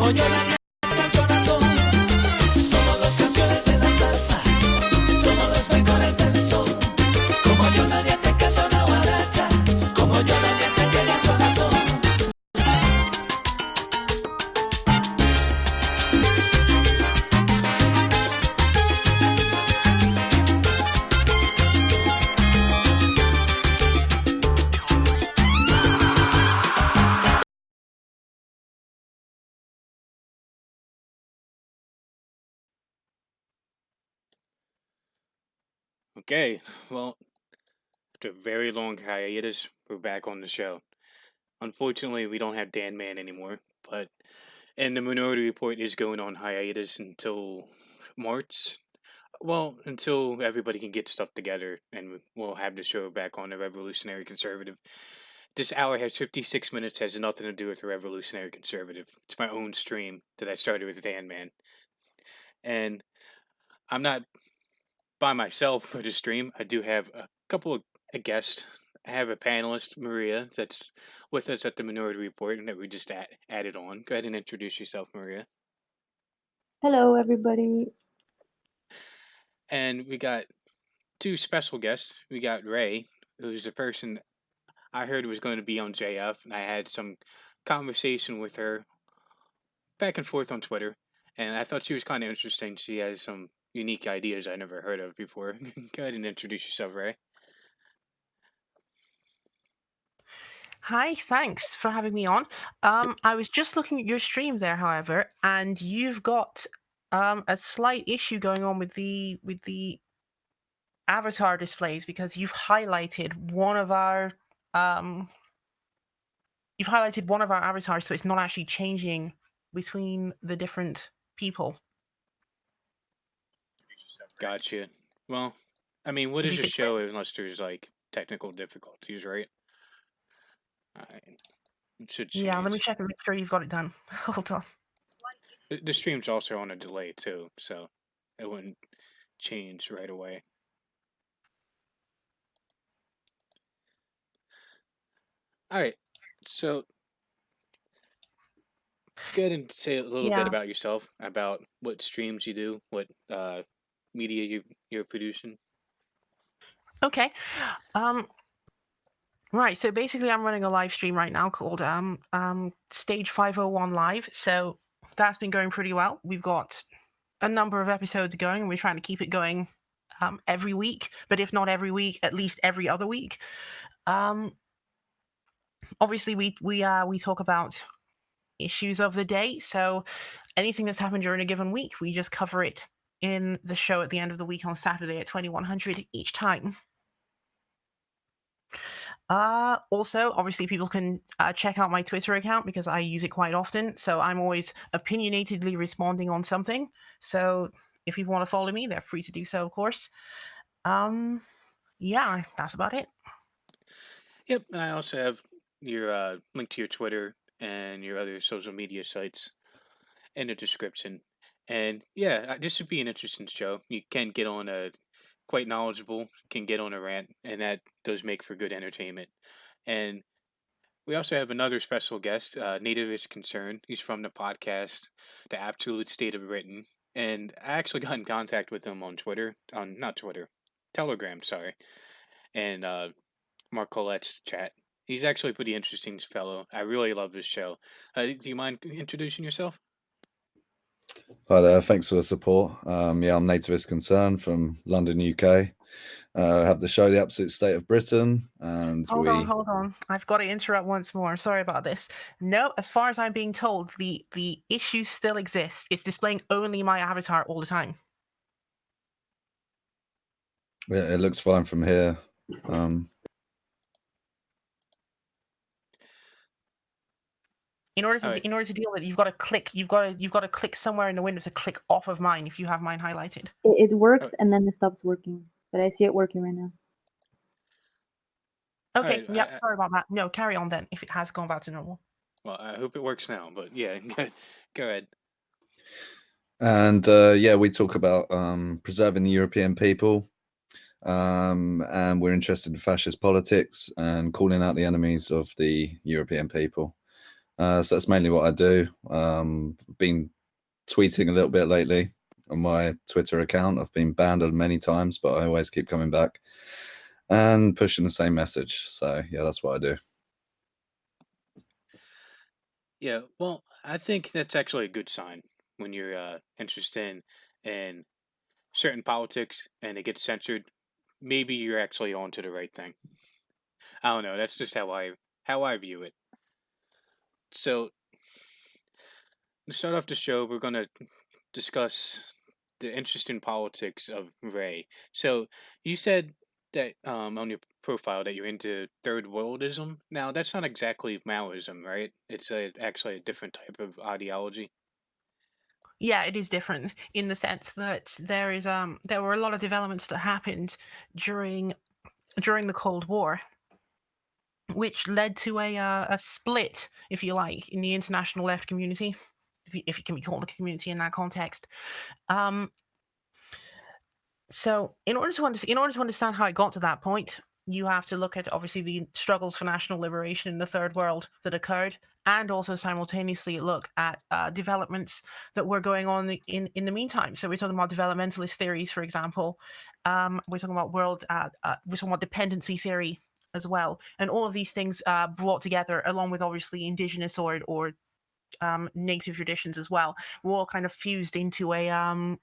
como yo nadie toca el corazón. Somos los campeones de la salsa, somos los mejores del sol. Como yo nadie te canta una guaracha, como yo nadie te llega al corazón. Okay, well, after a very long hiatus, we're back on the show. Unfortunately, we don't have DanMan anymore, but and the Minority Report is going on hiatus until March. Well, until everybody can get stuff together, and we'll have the show back on the Revolutionary Conservative. This hour has 56 minutes, has nothing to do with the Revolutionary Conservative. It's my own stream that I started with DanMan. And I'm not by myself for the stream. I do have a couple of guests. I have a panelist, Maria, that's with us at the Minority Report and that we just added on. Go ahead and introduce yourself, Maria. Hello, everybody. And we got two special guests. We got Rei, who's the person I heard was going to be on JF, and I had some conversation with her back and forth on Twitter, and I thought she was kind of interesting. She has some unique ideas I never heard of before. Go ahead and introduce yourself, Rei. Hi, thanks for having me on. I was just looking at your stream there, however, and you've got a slight issue going on with the avatar displays because you've highlighted one of our avatars, so it's not actually changing between the different people. Gotcha. Well, I mean, what is a show unless there's like technical difficulties, right? It should change. Yeah, let me check and make sure you've got it done. Hold on. The stream's also on a delay too, so it wouldn't change right away. All right, so go ahead and say a little bit about yourself, about what streams you do, what media you're producing. Okay. Right, so basically I'm running a live stream right now called Stage501LIVE, so that's been going pretty well. We've got a number of episodes going, and we're trying to keep it going every week, but if not every week, at least every other week. Obviously, we talk about issues of the day, so anything that's happened during a given week, we just cover it in the show at the end of the week on Saturday at 2100 each time. Also, obviously, people can check out my Twitter account because I use it quite often. So I'm always opinionatedly responding on something. So if you want to follow me, they're free to do so, of course. Yeah, that's about it. Yep, and I also have your link to your Twitter and your other social media sites in the description. And yeah, this should be an interesting show. You can get on quite knowledgeable, can get on a rant, and that does make for good entertainment. And we also have another special guest, Nativist Concern. He's from the podcast, The Absolute State of Britain. And I actually got in contact with him on Telegram, sorry. And Mark Colette's chat. He's actually a pretty interesting fellow. I really love this show. Do you mind introducing yourself? Hi there, thanks for the support. Yeah, I'm Nativist Concern from London, UK. I have the show The Absolute State of Britain, and hold on. I've got to interrupt once more. Sorry about this. No, as far as I'm being told, the issue still exists. It's displaying only my avatar all the time. Yeah, it looks fine from here. In order to deal with it, you've got to click. You've got to click somewhere in the window to click off of mine if you have mine highlighted. It works and then it stops working, but I see it working right now. Okay. Right, yeah. Sorry about that. No, carry on then. If it has gone back to normal. Well, I hope it works now. But yeah, go ahead. And yeah, we talk about preserving the European people, and we're interested in fascist politics and calling out the enemies of the European people. So that's mainly what I do. Been tweeting a little bit lately on my Twitter account. I've been banned many times, but I always keep coming back and pushing the same message. So yeah, that's what I do. Yeah, well, I think that's actually a good sign when you're interested in certain politics and it gets censored. Maybe you're actually onto the right thing. I don't know. That's just how I view it. So to start off the show, we're gonna discuss the interesting politics of Rei. So you said that on your profile that you're into third worldism. Now that's not exactly Maoism, right? It's actually a different type of ideology. Yeah, it is different in the sense that there were a lot of developments that happened during the Cold War, which led to a split, if you like, in the international left community, if you can be called a community in that context. So in order to understand how it got to that point, you have to look at obviously the struggles for national liberation in the third world that occurred, and also simultaneously look at developments that were going on in the meantime. So we're talking about developmentalist theories, for example. We're talking about we're talking about dependency theory as well, and all of these things brought together, along with obviously indigenous or native traditions as well, were all kind of fused into a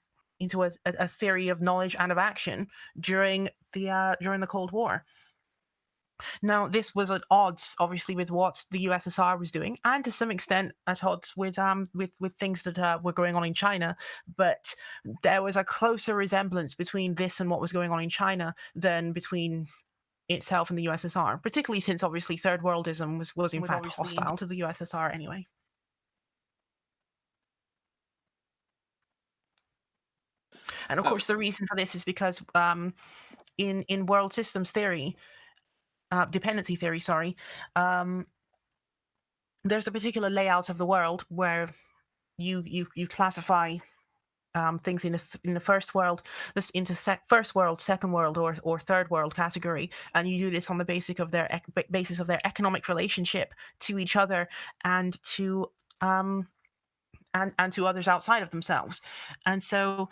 theory of knowledge and of action during the Cold War. Now, this was at odds, obviously, with what the USSR was doing, and to some extent at odds with things that were going on in China. But there was a closer resemblance between this and what was going on in China than between itself and the USSR, particularly since obviously third worldism was in fact hostile to the USSR anyway. And of course, the reason for this is because in world systems theory, dependency theory, sorry, there's a particular layout of the world where you classify things in the first world, this into first world, second world, or third world category, and you do this on the basis of their economic relationship to each other and to and to others outside of themselves. And so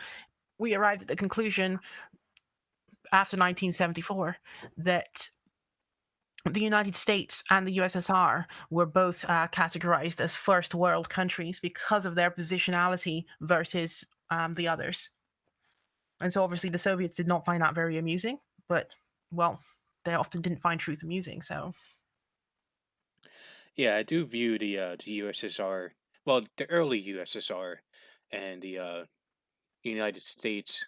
we arrived at the conclusion after 1974 that the United States and the USSR were both categorized as first world countries because of their positionality versus the others. And so obviously the Soviets did not find that very amusing, but, well, they often didn't find truth amusing, so. Yeah, I do view the USSR, well, the early USSR and the United States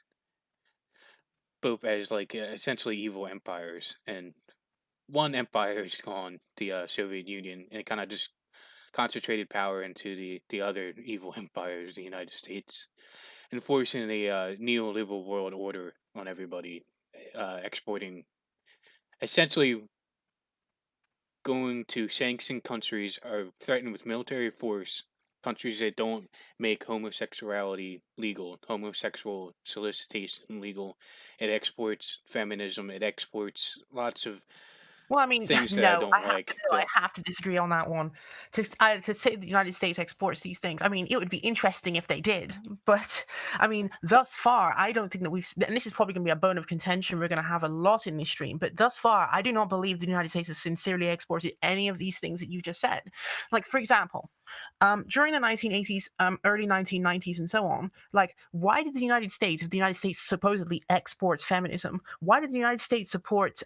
both as like essentially evil empires, and one empire is gone, the Soviet Union, and it kind of just concentrated power into the other evil empires, the United States, enforcing the neoliberal world order on everybody, exporting, essentially going to sanction countries or threaten with military force countries that don't make homosexuality legal, homosexual solicitation legal. It exports feminism. It exports lots of Well, I mean, things that I no, don't like. I have to disagree on that one. To say the United States exports these things, I mean, it would be interesting if they did, but I mean, thus far, I don't think that and this is probably going to be a bone of contention we're going to have a lot in this stream, but thus far, I do not believe the United States has sincerely exported any of these things that you just said. Like, for example, during the 1980s, early 1990s, and so on, like, why did the United States, if the United States supposedly exports feminism, why did the United States support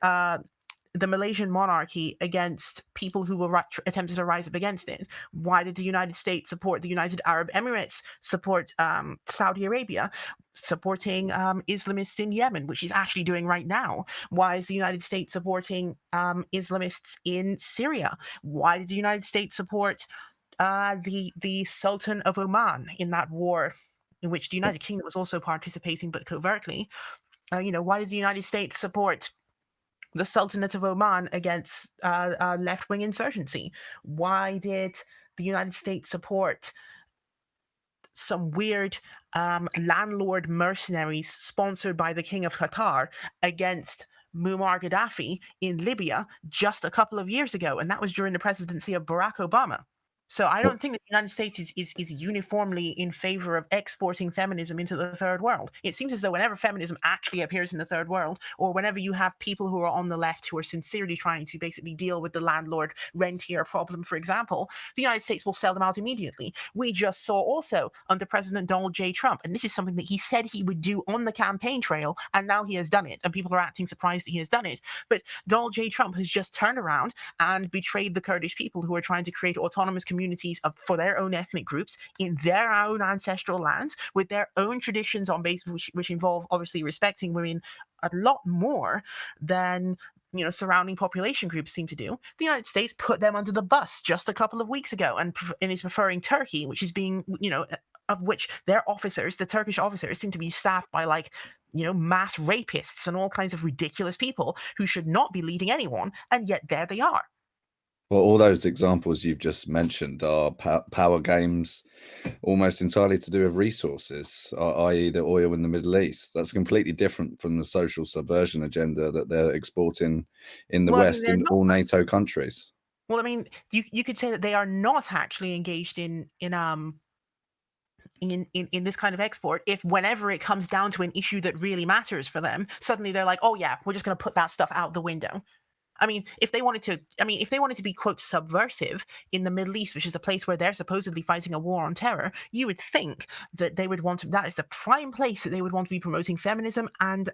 the Malaysian monarchy against people who were attempting to rise up against it? Why did the United States support the United Arab Emirates, support Saudi Arabia, supporting Islamists in Yemen, which is actually doing right now? Why is the United States supporting Islamists in Syria? Why did the United States support the Sultan of Oman in that war in which the United Kingdom was also participating, but covertly? Why did the United States support the Sultanate of Oman against left-wing insurgency? Why did the United States support some weird landlord mercenaries sponsored by the King of Qatar against Muammar Gaddafi in Libya just a couple of years ago? And that was during the presidency of Barack Obama. So I don't think that the United States is uniformly in favor of exporting feminism into the third world. It seems as though whenever feminism actually appears in the third world, or whenever you have people who are on the left who are sincerely trying to basically deal with the landlord-rentier problem, for example, the United States will sell them out immediately. We just saw also under President Donald J. Trump, and this is something that he said he would do on the campaign trail, and now he has done it, and people are acting surprised that he has done it. But Donald J. Trump has just turned around and betrayed the Kurdish people who are trying to create autonomous communities for their own ethnic groups in their own ancestral lands with their own traditions on base, which involve obviously respecting women a lot more than surrounding population groups seem to do. The United States put them under the bus just a couple of weeks ago, and is preferring Turkey, which is being of which their officers, the Turkish officers, seem to be staffed by mass rapists and all kinds of ridiculous people who should not be leading anyone, and yet there they are. Well, all those examples you've just mentioned are power games almost entirely to do with resources, i.e. the oil in the Middle East. That's completely different from the social subversion agenda that they're exporting in the West in all NATO countries. Well, I mean, you could say that they are not actually engaged in this kind of export if whenever it comes down to an issue that really matters for them, suddenly they're like, oh yeah, we're just going to put that stuff out the window. I mean, if they wanted to be, quote, subversive in the Middle East, which is a place where they're supposedly fighting a war on terror, you would think that they would want to, that is the prime place that they would want to be promoting feminism and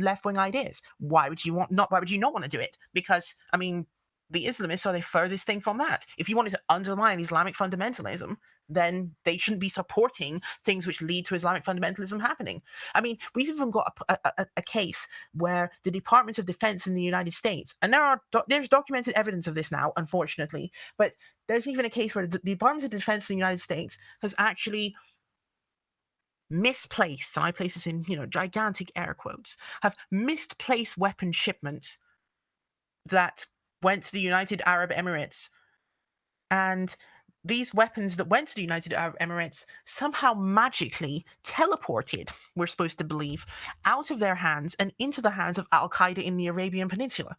left-wing ideas. Why would you not want to do it? Because, I mean, the Islamists are the furthest thing from that. If you wanted to undermine Islamic fundamentalism, then they shouldn't be supporting things which lead to Islamic fundamentalism happening. I mean, we've even got a case where the Department of Defense in the United States, and there's documented evidence of this now, unfortunately, but there's even a case where the Department of Defense in the United States has actually misplaced, and I place this in gigantic air quotes, have misplaced weapon shipments that went to the United Arab Emirates, and these weapons that went to the United Arab Emirates somehow magically teleported, we're supposed to believe, out of their hands and into the hands of Al-Qaeda in the Arabian Peninsula.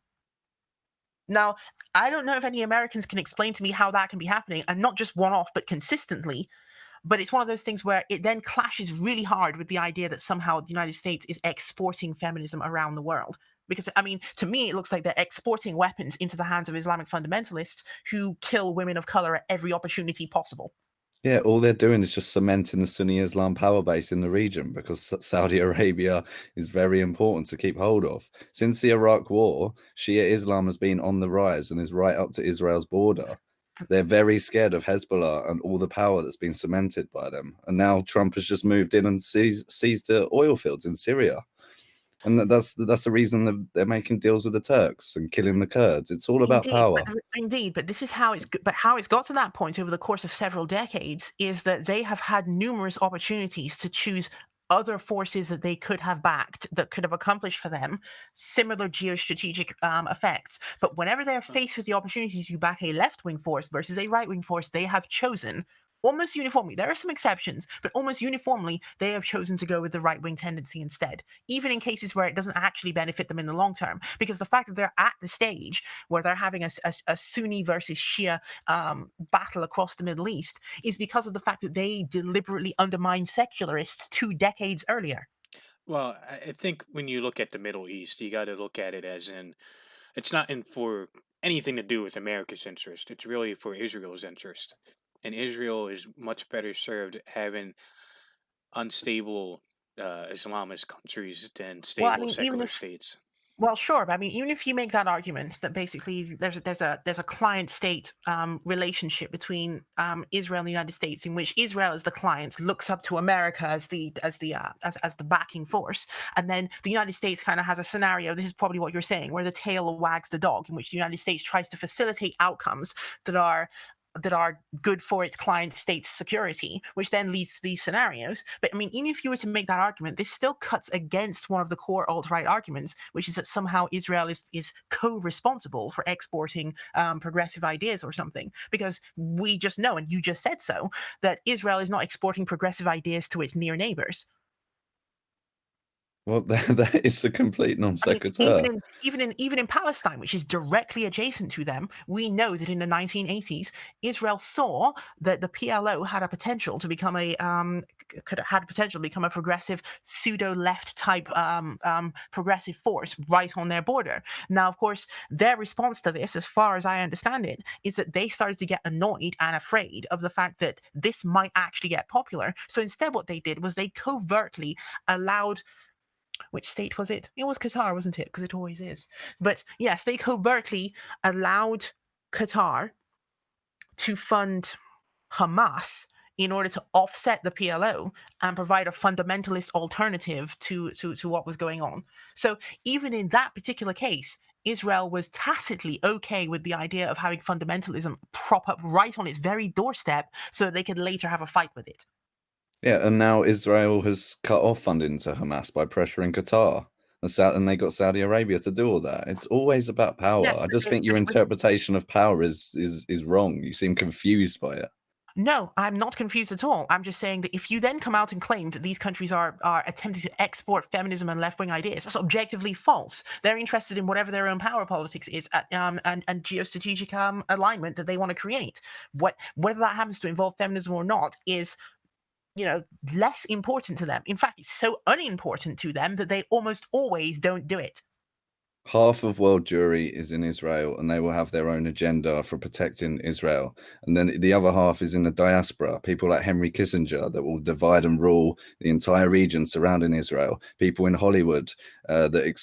Now, I don't know if any Americans can explain to me how that can be happening, and not just one-off, but consistently. But it's one of those things where it then clashes really hard with the idea that somehow the United States is exporting feminism around the world. Because, I mean, to me, it looks like they're exporting weapons into the hands of Islamic fundamentalists who kill women of color at every opportunity possible. Yeah, all they're doing is just cementing the Sunni Islam power base in the region, because Saudi Arabia is very important to keep hold of. Since the Iraq War, Shia Islam has been on the rise and is right up to Israel's border. They're very scared of Hezbollah and all the power that's been cemented by them. And now Trump has just moved in and seized the oil fields in Syria. And that's the reason they're making deals with the Turks and killing the Kurds. It's all about power. Indeed, but this is how it's got to that point over the course of several decades is that they have had numerous opportunities to choose other forces that they could have backed that could have accomplished for them similar geostrategic effects. But whenever they're faced with the opportunities to back a left-wing force versus a right-wing force, they have chosen almost uniformly. There are some exceptions, but almost uniformly, they have chosen to go with the right-wing tendency instead, even in cases where it doesn't actually benefit them in the long term. Because the fact that they're at the stage where they're having a Sunni versus Shia battle across the Middle East is because of the fact that they deliberately undermined secularists 2 decades earlier. Well, I think when you look at the Middle East, you got to look at it as in, it's not in for anything to do with America's interest. It's really for Israel's interest. And Israel is much better served having unstable Islamist countries than stable secular states. Well, sure, but I mean, even if you make that argument that basically there's a client-state relationship between Israel and the United States, in which Israel as the client looks up to America as the backing force, and then the United States kind of has a scenario. This is probably what you're saying, where the tail wags the dog, in which the United States tries to facilitate outcomes that are good for its client state's security, which then leads to these scenarios. But I mean, even if you were to make that argument, this still cuts against one of the core alt-right arguments, which is that somehow Israel is co-responsible for exporting progressive ideas or something. Because we just know, and you just said so, that Israel is not exporting progressive ideas to its near neighbors. Well, that is a complete non I mean, sequitur. even in Palestine, which is directly adjacent to them, we know that in the 1980s, Israel saw that the PLO had a potential to become a progressive pseudo left type progressive force right on their border. Now, of course, their response to this, as far as I understand it, is that they started to get annoyed and afraid of the fact that this might actually get popular. So instead, what they did was they covertly allowed. Which state was it? It was Qatar, wasn't it? Because it always is. But yes, they covertly allowed Qatar to fund Hamas in order to offset the PLO and provide a fundamentalist alternative to what was going on. So even in that particular case, Israel was tacitly okay with the idea of having fundamentalism prop up right on its very doorstep so that they could later have a fight with it. Yeah, and now Israel has cut off funding to Hamas by pressuring Qatar. And they got Saudi Arabia to do all that. It's always about power. Yes, I just think but your it was interpretation of power is wrong. You seem confused by it. No, I'm not confused at all. I'm just saying that if you then come out and claim that these countries are attempting to export feminism and left-wing ideas, that's objectively false. They're interested in whatever their own power politics is and geostrategic alignment that they want to create. Whether that happens to involve feminism or not is, less important to them. In fact, it's so unimportant to them that they almost always don't do it. Half of world Jewry is in Israel, and they will have their own agenda for protecting Israel. And then the other half is in the diaspora, people like Henry Kissinger that will divide and rule the entire region surrounding Israel. People in Hollywood that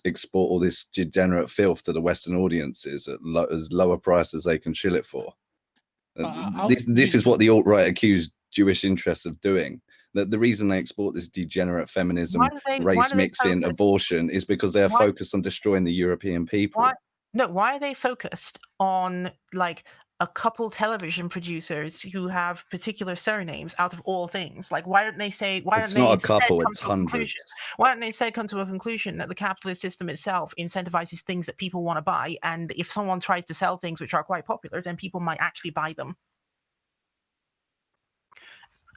export all this degenerate filth to the Western audiences at as lower price as they can chill it for. This is what the alt-right accused Jewish interests of doing. That the reason they export this degenerate feminism, race mixing, abortion is because they are focused on destroying the European people. Why are they focused on like a couple television producers who have particular surnames out of all things? Like, why don't they say? Why It's don't they not a instead couple; come it's to a hundreds. conclusion? Why don't they instead come to a conclusion that the capitalist system itself incentivizes things that people want to buy, and if someone tries to sell things which are quite popular, then people might actually buy them.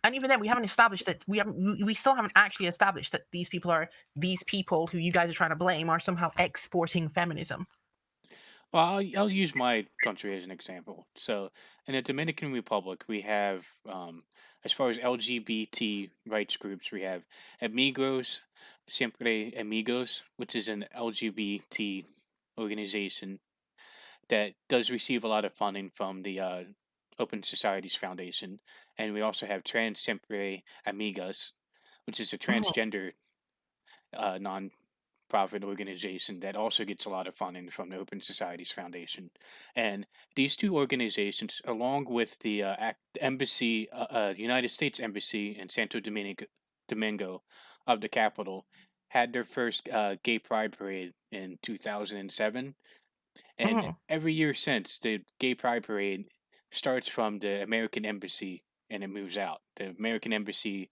And even then, we still haven't actually established that these people who you guys are trying to blame are somehow exporting feminism. Well, I'll use my country as an example. So, in the Dominican Republic, we have, as far as LGBT rights groups, we have Amigos Siempre Amigos, which is an LGBT organization that does receive a lot of funding from the Open Societies Foundation. And we also have Trans Siempre Amigas, which is a transgender non-profit organization that also gets a lot of funding from the Open Societies Foundation. And these two organizations, along with the United States Embassy in Santo Domingo of the capital, had their first gay pride parade in 2007. And every year since, the gay pride parade starts from the American Embassy and it moves out. The American Embassy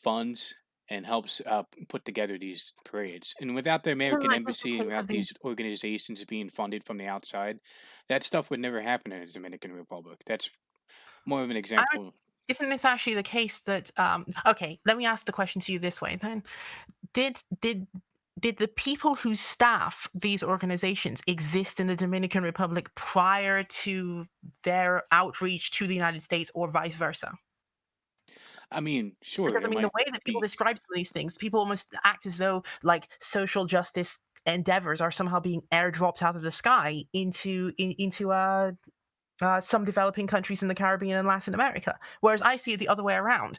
funds and helps put together these parades. And without the American Embassy and without these organizations being funded from the outside, that stuff would never happen in the Dominican Republic. That's more of an example. Isn't this actually the case that okay, let me ask the question to you this way then. Did the people who staff these organizations exist in the Dominican Republic prior to their outreach to the United States or vice versa? I mean, sure. Because the way that people describe some of these things, people almost act as though like social justice endeavors are somehow being airdropped out of the sky into some developing countries in the Caribbean and Latin America. Whereas I see it the other way around.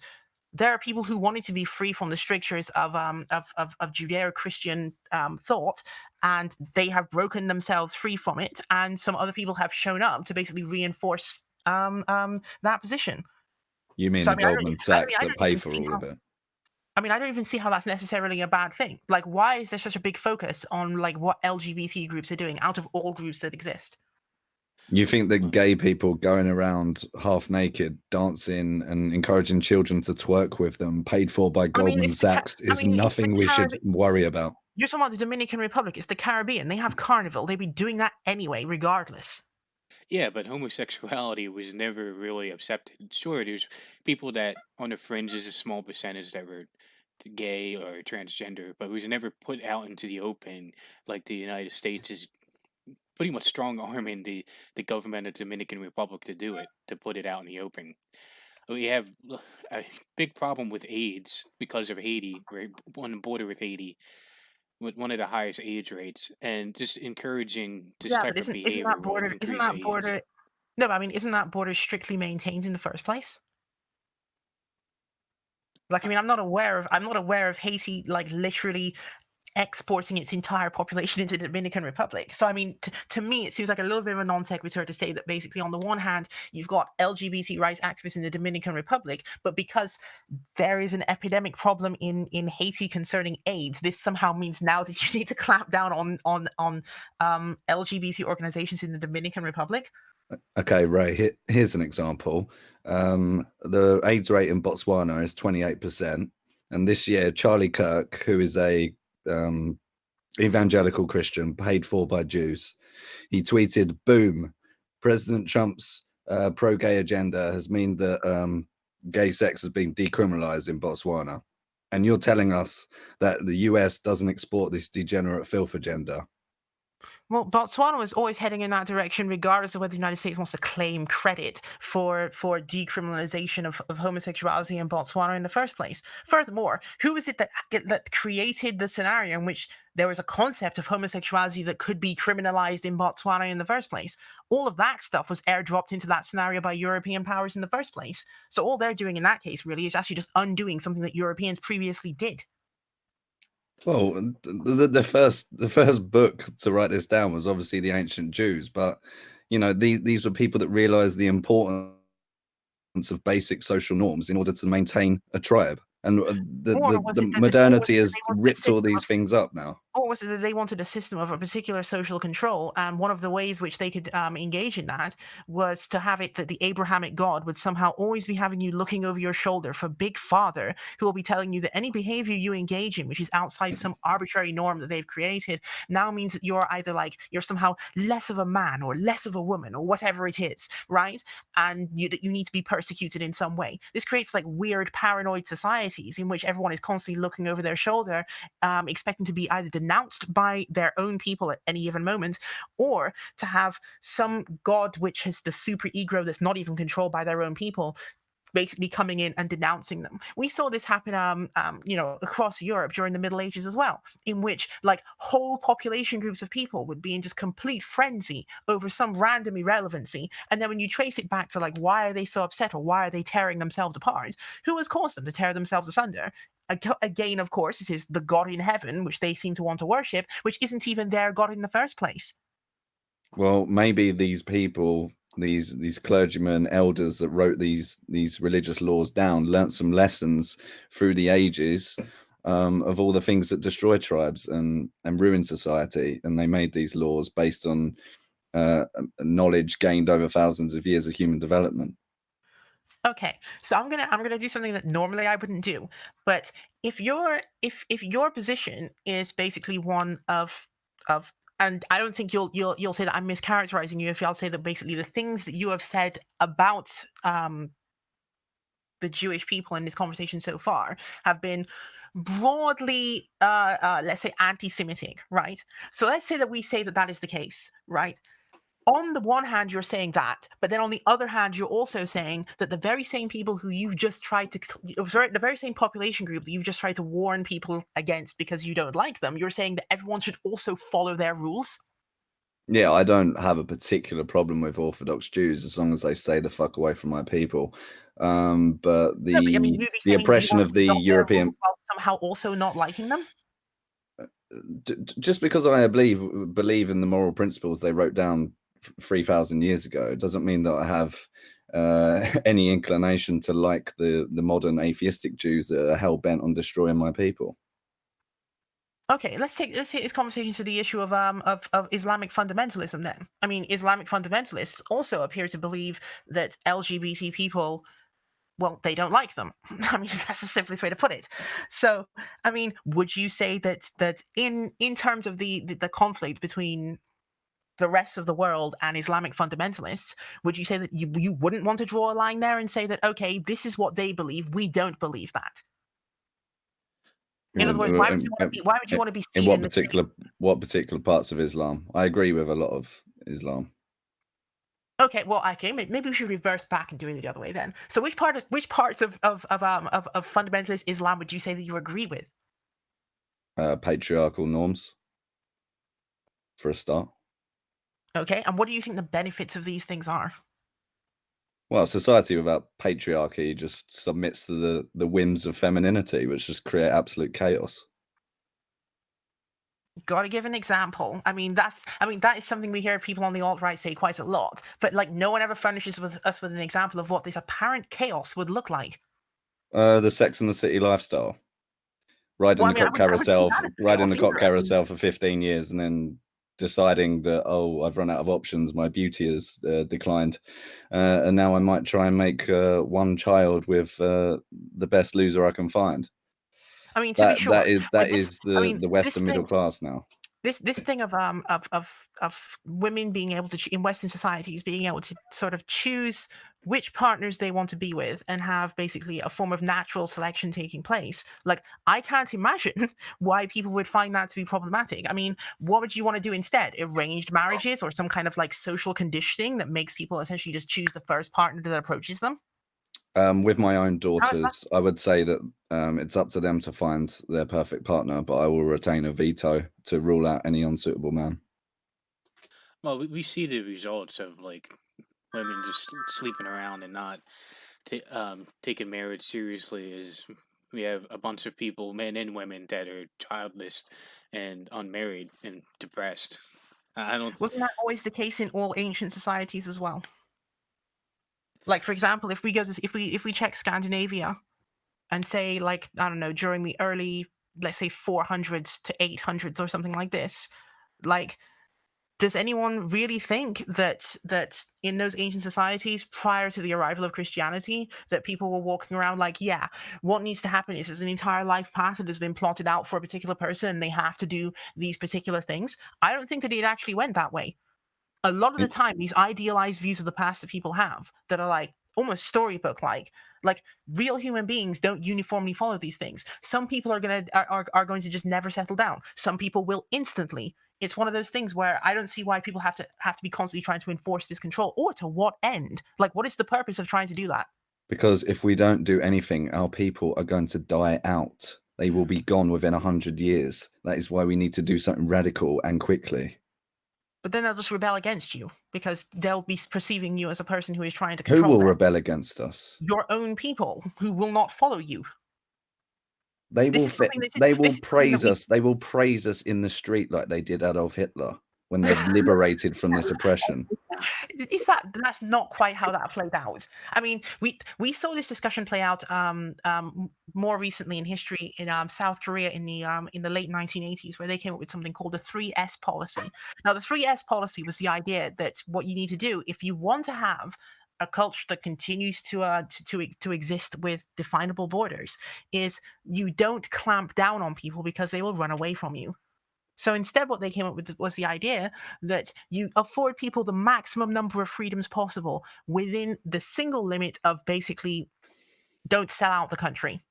There are people who wanted to be free from the strictures of Judeo-Christian thought, and they have broken themselves free from it. And some other people have shown up to basically reinforce that position. You mean the Goldman Sachs that pay for all of it? I mean, I don't even see how that's necessarily a bad thing. Like, why is there such a big focus on like what LGBT groups are doing out of all groups that exist? You think that gay people going around half naked, dancing and encouraging children to twerk with them, paid for by Goldman Sachs, is nothing we should worry about? You're talking about the Dominican Republic. It's the Caribbean. They have Carnival. They'd be doing that anyway, regardless. Yeah, but homosexuality was never really accepted. Sure, there's people that on the fringes, a small percentage that were gay or transgender, but was never put out into the open like the United States is pretty much strong arming the government of the Dominican Republic to do it, to put it out in the open. We have a big problem with AIDS because of Haiti. We're on the border with Haiti, with one of the highest AIDS rates, and just encouraging this Yeah, but type of isn't behavior that will border increase AIDS. no, I mean, isn't that border strictly maintained in the first place? Like, I mean, I'm not aware of Haiti like literally exporting its entire population into the Dominican Republic. So, I mean, to me, it seems like a little bit of a non sequitur to say that basically, on the one hand, you've got LGBT rights activists in the Dominican Republic, but because there is an epidemic problem in Haiti concerning AIDS, this somehow means now that you need to clamp down on LGBT organizations in the Dominican Republic. Okay, Ray, here's an example. The AIDS rate in Botswana is 28%. And this year, Charlie Kirk, who is a evangelical Christian paid for by Jews, he tweeted, boom, President Trump's pro-gay agenda has meant that gay sex has been decriminalized in Botswana. And you're telling us that the US doesn't export this degenerate filth agenda. Well, Botswana was always heading in that direction, regardless of whether the United States wants to claim credit for decriminalization of homosexuality in Botswana in the first place. Furthermore, who is it that created the scenario in which there was a concept of homosexuality that could be criminalized in Botswana in the first place? All of that stuff was airdropped into that scenario by European powers in the first place. So all they're doing in that case really is actually just undoing something that Europeans previously did. Well, the first book to write this down was obviously the ancient Jews, but you know, these were people that realized the importance of basic social norms in order to maintain a tribe. And the modernity has ripped all these things up now. Or was it that they wanted a system of a particular social control, and one of the ways which they could engage in that was to have it that the Abrahamic God would somehow always be having you looking over your shoulder for Big Father, who will be telling you that any behavior you engage in, which is outside some arbitrary norm that they've created, now means that you're either like, you're somehow less of a man or less of a woman or whatever it is, right? And you need to be persecuted in some way. This creates like weird paranoid societies in which everyone is constantly looking over their shoulder, expecting to be either denounced by their own people at any given moment, or to have some god which has the super ego that's not even controlled by their own people basically coming in and denouncing them. We saw this happen, across Europe during the Middle Ages as well, in which like whole population groups of people would be in just complete frenzy over some random irrelevancy. And then when you trace it back to like, why are they so upset, or why are they tearing themselves apart? Who has caused them to tear themselves asunder? Again, of course, it is the God in heaven, which they seem to want to worship, which isn't even their God in the first place. Well, maybe these people, these clergymen, elders that wrote these religious laws down, learnt some lessons through the ages of all the things that destroy tribes and ruin society, and they made these laws based on knowledge gained over thousands of years of human development. Okay, so I'm gonna do something that normally I wouldn't do, but if your position is basically one of and I don't think you'll say that I'm mischaracterizing you if I'll say that basically the things that you have said about the Jewish people in this conversation so far have been broadly, let's say, anti-Semitic, right? So let's say that we say that is the case, right? On the one hand, you're saying that, but then on the other hand, you're also saying that the very same people who you've just tried to, the very same population group that you've just tried to warn people against because you don't like them, you're saying that everyone should also follow their rules? Yeah, I don't have a particular problem with Orthodox Jews as long as they stay the fuck away from my people. But the oppression of the European, while somehow also not liking them. Just because I believe in the moral principles they wrote down 3,000 years ago, it doesn't mean that I have any inclination to like the modern atheistic Jews that are hell bent on destroying my people. Okay, let's take this conversation to the issue of Islamic fundamentalism then. I mean, Islamic fundamentalists also appear to believe that LGBT people, well, they don't like them. I mean, that's the simplest way to put it. So, I mean, would you say that in terms of the conflict between the rest of the world and Islamic fundamentalists, would you say that you wouldn't want to draw a line there and say that, okay, this is what they believe, we don't believe that? In other words, why would you want to be in seen what in the what particular parts of Islam? I agree with a lot of Islam. Okay, well, maybe we should reverse back and do it the other way then. So, which parts of fundamentalist Islam would you say that you agree with? Patriarchal norms, for a start. Okay, and what do you think the benefits of these things are? Well, society without patriarchy just submits to the whims of femininity, which just create absolute chaos. Got to give an example. I mean, that is something we hear people on the alt-right say quite a lot. But like, no one ever furnishes us with an example of what this apparent chaos would look like. The Sex and the City lifestyle, riding the cop carousel for 15 years, and then deciding that, oh, I've run out of options, my beauty has declined, and now I might try and make one child with the best loser I can find. I mean, to be sure, that is the Western middle class now. This thing of women being able to, in Western societies, being able to sort of choose which partners they want to be with and have basically a form of natural selection taking place. Like, I can't imagine why people would find that to be problematic. I mean, what would you want to do instead? Arranged marriages or some kind of like social conditioning that makes people essentially just choose the first partner that approaches them? With my own daughters, I would say that it's up to them to find their perfect partner, but I will retain a veto to rule out any unsuitable man. Well, we see the results of like women just sleeping around and not taking marriage seriously. Is we have a bunch of people, men and women, that are childless and unmarried and depressed. I don't. Wasn't that always the case in all ancient societies as well? Like, for example, if we check Scandinavia and say, like, I don't know, during the early, let's say 400s to 800s or something like this, like, does anyone really think that in those ancient societies prior to the arrival of Christianity that people were walking around like, yeah, what needs to happen is there's an entire life path that has been plotted out for a particular person and they have to do these particular things? I don't think that it actually went that way. A lot of the time, these idealized views of the past that people have that are like almost storybook-like, like real human beings don't uniformly follow these things. Some people are going to just never settle down. Some people will instantly. It's one of those things where I don't see why people have to be constantly trying to enforce this control, or to what end? Like, what is the purpose of trying to do that? Because if we don't do anything, our people are going to die out. They will be gone within 100 years. That is why we need to do something radical and quickly. But then they'll just rebel against you because they'll be perceiving you as a person who is trying to control them. Who will them. rebel against us? Your own people who will not follow you. They will praise us. They will praise us in the street like they did Adolf Hitler when they're liberated from this oppression. That's not quite how that played out. I mean, we saw this discussion play out more recently in history in South Korea in the late 1980s, where they came up with something called the 3S policy. Now, the 3S policy was the idea that what you need to do if you want to have a culture that continues to exist with definable borders is you don't clamp down on people because they will run away from you. So instead, what they came up with was the idea that you afford people the maximum number of freedoms possible within the single limit of basically don't sell out the country.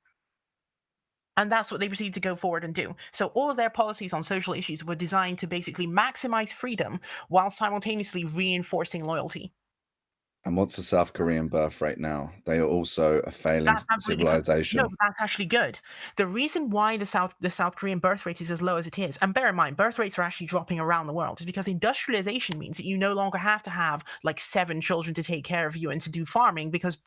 And that's what they proceeded to go forward and do. So all of their policies on social issues were designed to basically maximize freedom while simultaneously reinforcing loyalty. And what's the South Korean birth rate now? They are also a failing civilization. No, but that's actually good. The reason why the South Korean birth rate is as low as it is, and bear in mind, birth rates are actually dropping around the world, is because industrialization means that you no longer have to have like 7 children to take care of you and to do farming, because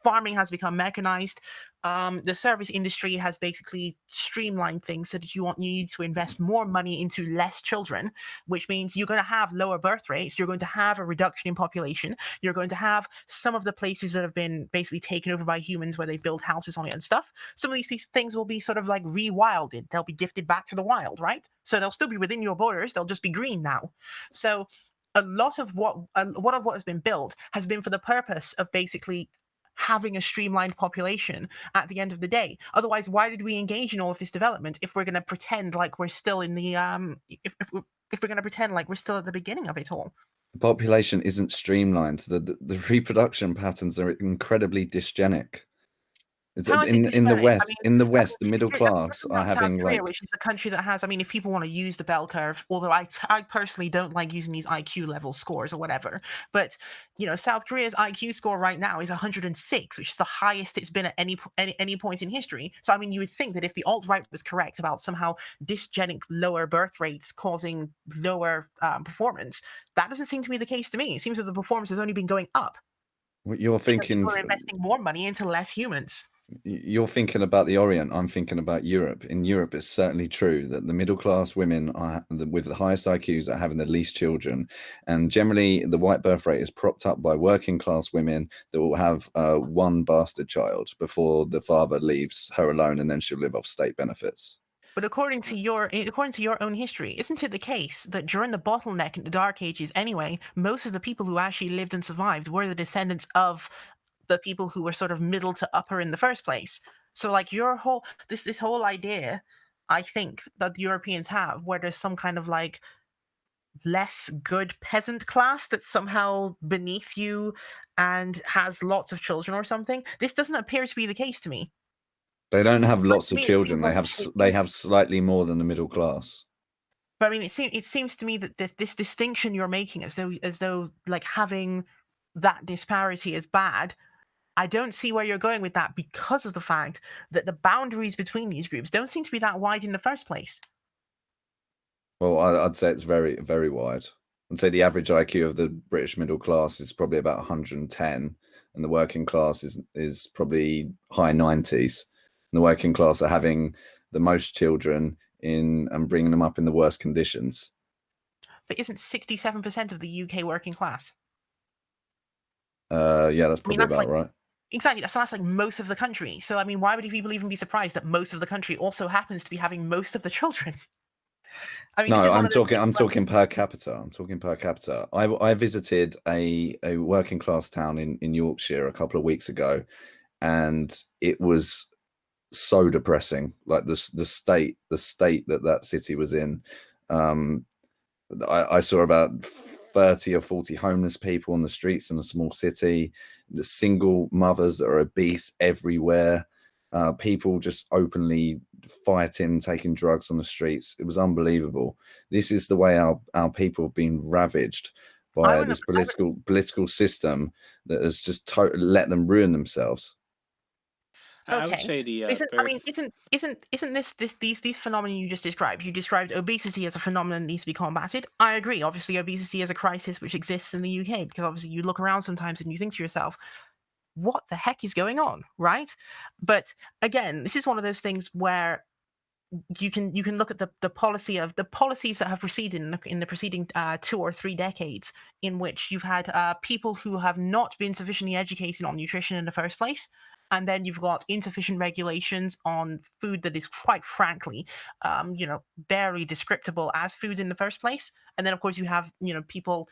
farming has become mechanized. The service industry has basically streamlined things so that you need to invest more money into less children, which means you're going to have lower birth rates. You're going to have a reduction in population. You're going to have some of the places that have been basically taken over by humans where they build houses on it and stuff. Some of these things will be sort of like rewilded. They'll be gifted back to the wild, right? So they'll still be within your borders. They'll just be green now. So a lot of what has been built has been for the purpose of basically having a streamlined population at the end of the day. Otherwise, why did we engage in all of this development if we're going to pretend like we're still in the if we're going to pretend like we're still at the beginning of it all? The population isn't streamlined. The reproduction patterns are incredibly dysgenic. It's How is it in the disparate? I West. mean, In the I mean, West, the middle you're class talking are about South having Korea, like which is the country that has. I mean, if people want to use the bell curve, although I personally don't like using these IQ level scores or whatever, but South Korea's IQ score right now is 106, which is the highest it's been at any point in history. So I mean, you would think that if the alt-right was correct about somehow dysgenic lower birth rates causing lower performance, that doesn't seem to be the case to me. It seems that the performance has only been going up. you're Because thinking. people are investing more money into less humans. You're thinking about the Orient. I'm thinking about Europe. In Europe, it's certainly true that the middle class women are with the highest IQs are having the least children, and generally the white birth rate is propped up by working class women that will have one bastard child before the father leaves her alone, and then she'll live off state benefits. But according to your own history, isn't it the case that during the bottleneck in the Dark Ages anyway, most of the people who actually lived and survived were the descendants of the people who were sort of middle to upper in the first place? So like your whole this whole idea, I think, that the Europeans have, where there's some kind of like less good peasant class that's somehow beneath you and has lots of children or something. This doesn't appear to be the case to me. They don't have lots To of me, it children. seems like They have slightly more than the middle class. But I mean, it seems to me that this distinction you're making, as though like having that disparity is bad. I don't see where you're going with that, because of the fact that the boundaries between these groups don't seem to be that wide in the first place. Well, I'd say it's very, very wide. I'd say the average IQ of the British middle class is probably about 110, and the working class is probably high 90s. And the working class are having the most children and bringing them up in the worst conditions. But isn't 67% of the UK working class? Yeah, that's I mean, probably about right. Exactly. That's like most of the country. So I mean, why would people even be surprised that most of the country also happens to be having most of the children? I mean, this No, is one I'm of those talking. things I'm where- talking per capita. I'm talking per capita. I visited a working class town in Yorkshire a couple of weeks ago, and it was so depressing. Like the state that city was in. I saw about 30 or 40 homeless people on the streets in a small city. The single mothers that are obese everywhere. People just openly fighting, taking drugs on the streets. It was unbelievable. This is the way our people have been ravaged by this political system that has just let them ruin themselves. I would Okay. say the Isn't these phenomena you just described? You described obesity as a phenomenon that needs to be combated. I agree. Obviously, obesity is a crisis which exists in the UK, because obviously you look around sometimes and you think to yourself, what the heck is going on, right? But again, this is one of those things where you can look at the policies that have proceeded in the preceding 2 or 3 decades, in which you've had people who have not been sufficiently educated on nutrition in the first place, and then you've got insufficient regulations on food that is, quite frankly, barely descriptable as food in the first place, and then of course you have people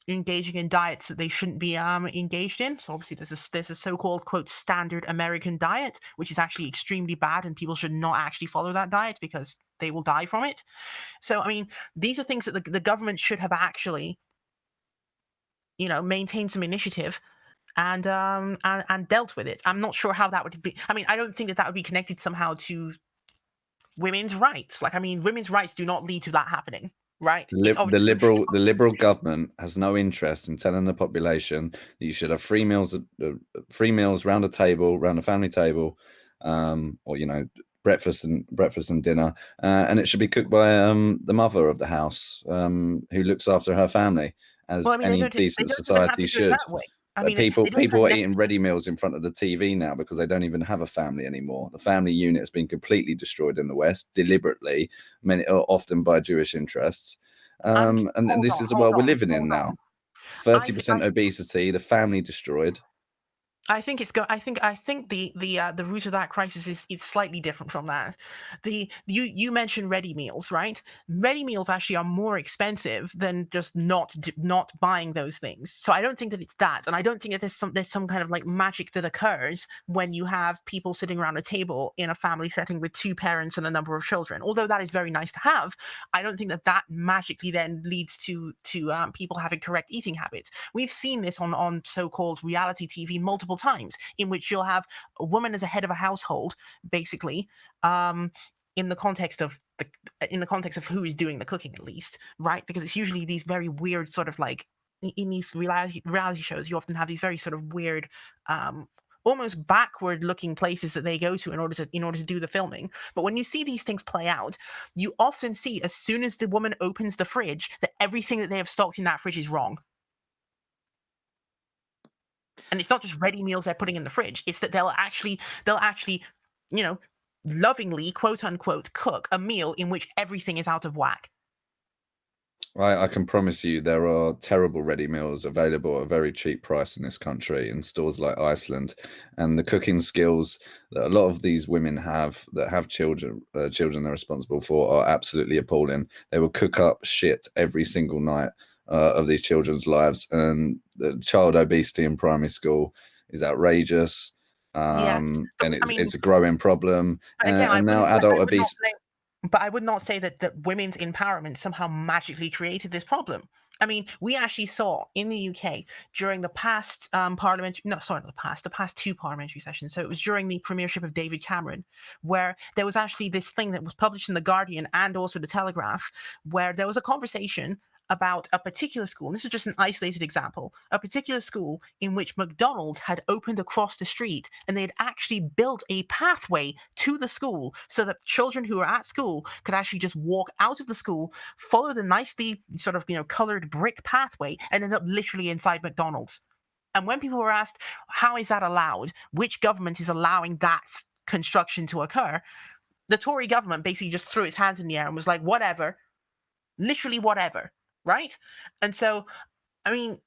engaging in diets that they shouldn't be engaged in. So obviously there's a so-called, quote, standard American diet, which is actually extremely bad, and people should not actually follow that diet because they will die from it. So I mean, these are things that the government should have actually maintained some initiative and dealt with it. I'm not sure how that would be. I mean, I don't think that would be connected somehow to women's rights. Like, I mean, women's rights do not lead to that happening. Right. The liberal government has no interest in telling the population that you should have free meals round a table, round a family table, or breakfast and dinner, and it should be cooked by the mother of the house, who looks after her family, as any decent society should. I mean, people are eating ready meals in front of the TV now because they don't even have a family anymore. The family unit has been completely destroyed in the West, deliberately, often by Jewish interests. And this is the world we're living in now. 30% obesity, the family destroyed. I think the root of that crisis is slightly different from that. You mentioned ready meals, right? Ready meals actually are more expensive than just not buying those things. So I don't think that it's that, and I don't think that there's some kind of like magic that occurs when you have people sitting around a table in a family setting with 2 parents and a number of children. Although that is very nice to have, I don't think that magically then leads to people having correct eating habits. We've seen this on so-called reality TV multiple times, in which you'll have a woman as a head of a household, basically, in the context of who is doing the cooking, at least, right? Because it's usually these very weird sort of like in these reality shows, you often have these very sort of weird, almost backward-looking places that they go to in order to do the filming. But when you see these things play out, you often see, as soon as the woman opens the fridge, that everything that they have stocked in that fridge is wrong. And it's not just ready meals they're putting in the fridge; it's that they'll actually, you know, lovingly, quote unquote, cook a meal in which everything is out of whack. I can promise you there are terrible ready meals available at a very cheap price in this country in stores like Iceland, and the cooking skills that a lot of these women have that have children they're responsible for are absolutely appalling. They will cook up shit every single night of these children's lives, and the child obesity in primary school is outrageous. Yes, And I mean, it's a growing problem, but again, and now adult obesity. But I would not say that women's empowerment somehow magically created this problem. I mean, we actually saw in the UK during the past the past two parliamentary sessions. So it was during the premiership of David Cameron, where there was actually this thing that was published in The Guardian and also The Telegraph, where there was a conversation about a particular school. And this is just an isolated example, a particular school in which McDonald's had opened across the street, and they had actually built a pathway to the school so that children who are at school could actually just walk out of the school, follow the nicely sort of, colored brick pathway, and end up literally inside McDonald's. And when people were asked, how is that allowed? Which government is allowing that construction to occur? The Tory government basically just threw its hands in the air and was like, whatever, literally whatever. Right? And so, I mean,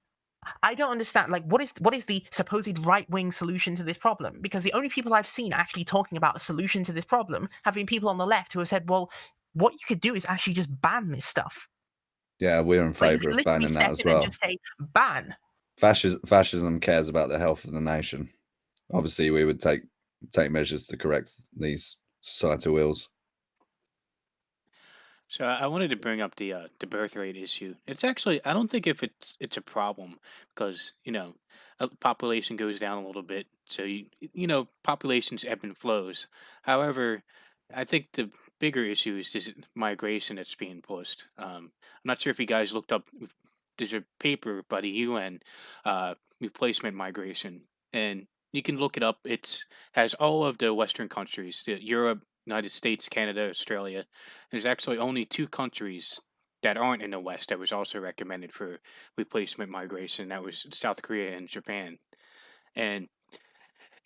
I don't understand, like, what is the supposed right-wing solution to this problem? Because the only people I've seen actually talking about a solution to this problem have been people on the left who have said, well, what you could do is actually just ban this stuff. Yeah, we're in Like, you favour could of literally banning that step as in and well. just say, ban. Fascism cares about the health of the nation. Obviously, we would take measures to correct these societal ills. So I wanted to bring up the birth rate issue. It's actually, I don't think if it's a problem, because population goes down a little bit, so populations ebb and flows. However, I think the bigger issue is this migration that's being pushed. I'm not sure if you guys looked up. There's a paper by the UN, replacement migration, and you can look it up. It's has all of the Western countries, Europe, United States, Canada, Australia. There's actually only two countries that aren't in the West that was also recommended for replacement migration. That was South Korea and Japan. And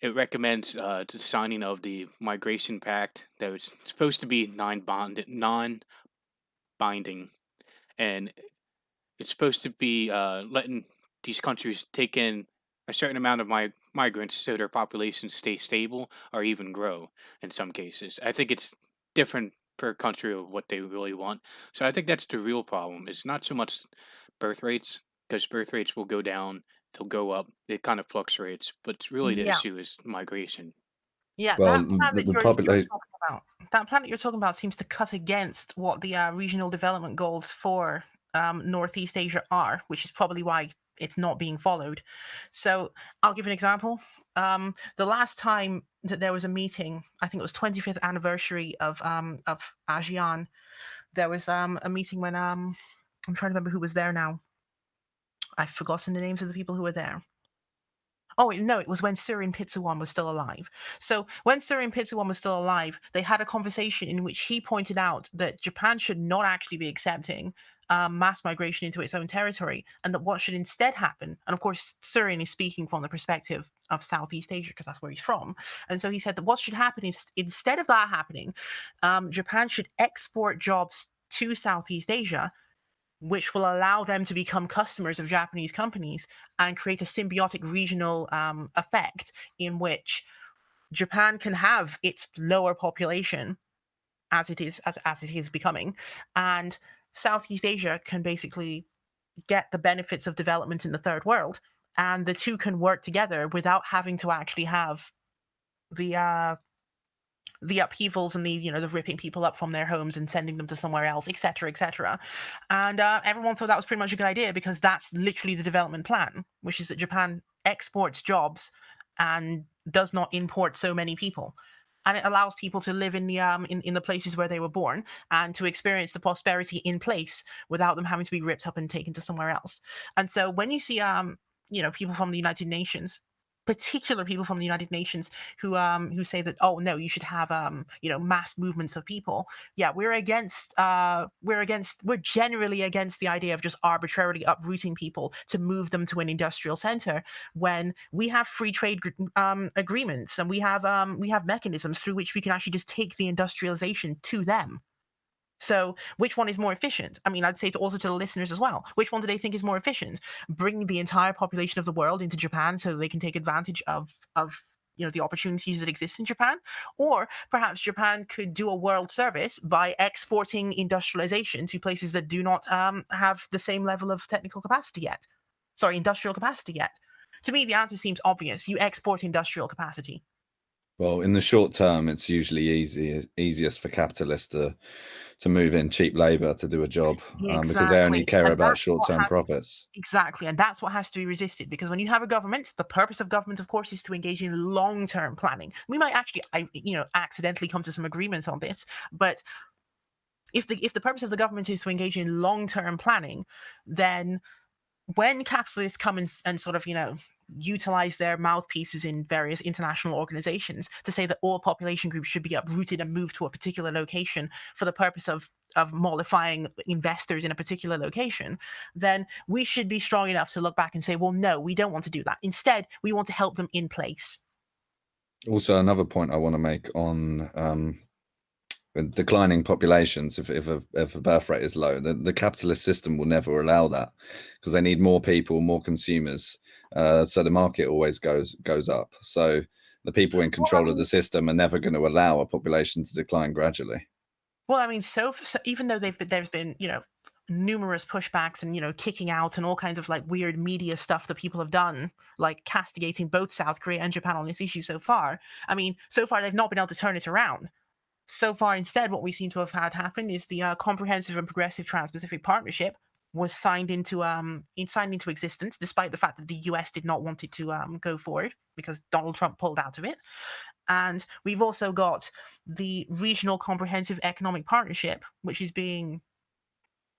it recommends the signing of the Migration Pact that was supposed to be non-binding, and it's supposed to be letting these countries take in a certain amount of migrants so their populations stay stable or even grow in some cases. I think it's different per country of what they really want. So I think that's the real problem. It's not so much birth rates, because birth rates will go down, they'll go up. It kind of fluctuates, but really the Yeah. issue is migration. Yeah, Well, that plan that the you're population. talking about, seems to cut against what the regional development goals for Northeast Asia are, which is probably why it's not being followed. So I'll give an example. The last time that there was a meeting, I think it was 25th anniversary of ASEAN, there was a meeting when I'm trying to remember who was there now. I've forgotten the names of the people who were there. Oh, no, it was when Surin Pitsuwan was still alive. So when Surin Pitsuwan was still alive, they had a conversation in which he pointed out that Japan should not actually be accepting mass migration into its own territory, and that what should instead happen, and of course, Surin is speaking from the perspective of Southeast Asia because that's where he's from. And so he said that what should happen is, instead of that happening, Japan should export jobs to Southeast Asia, which will allow them to become customers of Japanese companies and create a symbiotic regional effect in which Japan can have its lower population as it is becoming, and Southeast Asia can basically get the benefits of development in the third world, and the two can work together without having to actually have the upheavals and the ripping people up from their homes and sending them to somewhere else, etc., etc. And everyone thought that was pretty much a good idea, because that's literally the development plan, which is that Japan exports jobs and does not import so many people. And it allows people to live in the places where they were born and to experience the prosperity in place without them having to be ripped up and taken to somewhere else. And so when you see people from the United Nations, particular people from the United Nations who say that, oh no, you should have mass movements of people. Yeah, we're generally against the idea of just arbitrarily uprooting people to move them to an industrial center when we have free trade agreements, and we have mechanisms through which we can actually just take the industrialization to them. So which one is more efficient? I mean, I'd say to the listeners as well, which one do they think is more efficient? Bringing the entire population of the world into Japan so they can take advantage of the opportunities that exist in Japan? Or perhaps Japan could do a world service by exporting industrialization to places that do not have the same level of industrial capacity yet. To me, the answer seems obvious. You export industrial capacity. Well, in the short term, it's usually easiest for capitalists to move in cheap labor to do a job because they only care about short-term profits. Exactly, and that's what has to be resisted, because when you have a government, the purpose of government, of course, is to engage in long-term planning. We might actually, accidentally come to some agreements on this, but if the purpose of the government is to engage in long-term planning, then when capitalists come and sort of, utilize their mouthpieces in various international organizations to say that all population groups should be uprooted and moved to a particular location for the purpose of mollifying investors in a particular location, then we should be strong enough to look back and say, well, no, we don't want to do that. Instead, we want to help them in place. Also, another point I want to make on declining populations, if a birth rate is low, the capitalist system will never allow that, because they need more people, more consumers, so the market always goes up. So the people in control of the system are never going to allow a population to decline gradually. Well, I mean, so even though there's been numerous pushbacks and kicking out and all kinds of like weird media stuff that people have done, like castigating both South Korea and Japan on this issue so far, I mean, so far they've not been able to turn it around. So far, instead, what we seem to have had happen is the Comprehensive and Progressive Trans-Pacific Partnership was signed into existence, despite the fact that the US did not want it to go forward because Donald Trump pulled out of it. And we've also got the Regional Comprehensive Economic Partnership, which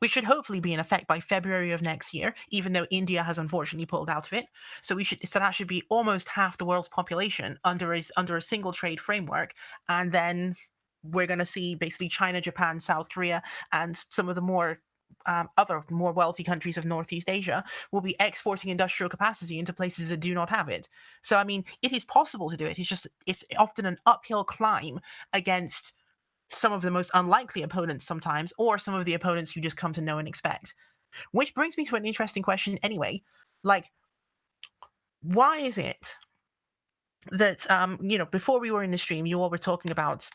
should hopefully be in effect by February of next year, even though India has unfortunately pulled out of it. So that should be almost half the world's population under a single trade framework, and then we're going to see basically China, Japan, South Korea, and some of the more other more wealthy countries of Northeast Asia will be exporting industrial capacity into places that do not have it. So, I mean, it is possible to do it. It's often an uphill climb against some of the most unlikely opponents sometimes, or some of the opponents you just come to know and expect. Which brings me to an interesting question anyway. Like, why is it that before we were in the stream, you all were talking about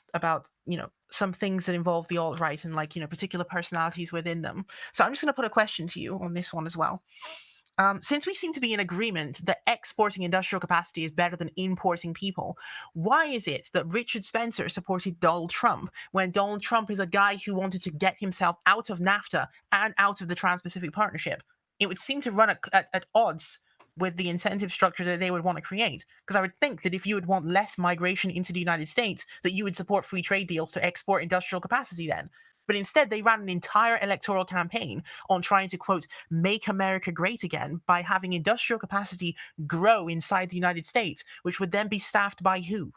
some things that involve the alt-right and particular personalities within them. So I'm just going to put a question to you on this one as well. Since we seem to be in agreement that exporting industrial capacity is better than importing people, why is it that Richard Spencer supported Donald Trump when Donald Trump is a guy who wanted to get himself out of NAFTA and out of the Trans-Pacific Partnership? It would seem to run at odds with the incentive structure that they would want to create. Because I would think that if you would want less migration into the United States, that you would support free trade deals to export industrial capacity then. But instead, they ran an entire electoral campaign on trying to, quote, make America great again by having industrial capacity grow inside the United States, which would then be staffed by who?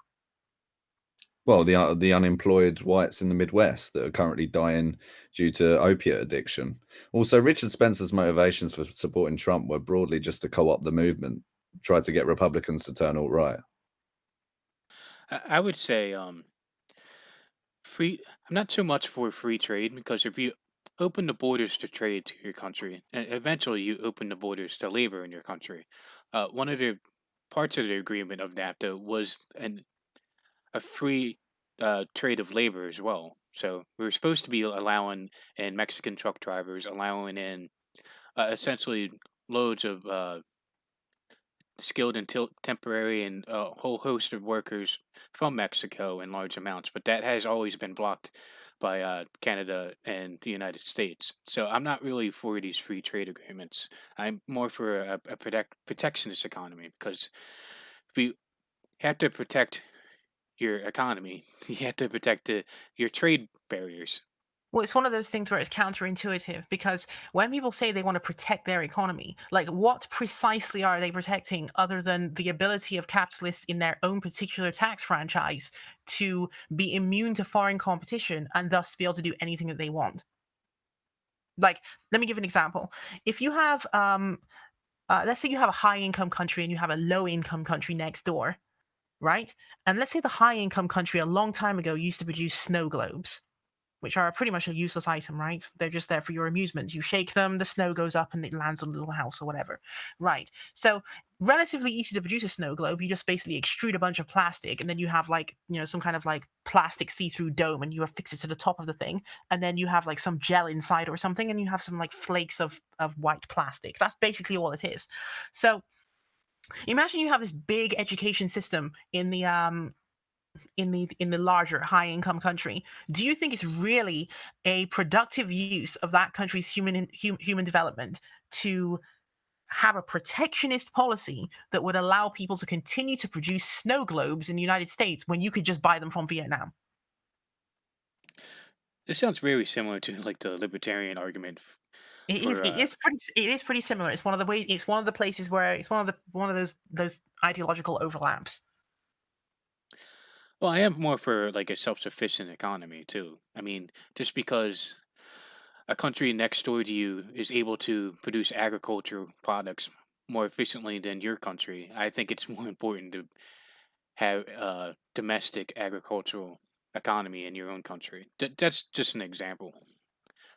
Well, the unemployed whites in the Midwest that are currently dying due to opiate addiction. Also, Richard Spencer's motivations for supporting Trump were broadly just to co-opt the movement, try to get Republicans to turn alt-right. I would say free. I'm not so much for free trade, because if you open the borders to trade to your country, eventually you open the borders to labor in your country. One of the parts of the agreement of NAFTA was a free trade of labor as well. So we were supposed to be allowing in Mexican truck drivers, allowing in essentially loads of skilled and temporary and a whole host of workers from Mexico in large amounts. But that has always been blocked by Canada and the United States. So I'm not really for these free trade agreements. I'm more for a protectionist economy, because if we You have to protect your economy. You have to protect your trade barriers. Well, it's one of those things where it's counterintuitive, because when people say they want to protect their economy, like, what precisely are they protecting other than the ability of capitalists in their own particular tax franchise to be immune to foreign competition and thus be able to do anything that they want? Like, let me give an example. If you have, let's say you have a high-income country and you have a low-income country next door, right? And let's say the high-income country a long time ago used to produce snow globes, which are pretty much a useless item, right? They're just there for your amusement. You shake them, the snow goes up and it lands on a little house or whatever. Right. So relatively easy to produce a snow globe. You just basically extrude a bunch of plastic, and then you have, like, some kind of like plastic see-through dome, and you affix it to the top of the thing, and then you have like some gel inside or something, and you have some like flakes of white plastic. That's basically all it is. So imagine you have this big education system in the larger high income country. Do you think it's really a productive use of that country's human development to have a protectionist policy that would allow people to continue to produce snow globes in the United States when you could just buy them from Vietnam? This sounds very similar to like the libertarian argument It is. for It is pretty similar. It's one of the ways. It's one of the places where it's one of those ideological overlaps. well, I am more for like a self-sufficient economy too. I mean, just because a country next door to you is able to produce agricultural products more efficiently than your country, I think it's more important to have a domestic agricultural economy in your own country. That's just an example,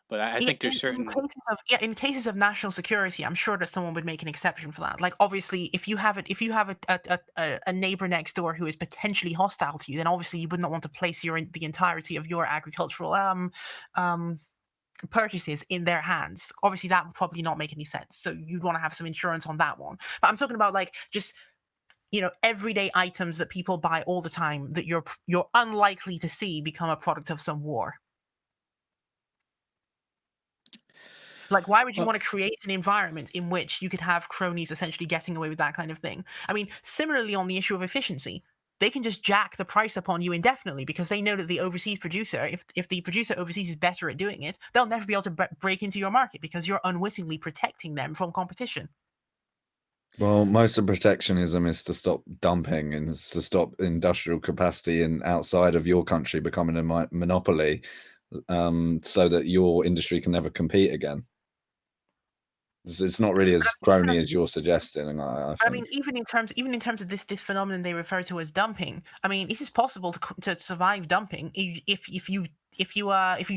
but I think there's certain. In cases of national security, I'm sure that someone would make an exception for that. Like, obviously, if you have a neighbor next door who is potentially hostile to you, then obviously you would not want to place the entirety of your agricultural purchases in their hands. Obviously, that would probably not make any sense. So you'd want to have some insurance on that one. But I'm talking about, like, just everyday items that people buy all the time that you're unlikely to see become a product of some war. Like, why would you Well, want to create an environment in which you could have cronies essentially getting away with that kind of thing? I mean, similarly on the issue of efficiency, they can just jack the price upon you indefinitely because they know that the overseas producer, if the producer overseas is better at doing it, they'll never be able to break into your market because you're unwittingly protecting them from competition. Well, most of protectionism is to stop dumping and is to stop industrial capacity and outside of your country becoming a monopoly, so that your industry can never compete again. It's not really as crony as you're suggesting. I think. I mean, even in terms of this phenomenon they refer to as dumping. I mean, it is possible to survive dumping if you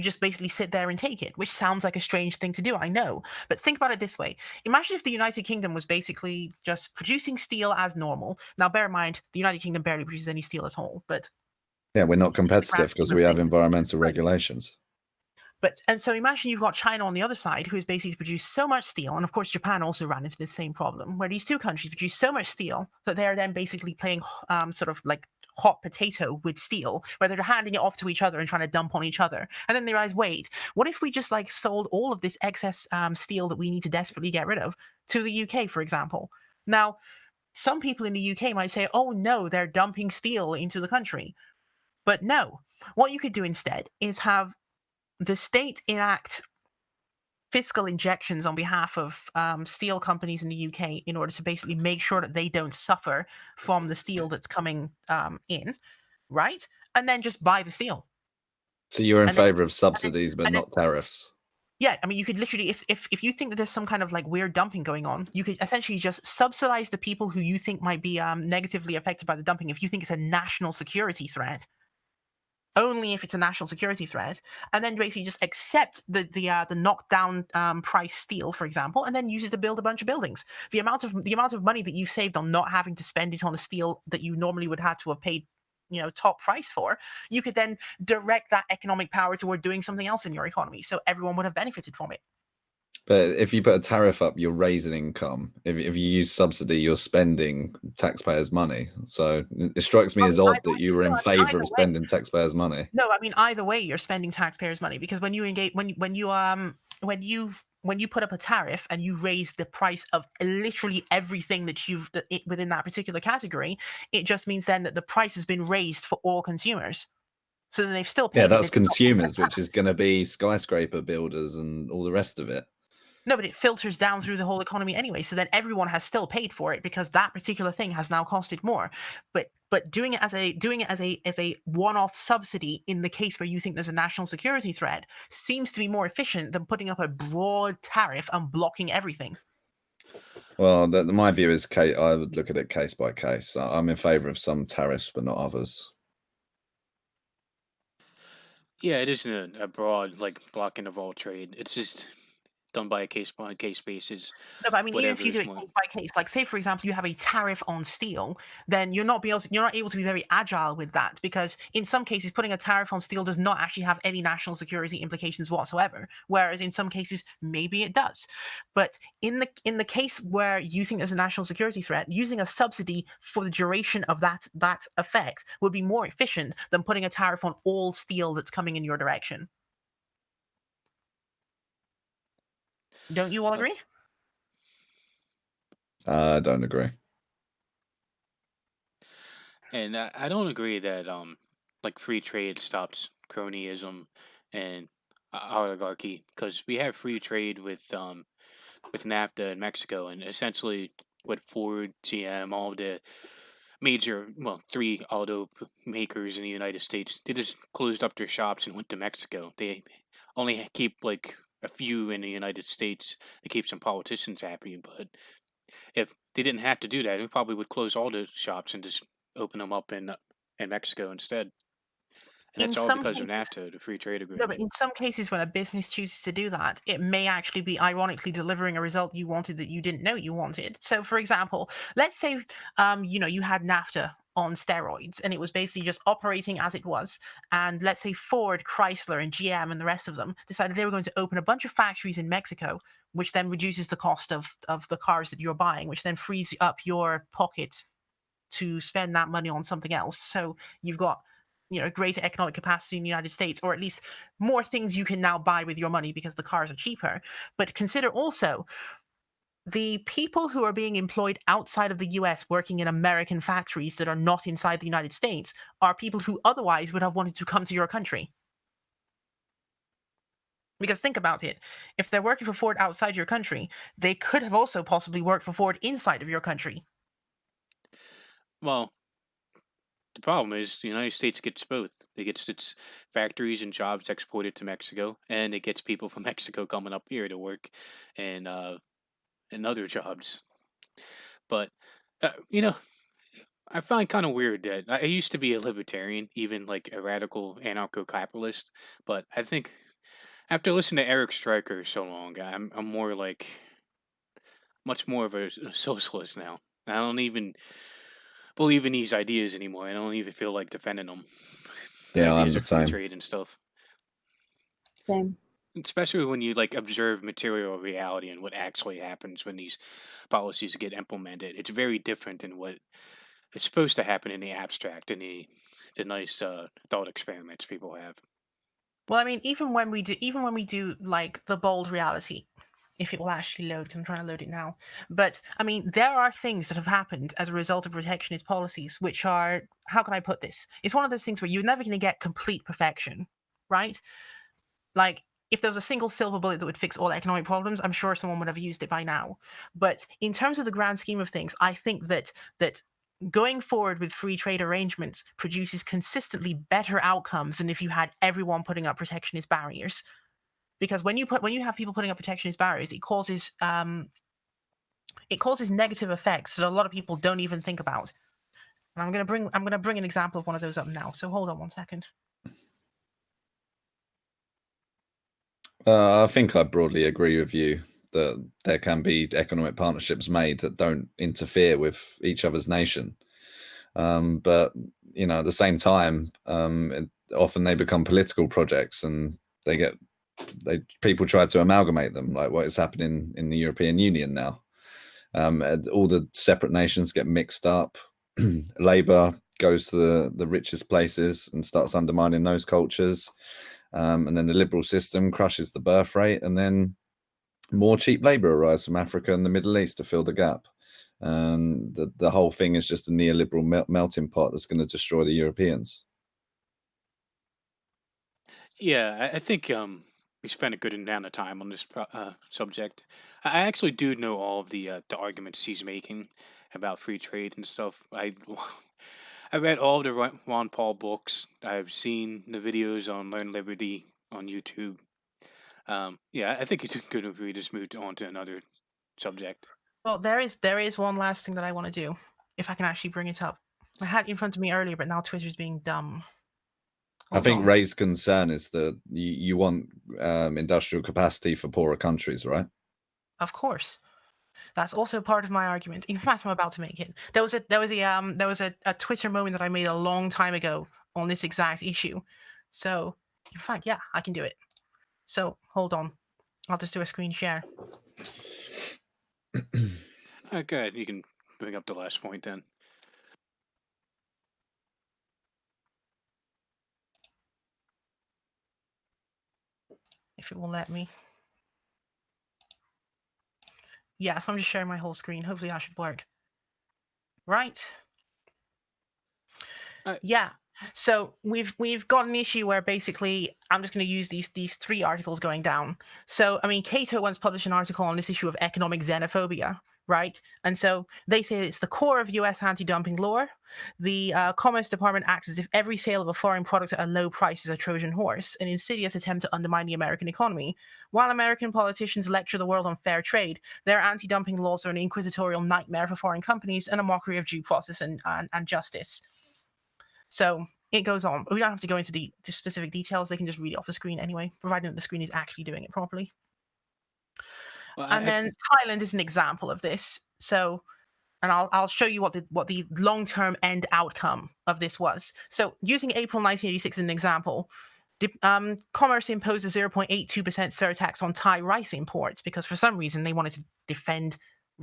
just basically sit there and take it, which sounds like a strange thing to do, I know. But think about it this way. Imagine if the United Kingdom was basically just producing steel as normal. Now, bear in mind, the United Kingdom barely produces any steel at all, but Yeah, we're not competitive because we have environmental regulations. And so imagine you've got China on the other side, who has basically produced so much steel, and of course Japan also ran into the same problem, where these two countries produce so much steel that they're then basically playing sort of like hot potato with steel, where they're handing it off to each other and trying to dump on each other. And then they realize, wait, what if we just like sold all of this excess steel that we need to desperately get rid of to the UK, for example? Now, some people in the UK might say, oh no, they're dumping steel into the country. But no, what you could do instead is have the state enact fiscal injections on behalf of steel companies in the UK in order to basically make sure that they don't suffer from the steel that's coming in, right? And then just buy the steel. So you're in favor of subsidies, but not tariffs? Yeah, I mean, you could literally, if you think that there's some kind of like weird dumping going on, you could essentially just subsidize the people who you think might be negatively affected by the dumping. If you think it's a national security threat, only if it's a national security threat, and then basically just accept the knockdown price steel, for example, and then use it to build a bunch of buildings. The amount of money that you've saved on not having to spend it on a steel that you normally would have to have paid, top price for, you could then direct that economic power toward doing something else in your economy, so everyone would have benefited from it. But if you put a tariff up, you're raising income. If you use subsidy, you're spending taxpayers' money. So it strikes me as odd that you were in favor of spending taxpayers' money. No, I mean, either way, you're spending taxpayers' money, because when you engage, when you when you put up a tariff and you raise the price of literally everything that within that particular category, it just means then that the price has been raised for all consumers. So then they've still paid. Yeah, that's consumers, which is going to be skyscraper builders and all the rest of it. No, but it filters down through the whole economy anyway. So then everyone has still paid for it because that particular thing has now costed more. But doing it as a one-off subsidy in the case where you think there's a national security threat seems to be more efficient than putting up a broad tariff and blocking everything. Well, my view is I would look at it case by case. I'm in favour of some tariffs, but not others. Yeah, it isn't a broad like blocking of all trade. It's just done by a case basis. No, but I mean, even if Whatever you is do it more- case by case, like say for example, you have a tariff on steel, then you're not able to be very agile with that, because in some cases, putting a tariff on steel does not actually have any national security implications whatsoever. Whereas in some cases, maybe it does. But in the case where you think there's a national security threat, using a subsidy for the duration of that effect would be more efficient than putting a tariff on all steel that's coming in your direction. Don't you all agree? I don't agree. And I don't agree that like free trade stops cronyism and oligarchy, because we have free trade with NAFTA in Mexico, and essentially with Ford, GM, all the major, well, 3 auto makers in the United States, they just closed up their shops and went to Mexico. They only keep like a few in the United States to keep some politicians happy, but if they didn't have to do that, we probably would close all the shops and just open them up in Mexico instead. And that's all because of NAFTA, the free trade No, agreement. but in some cases, when a business chooses to do that, it may actually be ironically delivering a result you wanted that you didn't know you wanted. So, for example, let's say, you had NAFTA on steroids, and it was basically just operating as it was. And let's say Ford, Chrysler, and GM and the rest of them decided they were going to open a bunch of factories in Mexico, which then reduces the cost of the cars that you're buying, which then frees up your pocket to spend that money on something else. So you've got greater economic capacity in the United States, or at least more things you can now buy with your money because the cars are cheaper. But consider also the people who are being employed outside of the US working in American factories that are not inside the United States are people who otherwise would have wanted to come to your country. Because think about it, if they're working for Ford outside your country, they could have also possibly worked for Ford inside of your country. Well, the problem is the United States gets both. It gets its factories and jobs exported to Mexico, and it gets people from Mexico coming up here to work and other jobs. But I find kind of weird that I used to be a libertarian, even like a radical anarcho-capitalist. But I think after listening to Eric Stryker so long, I'm more like much more of a socialist now. I don't even believe in these ideas anymore. I don't even feel like defending them. Yeah, I'm Ideas the of free same. trade and stuff. Same. Especially when you like observe material reality and what actually happens when these policies get implemented. It's very different than what it's supposed to happen in the abstract and the nice thought experiments people have. Well, I mean, even when we do like the bold reality, if it will actually load, because I'm trying to load it now. But I mean, there are things that have happened as a result of protectionist policies, which are, how can I put this? It's one of those things where you're never going to get complete perfection, right? Like, if there was a single silver bullet that would fix all economic problems, I'm sure someone would have used it by now. But in terms of the grand scheme of things, I think that going forward with free trade arrangements produces consistently better outcomes than if you had everyone putting up protectionist barriers. Because when you have people putting up protectionist barriers, it causes negative effects that a lot of people don't even think about. And I'm gonna bring an example of one of those up now. So hold on one second. I think I broadly agree with you that there can be economic partnerships made that don't interfere with each other's nation. But at the same time, often they become political projects, and people try to amalgamate them, like what is happening in the European Union now. All the separate nations get mixed up. Labour goes to the richest places and starts undermining those cultures. And then the liberal system crushes the birth rate, and then more cheap labor arrives from Africa and the Middle East to fill the gap. And the whole thing is just a neoliberal melting pot that's going to destroy the Europeans. Yeah, I think we spent a good amount of time on this subject. I actually do know all of the arguments he's making about free trade and stuff. I read all of the Ron Paul books. I've seen the videos on Learn Liberty on YouTube. Yeah, I think it's good if we just moved on to another subject. Well, there is one last thing that I want to do, if I can actually bring it up. I had it in front of me earlier, but now Twitter's being dumb. I think Ray's concern is that you want industrial capacity for poorer countries, right? Of course. That's also part of my argument. In fact, I'm about to make it. There was a Twitter moment that I made a long time ago on this exact issue. So, in fact, yeah, I can do it. So, hold on. I'll just do a screen share. Okay, you can bring up the last point then. If it will let me. Yeah, so I'm just sharing my whole screen. Hopefully that should work. Right. Yeah. So we've got an issue where basically I'm just going to use these three articles going down. So I mean, Cato once published an article on this issue of economic xenophobia, right? And so they say it's the core of U.S. anti-dumping law. The Commerce Department acts as if every sale of a foreign product at a low price is a Trojan horse, an insidious attempt to undermine the American economy. While American politicians lecture the world on fair trade, their anti-dumping laws are an inquisitorial nightmare for foreign companies and a mockery of due process and justice. So it goes on. We don't have to go into the specific details. They can just read it off the screen anyway, providing that the screen is actually doing it properly. Well, and then Thailand is an example of this. So, and I'll show you what the long-term end outcome of this was. So using April 1986 as an example, Commerce imposed a 0.82% surtax on Thai rice imports because for some reason they wanted to defend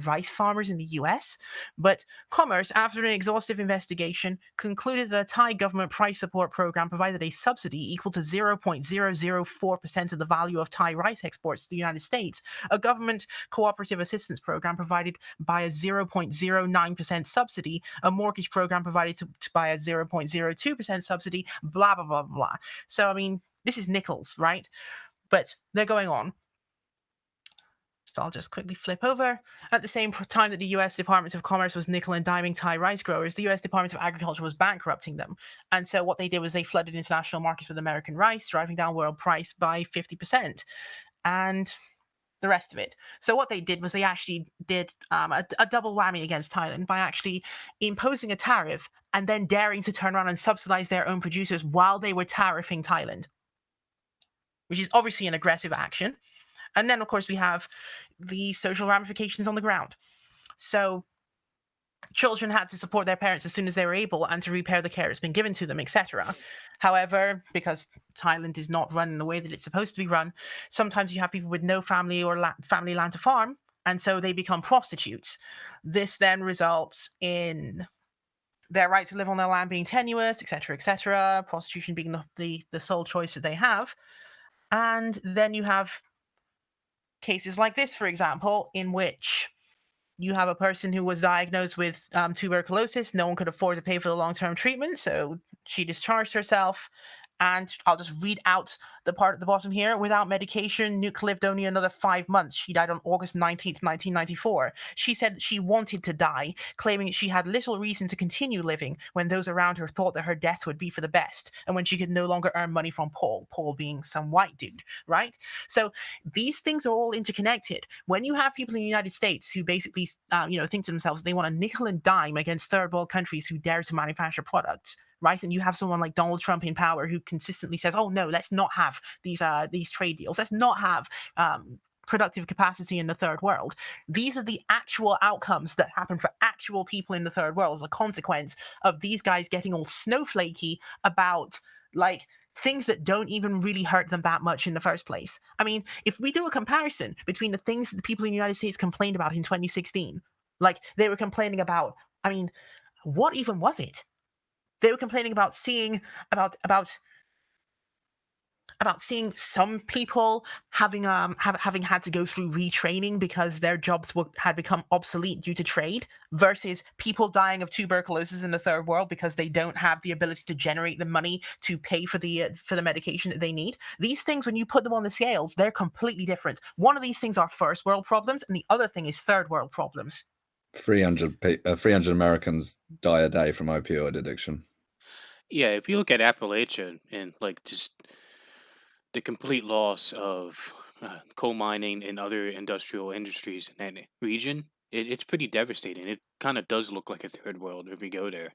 rice farmers in the US, but Commerce, after an exhaustive investigation, concluded that a Thai government price support program provided a subsidy equal to 0.004% of the value of Thai rice exports to the United States. A government cooperative assistance program provided by a 0.09% subsidy, a mortgage program provided by a 0.02% subsidy, blah, blah, blah, blah. So, I mean, this is nickels, right? But they're going on. So I'll just quickly flip over. At the same time that the U.S. Department of Commerce was nickel and diming Thai rice growers, the U.S. Department of Agriculture was bankrupting them. And so what they did was they flooded international markets with American rice, driving down world price by 50%. And the rest of it. So what they did was they actually did a double whammy against Thailand by actually imposing a tariff and then daring to turn around and subsidize their own producers while they were tariffing Thailand, which is obviously an aggressive action. And then, of course, we have the social ramifications on the ground. So children had to support their parents as soon as they were able and to repair the care that's been given to them, etc. However, because Thailand is not run in the way that it's supposed to be run, sometimes you have people with no family or family land to farm, and so they become prostitutes. This then results in their right to live on their land being tenuous, etc., prostitution being the sole choice that they have. And then you have cases like this, for example, in which you have a person who was diagnosed with tuberculosis. No one could afford to pay for the long-term treatment, so she discharged herself. And I'll just read out the part at the bottom here. Without medication, Nuke lived only another 5 months. She died on August 19th, 1994. She said she wanted to die, claiming she had little reason to continue living when those around her thought that her death would be for the best, and when she could no longer earn money from Paul being some white dude, right? So these things are all interconnected. When you have people in the United States who basically, think to themselves they want to nickel and dime against third world countries who dare to manufacture products, right? And you have someone like Donald Trump in power who consistently says, oh no, let's not have these trade deals. Let's not have productive capacity in the third world. These are the actual outcomes that happen for actual people in the third world as a consequence of these guys getting all snowflakey about like things that don't even really hurt them that much in the first place. I mean, if we do a comparison between the things that the people in the United States complained about in 2016, like they were complaining about, I mean, what even was it? They were complaining about seeing about about seeing some people having having had to go through retraining because their jobs had become obsolete due to trade, versus people dying of tuberculosis in the third world because they don't have the ability to generate the money to pay for the medication that they need. These things, when you put them on the scales, they're completely different. One of these things are first world problems, and the other thing is third world problems. 300 Americans die a day from opioid addiction. Yeah, if you look at Appalachia and like just the complete loss of coal mining and other industrial industries in that region, it's pretty devastating. It kind of does look like a third world if you go there.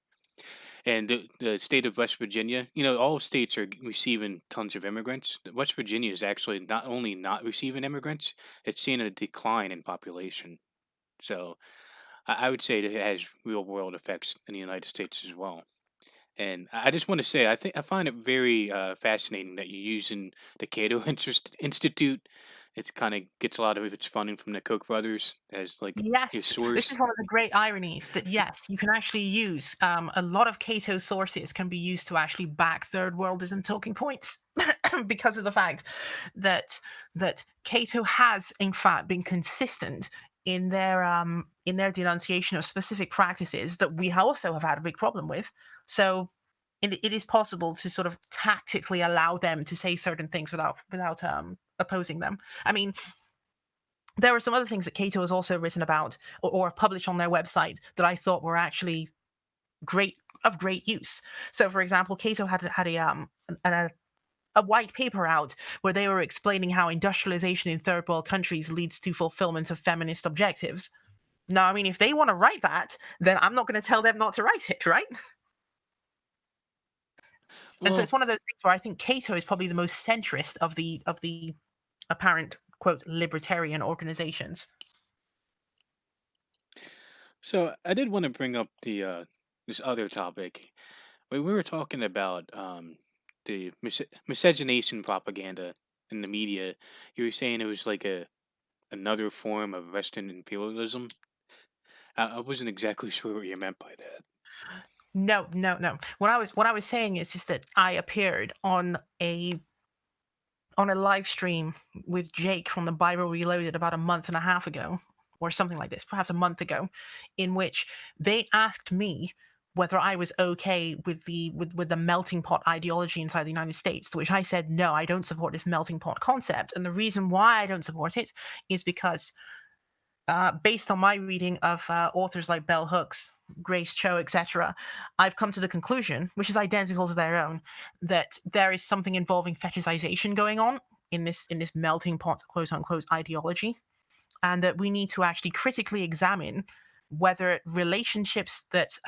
And the state of West Virginia, all states are receiving tons of immigrants. West Virginia is actually not only not receiving immigrants, it's seeing a decline in population. So I would say that it has real world effects in the United States as well. And I just want to say, I find it very fascinating that you're using the Cato Institute. It's kind of gets a lot of its funding from the Koch brothers as like your Yes, this source. is one of the great ironies that yes, you can actually use a lot of Cato sources can be used to actually back third worldism talking points because of the fact that Cato has in fact been consistent in their denunciation of specific practices that we also have had a big problem with. So it is possible to sort of tactically allow them to say certain things without opposing them. I mean, there are some other things that Cato has also written about or published on their website that I thought were actually of great use. So, for example, Cato had a white paper out where they were explaining how industrialization in third world countries leads to fulfillment of feminist objectives. Now, I mean, if they want to write that, then I'm not going to tell them not to write it, right? And so Well, it's one of those things where I think Cato is probably the most centrist of the apparent, quote, libertarian organizations. so I did want to bring up the this other topic. When we were talking about the miscegenation propaganda in the media, you were saying it was like another form of Western imperialism. I wasn't exactly sure what you meant by that. No. What I was saying is just that I appeared on a live stream with Jake from the Bible Reloaded about a month and a half ago, or something like this, perhaps a month ago, in which they asked me whether I was okay with the melting pot ideology inside the United States, to which I said, no, I don't support this melting pot concept. And the reason why I don't support it is because based on my reading of authors like Bell Hooks, Grace Cho, etc., I've come to the conclusion, which is identical to their own, that there is something involving fetishization going on in this melting pot, quote unquote, ideology, and that we need to actually critically examine whether relationships that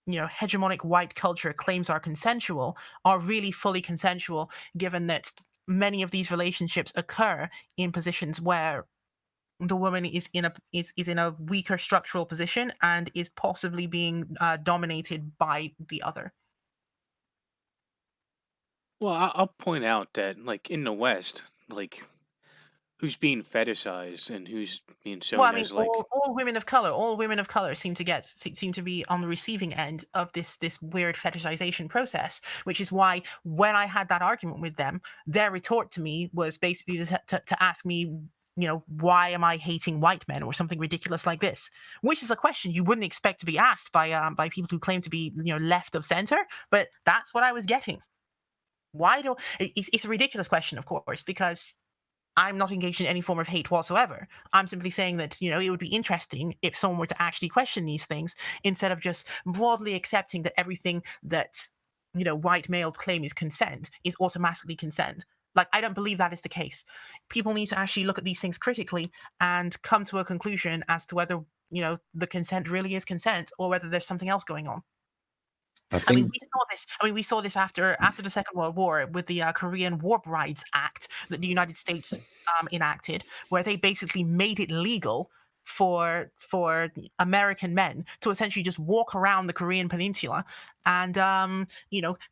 hegemonic white culture claims are consensual are really fully consensual, given that many of these relationships occur in positions where the woman is in a weaker structural position and is possibly being dominated by the other. Well, I'll point out that, like in the West, like who's being fetishized and who's being shown Well, I mean, as like all women of color seem to be on the receiving end of this weird fetishization process, which is why when I had that argument with them, their retort to me was basically to ask me, why am I hating white men or something ridiculous like this, which is a question you wouldn't expect to be asked by people who claim to be left of center, but that's what I was getting. It's a ridiculous question, of course, because I'm not engaged in any form of hate whatsoever. I'm simply saying that, it would be interesting if someone were to actually question these things instead of just broadly accepting that everything that, white males claim is consent is automatically consent. Like, I don't believe that is the case. People need to actually look at these things critically and come to a conclusion as to whether, the consent really is consent or whether there's something else going on. I mean, we saw this after the Second World War with the Korean War Brides Act that the United States enacted, where they basically made it legal for American men to essentially just walk around the Korean Peninsula and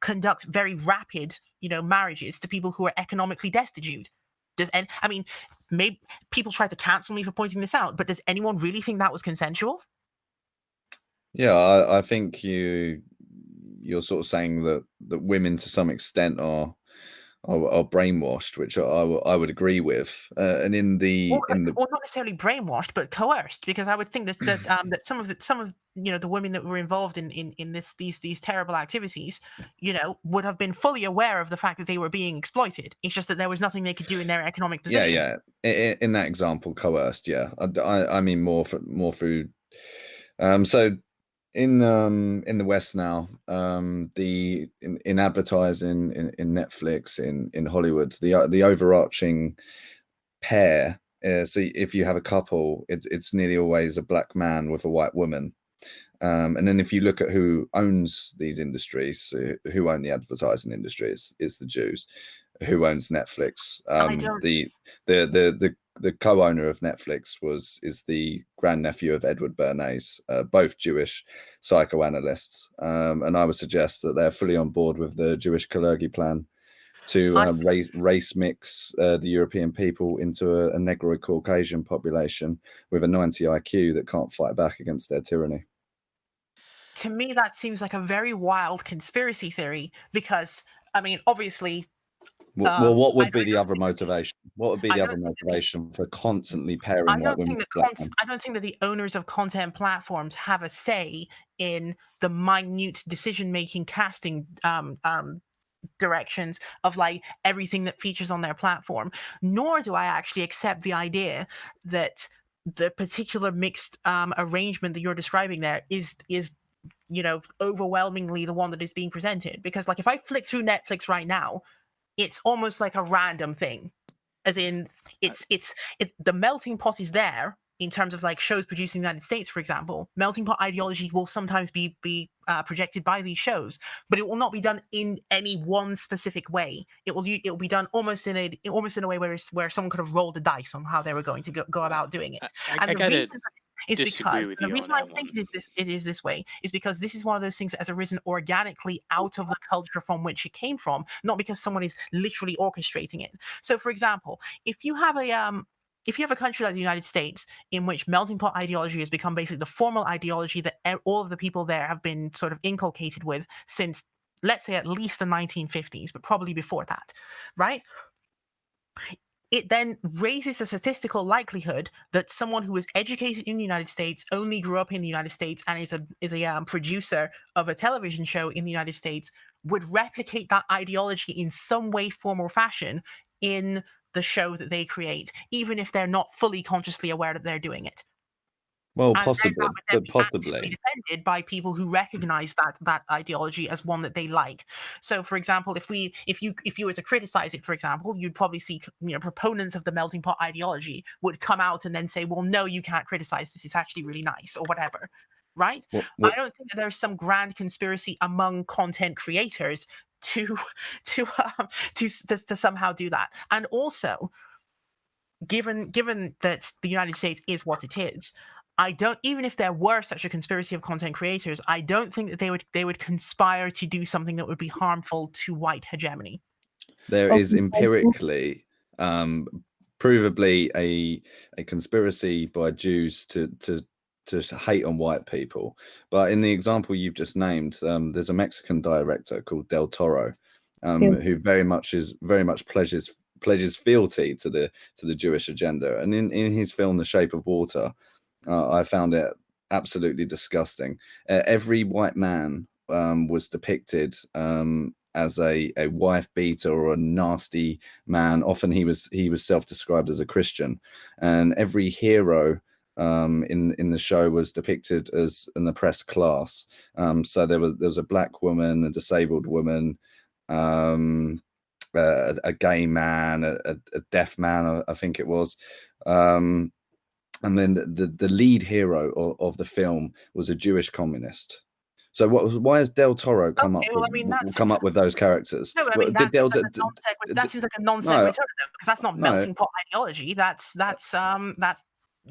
conduct very rapid marriages to people who are economically destitute. Maybe people tried to cancel me for pointing this out, but does anyone really think that was consensual? Yeah, I think you're sort of saying that women to some extent are are brainwashed, which I would agree with. And in the or not necessarily brainwashed, but coerced, because I would think that some of the women that were involved in these terrible activities, would have been fully aware of the fact that they were being exploited. It's just that there was nothing they could do in their economic position. Yeah. In that example, coerced. Yeah, I mean more through. So in the West now, in advertising, in Netflix, in Hollywood, the overarching pair. So if you have a couple, it's nearly always a black man with a white woman. And then if you look at who owns these industries, who own the advertising industry, it's the Jews. Who owns Netflix? The co-owner of Netflix is the grandnephew of Edward Bernays, both Jewish psychoanalysts. And I would suggest that they're fully on board with the Jewish Kalergi plan to race mix the European people into a Negro Caucasian population with a 90 IQ that can't fight back against their tyranny. To me, that seems like a very wild conspiracy theory, because, I mean, obviously... Well, what would be the other motivation? What would be the other motivation for constantly pairing white women with black men? I don't think that the owners of content platforms have a say in the minute decision-making casting directions of like everything that features on their platform. Nor do I actually accept the idea that the particular mixed arrangement that you're describing there is overwhelmingly the one that is being presented. Because like if I flick through Netflix right now, it's almost like a random thing, as in the melting pot is there in terms of like shows produced in the United States, for example. Melting pot ideology will sometimes be projected by these shows, but it will not be done in any one specific way. It will be done almost in a way where someone could have rolled a dice on how they were going to go about doing it. I gotta disagree with you on that one. The reason I think it is this way is because this is one of those things that has arisen organically out of the culture from which it came from, not because someone is literally orchestrating it. So, for example, if you have a country like the United States in which melting pot ideology has become basically the formal ideology that all of the people there have been sort of inculcated with since, let's say, at least the 1950s, but probably before that, right? It then raises a statistical likelihood that someone who was educated in the United States, only grew up in the United States, and is a producer of a television show in the United States would replicate that ideology in some way, form, or fashion in the show that they create, even if they're not fully consciously aware that they're doing it. Well, And possibly, but possibly defended by people who recognize that ideology as one that they like. So, for example, if you were to criticize it, for example, you'd probably see proponents of the melting pot ideology would come out and then say, "Well, no, you can't criticize this. It's actually really nice," or whatever. Right? I don't think that there's some grand conspiracy among content creators to somehow do that. And also, given that the United States is what it is, even if there were such a conspiracy of content creators, I don't think that they would conspire to do something that would be harmful to white hegemony. There is empirically, provably a conspiracy by Jews to hate on white people. But in the example you've just named, there's a Mexican director called Del Toro, who very much pledges fealty to the Jewish agenda. And in his film The Shape of Water, I found it absolutely disgusting. Every white man was depicted as a wife beater or a nasty man. Often he was self-described as a Christian, and every hero in the show was depicted as an oppressed class. So there was a black woman, a disabled woman, a gay man, a deaf man, I think it was. And then the lead hero of the film was a Jewish communist. So why has Del Toro come up with those characters? No, but I mean, that seems like a non sequitur, because that's not melting pot ideology. That's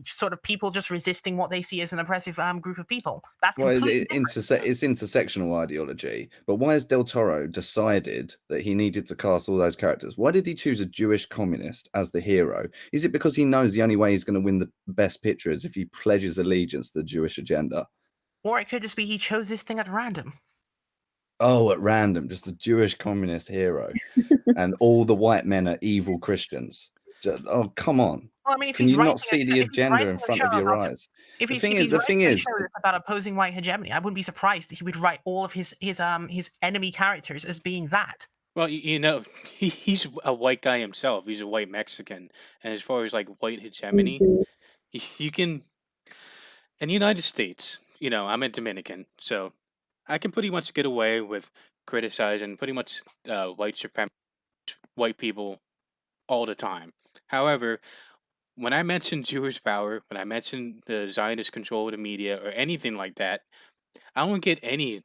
sort of people just resisting what they see as an oppressive group of people. That's completely it's intersectional ideology. But why has Del Toro decided that he needed to cast all those characters? Why did he choose a Jewish communist as the hero? Is it because he knows the only way he's going to win the best picture is if he pledges allegiance to the Jewish agenda? Or it could just be he chose this thing at random. Oh, at random, just the Jewish communist hero. and all the white men are evil Christians. Oh, come on. Well, I mean, if Can he's you writing not see the if he's agenda writing in a front show of your about eyes? if The he's thing if is, he's the writing thing a is, show that's about opposing white hegemony, I wouldn't be surprised that he would write all of his enemy characters as being that. Well, you know, he's a white guy himself. He's a white Mexican, and as far as like white hegemony, you can in the United States. You know, I'm a Dominican, so I can pretty much get away with criticizing pretty much white people all the time. However, when I mention Jewish power, when I mention the Zionist control of the media or anything like that, I don't get any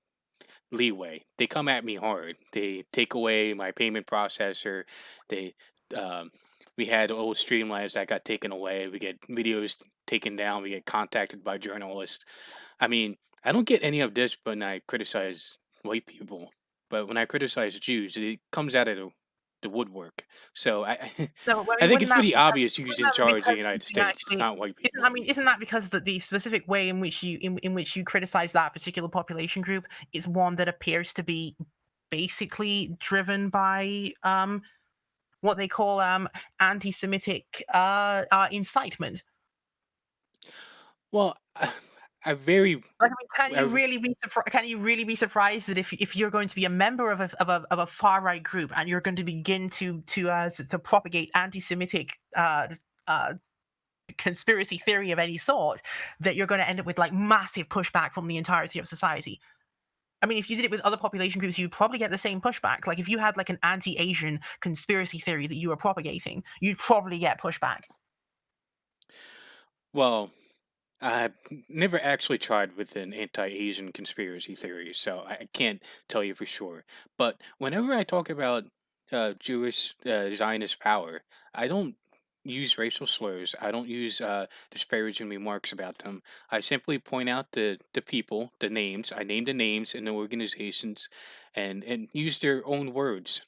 leeway. They come at me hard. They take away my payment processor. They, um, we had old Streamlabs that got taken away. We get videos taken down. We get contacted by journalists. I mean, I don't get any of this when I criticize white people. But when I criticize Jews, it comes out of the woodwork. So So, I I mean, think it's pretty obvious wouldn't who's in that be charge of the because United something States. It's actually not white people. isn't that because the specific way in which you criticize that particular population group is one that appears to be basically driven by what they call anti-Semitic incitement? Well, I very Like, I mean, can you I, really be can you really be surprised that if you're going to be a member of a far right group and you're going to begin to propagate anti-Semitic conspiracy theory of any sort, that you're going to end up with like massive pushback from the entirety of society? I mean, if you did it with other population groups, you'd probably get the same pushback. Like if you had like an anti-Asian conspiracy theory that you were propagating, you'd probably get pushback. well, I've never actually tried with an anti-Asian conspiracy theory, so I can't tell you for sure. But whenever I talk about Jewish Zionist power, I don't use racial slurs. I don't use disparaging remarks about them. I simply point out the people, the names. I name the names and the organizations, and use their own words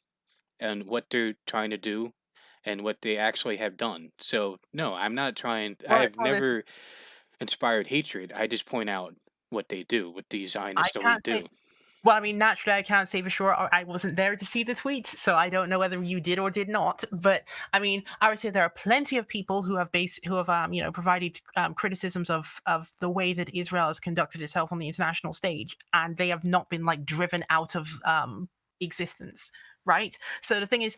and what they're trying to do and what they actually have done. So no, I'm not trying. I Well, have never inspired hatred. I just point out what they do, what these I Zionists already can't say. do. Well, I mean, naturally, I can't say for sure. I wasn't there to see the tweets, so I don't know whether you did or did not. But I mean, I would say there are plenty of people who have provided criticisms of the way that Israel has conducted itself on the international stage, and they have not been like driven out of existence, right? So the thing is,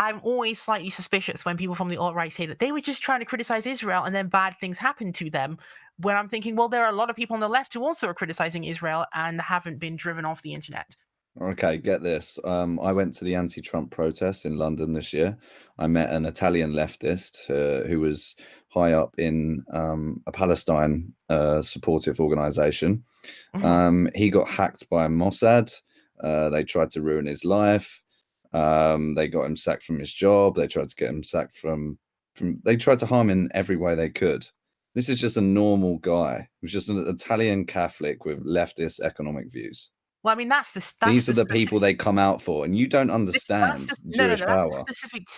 I'm always slightly suspicious when people from the alt-right say that they were just trying to criticize Israel and then bad things happened to them, when I'm thinking, well, there are a lot of people on the left who also are criticizing Israel and haven't been driven off the internet. Okay, get this. I went to the anti-Trump protests in London this year. I met an Italian leftist who was high up in a Palestine supportive organization. He got hacked by Mossad. They tried to ruin his life. They got him sacked from his job. They tried to get him sacked from they tried to harm him in every way they could. This is just a normal guy who's just an Italian Catholic with leftist economic views. Well, I mean, These are the people they come out for, and you don't understand Jewish power.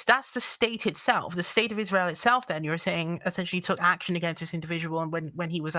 That's the state itself, the state of Israel itself. Then you're saying essentially took action against this individual, and when he was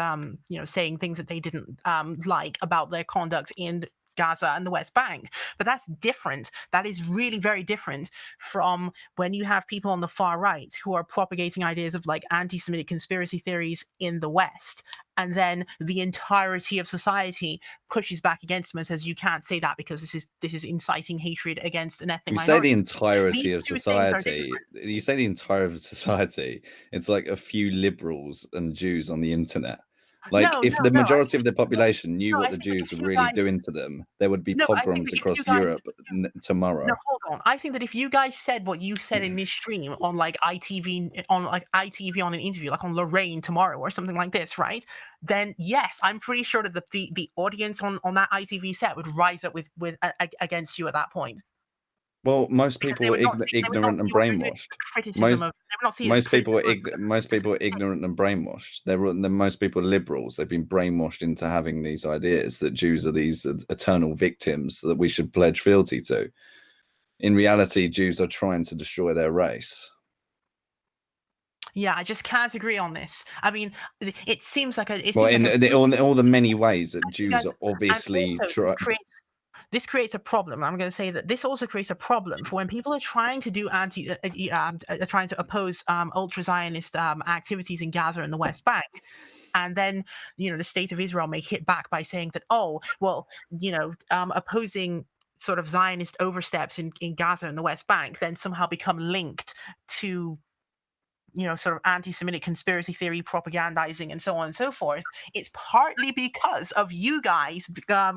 saying things that they didn't like about their conduct in Gaza and the West Bank. But that's different. That is really very different from when you have people on the far right who are propagating ideas of like anti-Semitic conspiracy theories in the West, and then the entirety of society pushes back against them and says you can't say that because this is inciting hatred against an ethnic minority. You say the entirety of society. You say the entirety of society. It's like a few liberals and Jews on the internet. Like, if the majority of the population knew what the Jews were really doing to them, there would be pogroms across Europe tomorrow. No, hold on. I think that if you guys said what you said in this stream on like ITV on an interview, like on Lorraine tomorrow or something like this, right? Then yes, I'm pretty sure that the audience on that ITV set would rise up with against you at that point. Well, most people are ignorant and brainwashed. Most people are ignorant and brainwashed. Most people are liberals. They've been brainwashed into having these ideas that Jews are these eternal victims that we should pledge fealty to. In reality, Jews are trying to destroy their race. Yeah, I just can't agree on this. I mean, it seems like all the many ways that Jews are obviously this creates a problem. I'm going to say that this also creates a problem for when people are trying to do trying to oppose ultra-Zionist activities in Gaza and the West Bank. And then, the state of Israel may hit back by saying that, oh, well, opposing sort of Zionist oversteps in Gaza and the West Bank then somehow become linked to sort of anti-Semitic conspiracy theory propagandizing and so on and so forth. It's partly because of you guys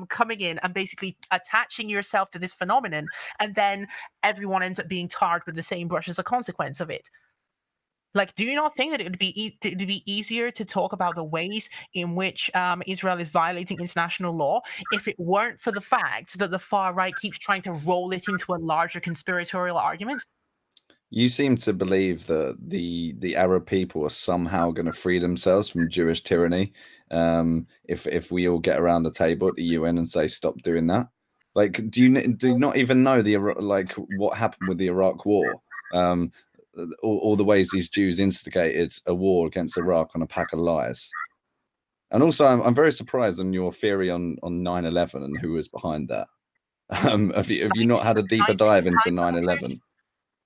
coming in and basically attaching yourself to this phenomenon, and then everyone ends up being tarred with the same brush as a consequence of it. Like, do you not think that it would be easier to talk about the ways in which Israel is violating international law if it weren't for the fact that the far right keeps trying to roll it into a larger conspiratorial argument? You seem to believe that the Arab people are somehow going to free themselves from Jewish tyranny if we all get around the table at the UN and say stop doing that. Like, do you not even know what happened with the Iraq War? All the ways these Jews instigated a war against Iraq on a pack of lies. And also, I'm very surprised on your theory on 9/11 and who was behind that. Have you not had a deeper dive into 9/11?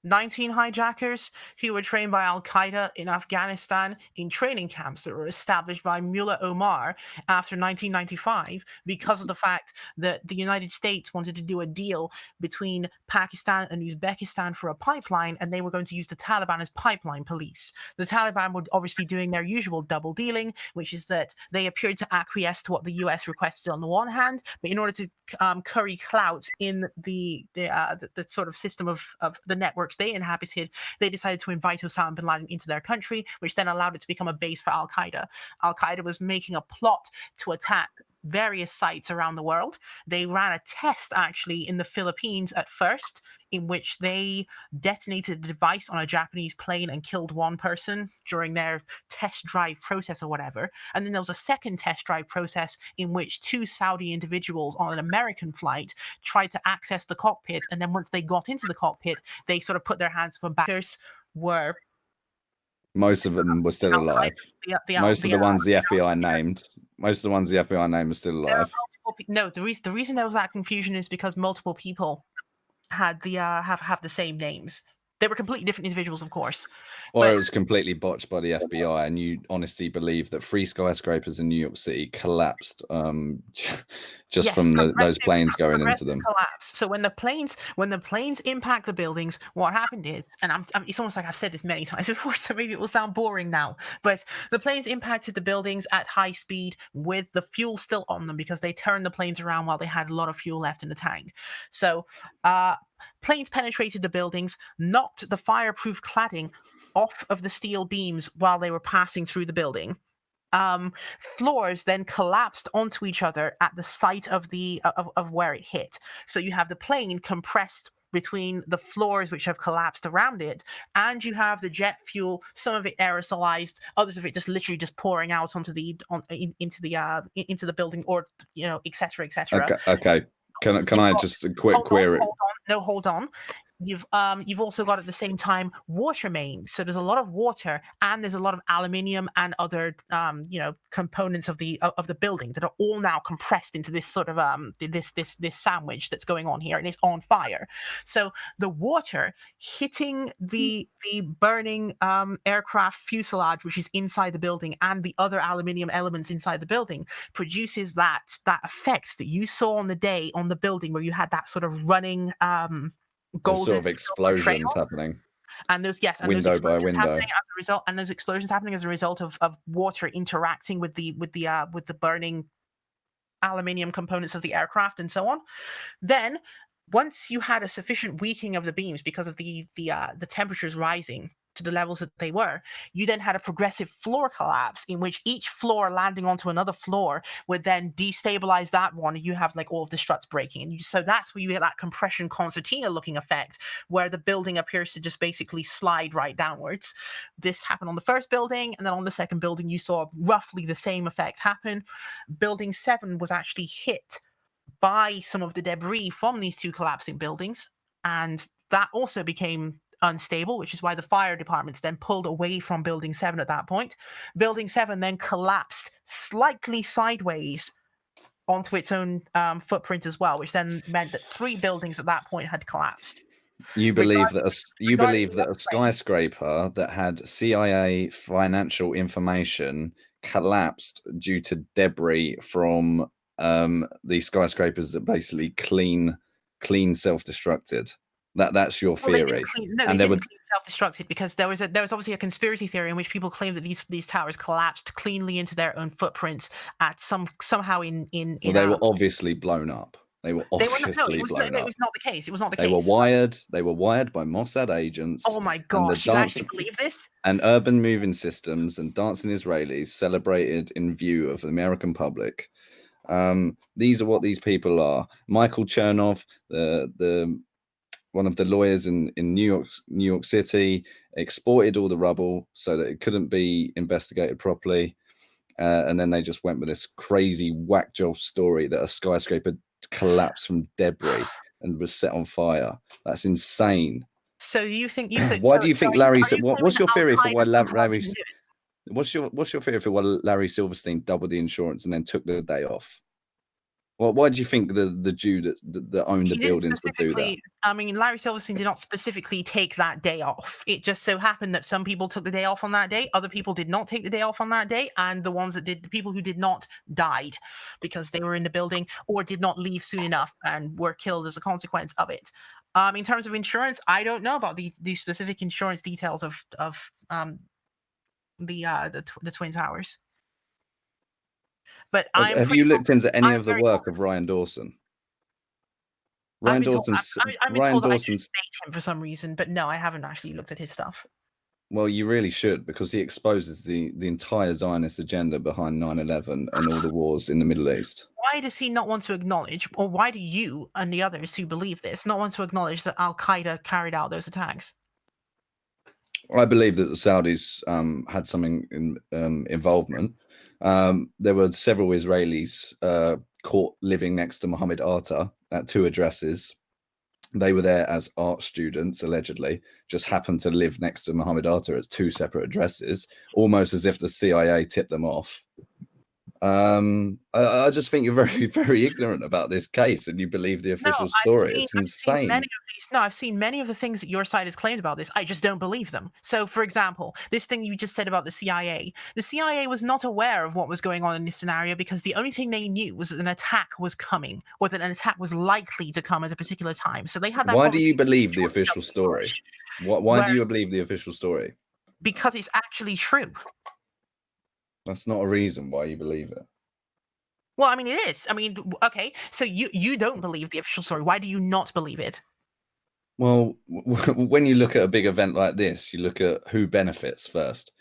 19 hijackers who were trained by Al-Qaeda in Afghanistan in training camps that were established by Mullah Omar after 1995 because of the fact that the United States wanted to do a deal between Pakistan and Uzbekistan for a pipeline, and they were going to use the Taliban as pipeline police. The Taliban were obviously doing their usual double dealing, which is that they appeared to acquiesce to what the US requested on the one hand, but in order to curry clout in the sort of system of the networks they inhabited, they decided to invite Osama bin Laden into their country, which then allowed it to become a base for Al-Qaeda. Al-Qaeda was making a plot to attack various sites around the world. They ran a test actually in the Philippines at first, in which they detonated a device on a Japanese plane and killed one person during their test drive process or whatever. And then there was a second test drive process in which 2 Saudi individuals on an American flight tried to access the cockpit. And then once they got into the cockpit, they sort of put their hands up. Backers were... Most of them were still alive. Most of the ones the FBI named are still alive. No, the reason there was that confusion is because multiple people had the have the same names. They were completely different individuals, of course. Or it was completely botched by the FBI, and you honestly believe that 3 skyscrapers in New York City collapsed just from those planes going into them. Collapse. So when the planes impact the buildings, what happened is, and it's almost like I've said this many times before, so maybe it will sound boring now, but the planes impacted the buildings at high speed with the fuel still on them because they turned the planes around while they had a lot of fuel left in the tank. So planes penetrated the buildings, knocked the fireproof cladding off of the steel beams while they were passing through the building. Floors then collapsed onto each other at the site of the of where it hit. So you have the plane compressed between the floors which have collapsed around it, and you have the jet fuel, some of it aerosolized, others of it just literally just pouring out onto into the building, or etc. etc. Okay. Can I just a quick query? Hold on. You've also got at the same time water mains. So there's a lot of water, and there's a lot of aluminium and other components of the building that are all now compressed into this sort of this sandwich that's going on here, and it's on fire. So the water hitting the burning aircraft fuselage, which is inside the building, and the other aluminium elements inside the building, produces that effect that you saw on the day on the building, where you had that sort of running golden sort of explosions happening, and those window by window as a result, and those explosions happening as a result of water interacting with the burning aluminium components of the aircraft and so on. Then once you had a sufficient weakening of the beams because of the temperatures rising to the levels that they were, you then had a progressive floor collapse in which each floor landing onto another floor would then destabilize that one, and you have like all of the struts breaking, and so that's where you get that compression concertina looking effect where the building appears to just basically slide right downwards. This happened on the first building, and then on the second building you saw roughly the same effect happen. Building 7 was actually hit by some of the debris from these 2 collapsing buildings, and that also became unstable, which is why the fire departments then pulled away from Building 7 at that point. Building 7 then collapsed slightly sideways onto its own footprint as well, which then meant that 3 buildings at that point had collapsed. You believe that a skyscraper that had CIA financial information collapsed due to debris from these skyscrapers that basically clean self-destructed. That's your theory. They didn't clean self-destructed, because there was obviously a conspiracy theory in which people claim that these towers collapsed cleanly into their own footprints at somehow in. Well, they were obviously blown up. They were obviously blown up. It was not the case. It was not the case. They were wired by Mossad agents. Oh my gosh, you actually believe this? And urban moving systems and dancing Israelis celebrated in view of the American public. These are what these people are. Michael Chernov, the one of the lawyers in New York City, exported all the rubble so that it couldn't be investigated properly. And then they just went with this crazy whack job story that a skyscraper collapsed from debris and was set on fire. That's insane. So you think why do you think Larry said what's your theory for why Larry what's your theory for why Larry Silverstein doubled the insurance and then took the day off? Well, why do you think the Jew that owned the buildings would do that? I mean, Larry Silverstein did not specifically take that day off. It just so happened that some people took the day off on that day, other people did not take the day off on that day, and the people who did not died because they were in the building or did not leave soon enough and were killed as a consequence of it. In terms of insurance, I don't know about the specific insurance details of the Twin Towers. But have you looked into any of the work of Ryan Dawson? Ryan Dawson date him for some reason, but no, I haven't actually looked at his stuff. Well, you really should, because he exposes the entire Zionist agenda behind 9/11 and all the wars in the Middle East. Why does he not want to acknowledge, or why do you and the others who believe this not want to acknowledge that Al-Qaeda carried out those attacks? I believe that the Saudis had something involvement. There were several Israelis caught living next to Mohammed Atta at 2 addresses. They were there as art students, allegedly, just happened to live next to Mohammed Atta at 2 separate addresses, almost as if the CIA tipped them off. I just think you're very, very ignorant about this case, and you believe the official story. It's insane. I've seen many of the things that your side has claimed about this. I just don't believe them. So, for example, this thing you just said about the CIA was not aware of what was going on in this scenario, because the only thing they knew was that an attack was coming, or that an attack was likely to come at a particular time. So they had that. Why do you believe the official story? Why do you believe the official story? Because it's actually true. That's not a reason why you believe it. Well, I mean, it is. I mean, okay, so you don't believe the official story. Why do you not believe it? Well, when you look at a big event like this, you look at who benefits first.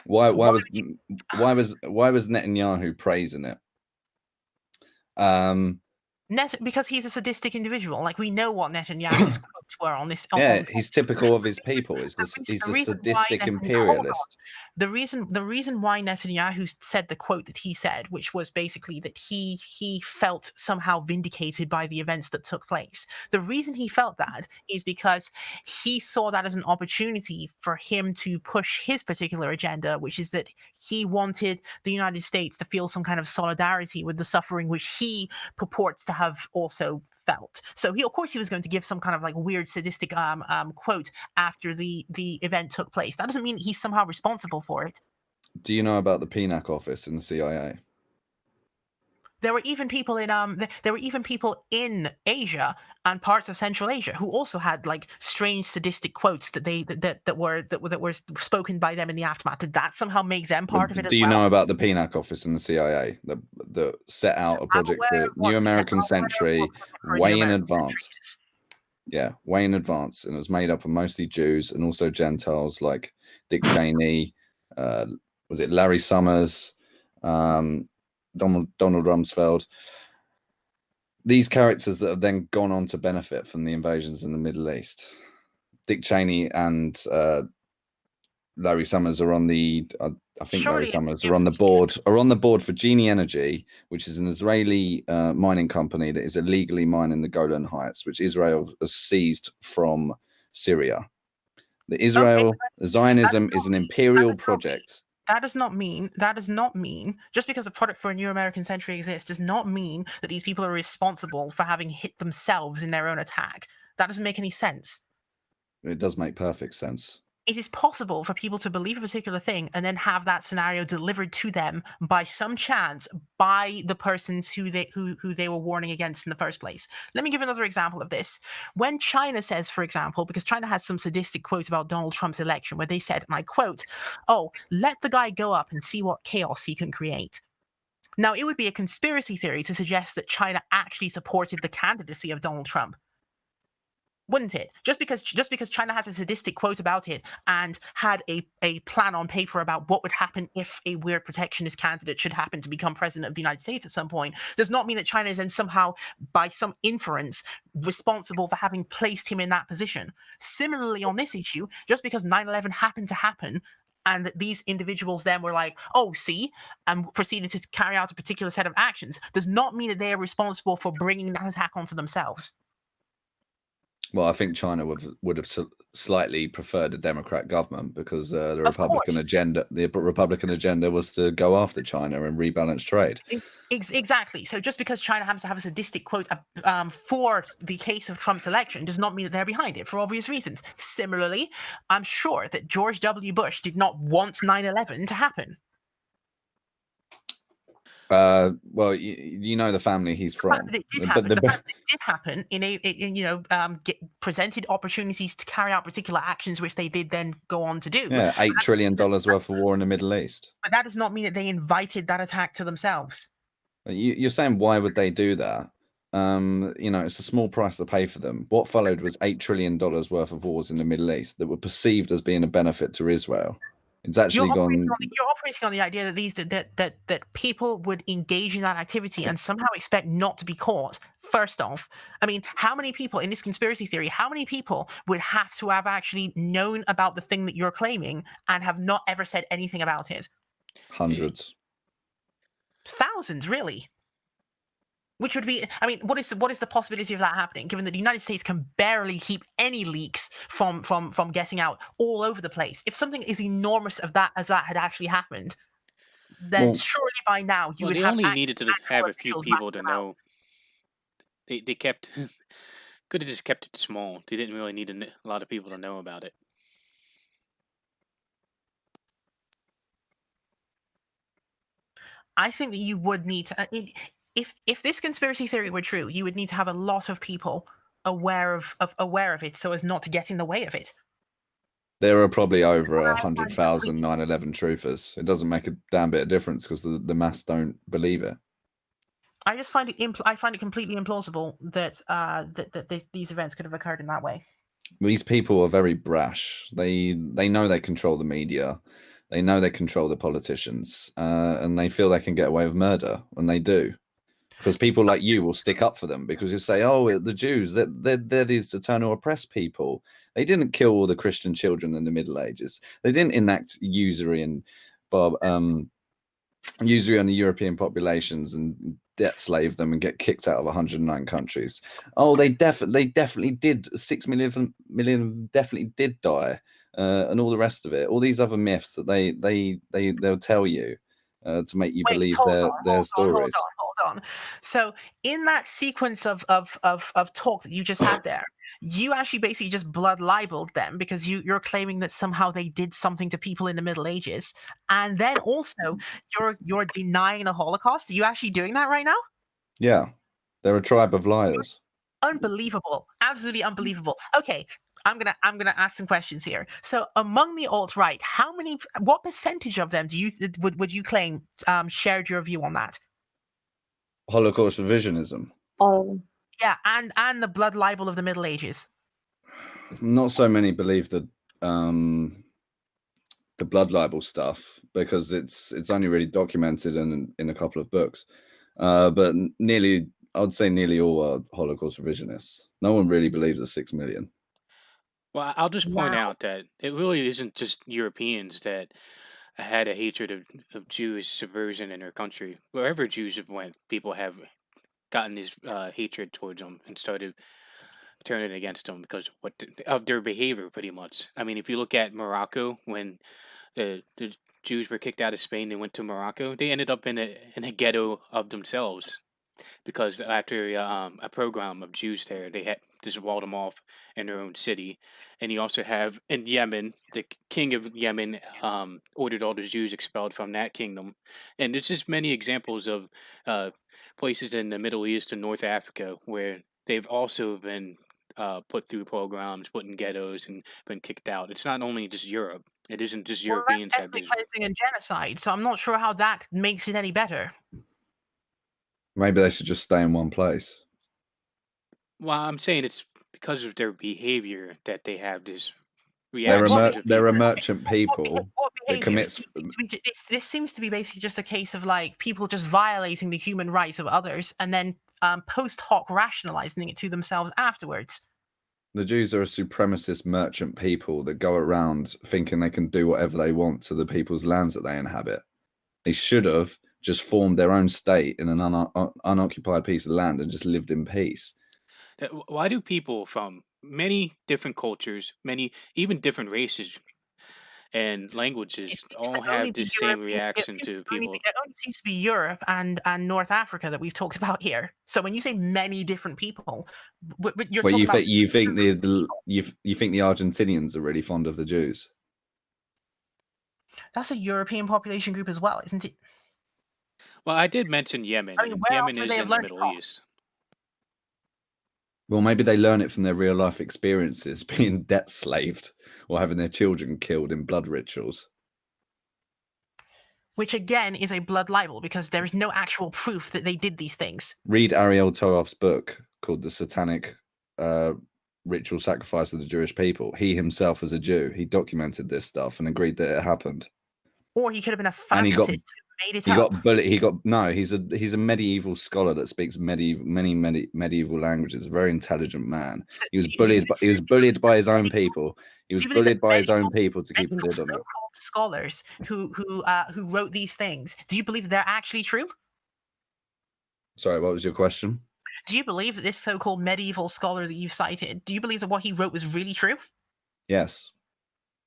Why was Netanyahu praising it? Because he's a sadistic individual. Like, we know what Netanyahu's quotes were on this. He's typical of his people. He's a sadistic imperialist. The reason why Netanyahu said the quote that he said, which was basically that he felt somehow vindicated by the events that took place. The reason he felt that is because he saw that as an opportunity for him to push his particular agenda, which is that he wanted the United States to feel some kind of solidarity with the suffering which he purports to have also felt. So he was going to give some kind of like weird sadistic quote after the event took place. That doesn't mean he's somehow responsible for it. Do you know about the PNAC office in the CIA? There were even people in Asia and parts of Central Asia who also had like strange sadistic quotes that were spoken by them in the aftermath. Did that somehow make them part of it? Do you know about the PNAC office in the CIA that set out a project for New American Century way in advance? Yeah, way in advance, and it was made up of mostly Jews and also Gentiles like Dick Cheney, was it Larry Summers, Donald Rumsfeld. These characters that have then gone on to benefit from the invasions in the Middle East. Dick Cheney and Larry Summers are on the Larry Summers are on the board for Genie Energy, which is an Israeli mining company that is illegally mining the Golan Heights, which Israel has seized from Syria. Zionism is an imperial project. That does not mean just because a product for a new American century exists does not mean that these people are responsible for having hit themselves in their own attack. That doesn't make any sense. It does make perfect sense. It is possible for people to believe a particular thing and then have that scenario delivered to them by some chance by the persons who they were warning against in the first place. Let me give another example of this. When China says, for example, because China has some sadistic quotes about Donald Trump's election where they said, and I quote, "Oh, let the guy go up and see what chaos he can create." Now, it would be a conspiracy theory to suggest that China actually supported the candidacy of Donald Trump. Wouldn't it? Just because China has a sadistic quote about it and had a plan on paper about what would happen if a weird protectionist candidate should happen to become president of the United States at some point, does not mean that China is then somehow, by some inference, responsible for having placed him in that position. Similarly, on this issue, just because 9/11 happened to happen and these individuals then were like, "Oh, see," and proceeded to carry out a particular set of actions, does not mean that they are responsible for bringing that attack onto themselves. Well, I think China would have slightly preferred a Democrat government because the Of Republican course. agenda was to go after China and rebalance trade. Exactly. So just because China happens to have a sadistic quote for the case of Trump's election does not mean that they're behind it for obvious reasons. Similarly, I'm sure that George W. Bush did not want 9/11 to happen. Well, you know the family he's The fact from. that it did But happen, the fact that it did happen presented opportunities to carry out particular actions, which they did then go on to do. yeah, $8 trillion worth of war in the Middle East. But that does not mean that they invited that attack to themselves. You're saying why would they do that? It's a small price to pay for them. What followed was $8 trillion worth of wars in the Middle East that were perceived as being a benefit to Israel. It's actually You're gone. operating on the idea that that people would engage in that activity and somehow expect not to be caught. First off, I mean, how many people in this conspiracy theory, how many people would have to have actually known about the thing that you're claiming and have not ever said anything about it? Hundreds. Thousands, really. Which would be, I mean, what is the possibility of that happening, given that the United States can barely keep any leaks from getting out all over the place? If something as enormous as that had actually happened, then surely by now you would they have only needed to have a few officials people to backing them out. know. They kept could have just kept it small. They didn't really need a lot of people to know about it. I think that you would need to, if this conspiracy theory were true, you would need to have a lot of people aware of it so as not to get in the way of it. There are probably over 100,000 9/11 truthers. It doesn't make a damn bit of difference because the mass don't believe it. I just find it completely implausible that these events could have occurred in that way. These people are very brash. They know they control the media. They know they control the politicians, and they feel they can get away with murder, and they do. Because people like you will stick up for them because you say, "Oh, the Jews, they're these eternal oppressed people. They didn't kill all the Christian children in the Middle Ages. They didn't enact usury and usury on the European populations and debt slave them and get kicked out of 109 countries. Oh, they definitely did. 6 million definitely did die, and all the rest of it. All these other myths that they'll tell you to make you believe their stories." Hold on. So in that sequence of talk that you just had there, you actually basically just blood libeled them because you're claiming that somehow they did something to people in the Middle Ages, and then also you're denying the Holocaust. Are you actually doing that right now? Yeah, they're a tribe of liars. Unbelievable, absolutely unbelievable. Okay, I'm gonna ask some questions here. So among the alt-right, what percentage of them would you claim shared your view on that? Holocaust revisionism. All of them. Yeah, and the blood libel of the Middle Ages. Not so many believe the blood libel stuff because it's only really documented in a couple of books. But I'd say nearly all are Holocaust revisionists. No one really believes the 6 million. Well, I'll just point Wow. out that it really isn't just Europeans that had a hatred of Jewish subversion in their country. Wherever Jews have went, people have gotten this hatred towards them and started turning against them because of their behavior, pretty much. I mean, if you look at Morocco, when the Jews were kicked out of Spain, they went to Morocco. They ended up in a ghetto of themselves because after a program of Jews there, they had just walled them off in their own city. And you also have in Yemen, the king of Yemen ordered all the Jews expelled from that kingdom. And there's just many examples of places in the Middle East and North Africa where they've also been put through programs, put in ghettos, and been kicked out. It's not only just Europe. It isn't just Well, that's Europeans have ethnic this. cleansing and genocide, so I'm not sure how that makes it any better. Maybe they should just stay in one place. Well, I'm saying it's because of their behavior that they have this They're reaction to they're a people. merchant people What that behavior? commits. This seems to be basically just a case of like people just violating the human rights of others and then post hoc rationalizing it to themselves afterwards. The Jews are a supremacist merchant people that go around thinking they can do whatever they want to the people's lands that they inhabit. They should have just formed their own state in an unoccupied piece of land and just lived in peace. Why do people from many different cultures, many even different races and languages all have this same reaction to people? It only seems to be Europe and North Africa that we've talked about here. So when you say many different people, you're Well, talking about you think the Argentinians are really fond of the Jews? that's a European population group as well, isn't it? Well, I did mention Yemen. I mean, And where else Yemen would is they have in the learned it Middle from? East. Well, maybe they learn it from their real life experiences, being debt slaved or having their children killed in blood rituals. Which again is a blood libel because there is no actual proof that they did these things. Read Ariel Torov's book called The Satanic Ritual Sacrifice of the Jewish People. He himself was a Jew. He documented this stuff and agreed that it happened. Or he could have been a And he got fantasist who made it he up. got bullied. He's a medieval scholar that speaks many medieval languages. A very intelligent man. So He was do you bullied by his own medieval- people. He was do you believe that bullied by his own medieval- people to keep a medieval lid on it. so-called scholars who wrote these things, do you believe they're actually true? Sorry, what was your question? Do you believe that this so-called medieval scholar that you've cited, do you believe that what he wrote was really true? Yes.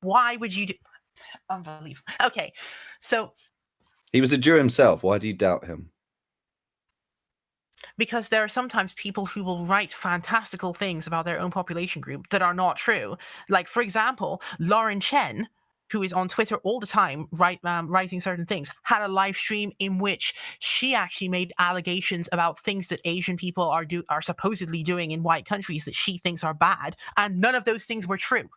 Why would you do... Unbelievable. Okay, so... He was a Jew himself. Why do you doubt him? Because there are sometimes people who will write fantastical things about their own population group that are not true. Like, for example, Lauren Chen, who is on Twitter all the time writing certain things, had a live stream in which she actually made allegations about things that Asian people are supposedly doing in white countries that she thinks are bad, and none of those things were true.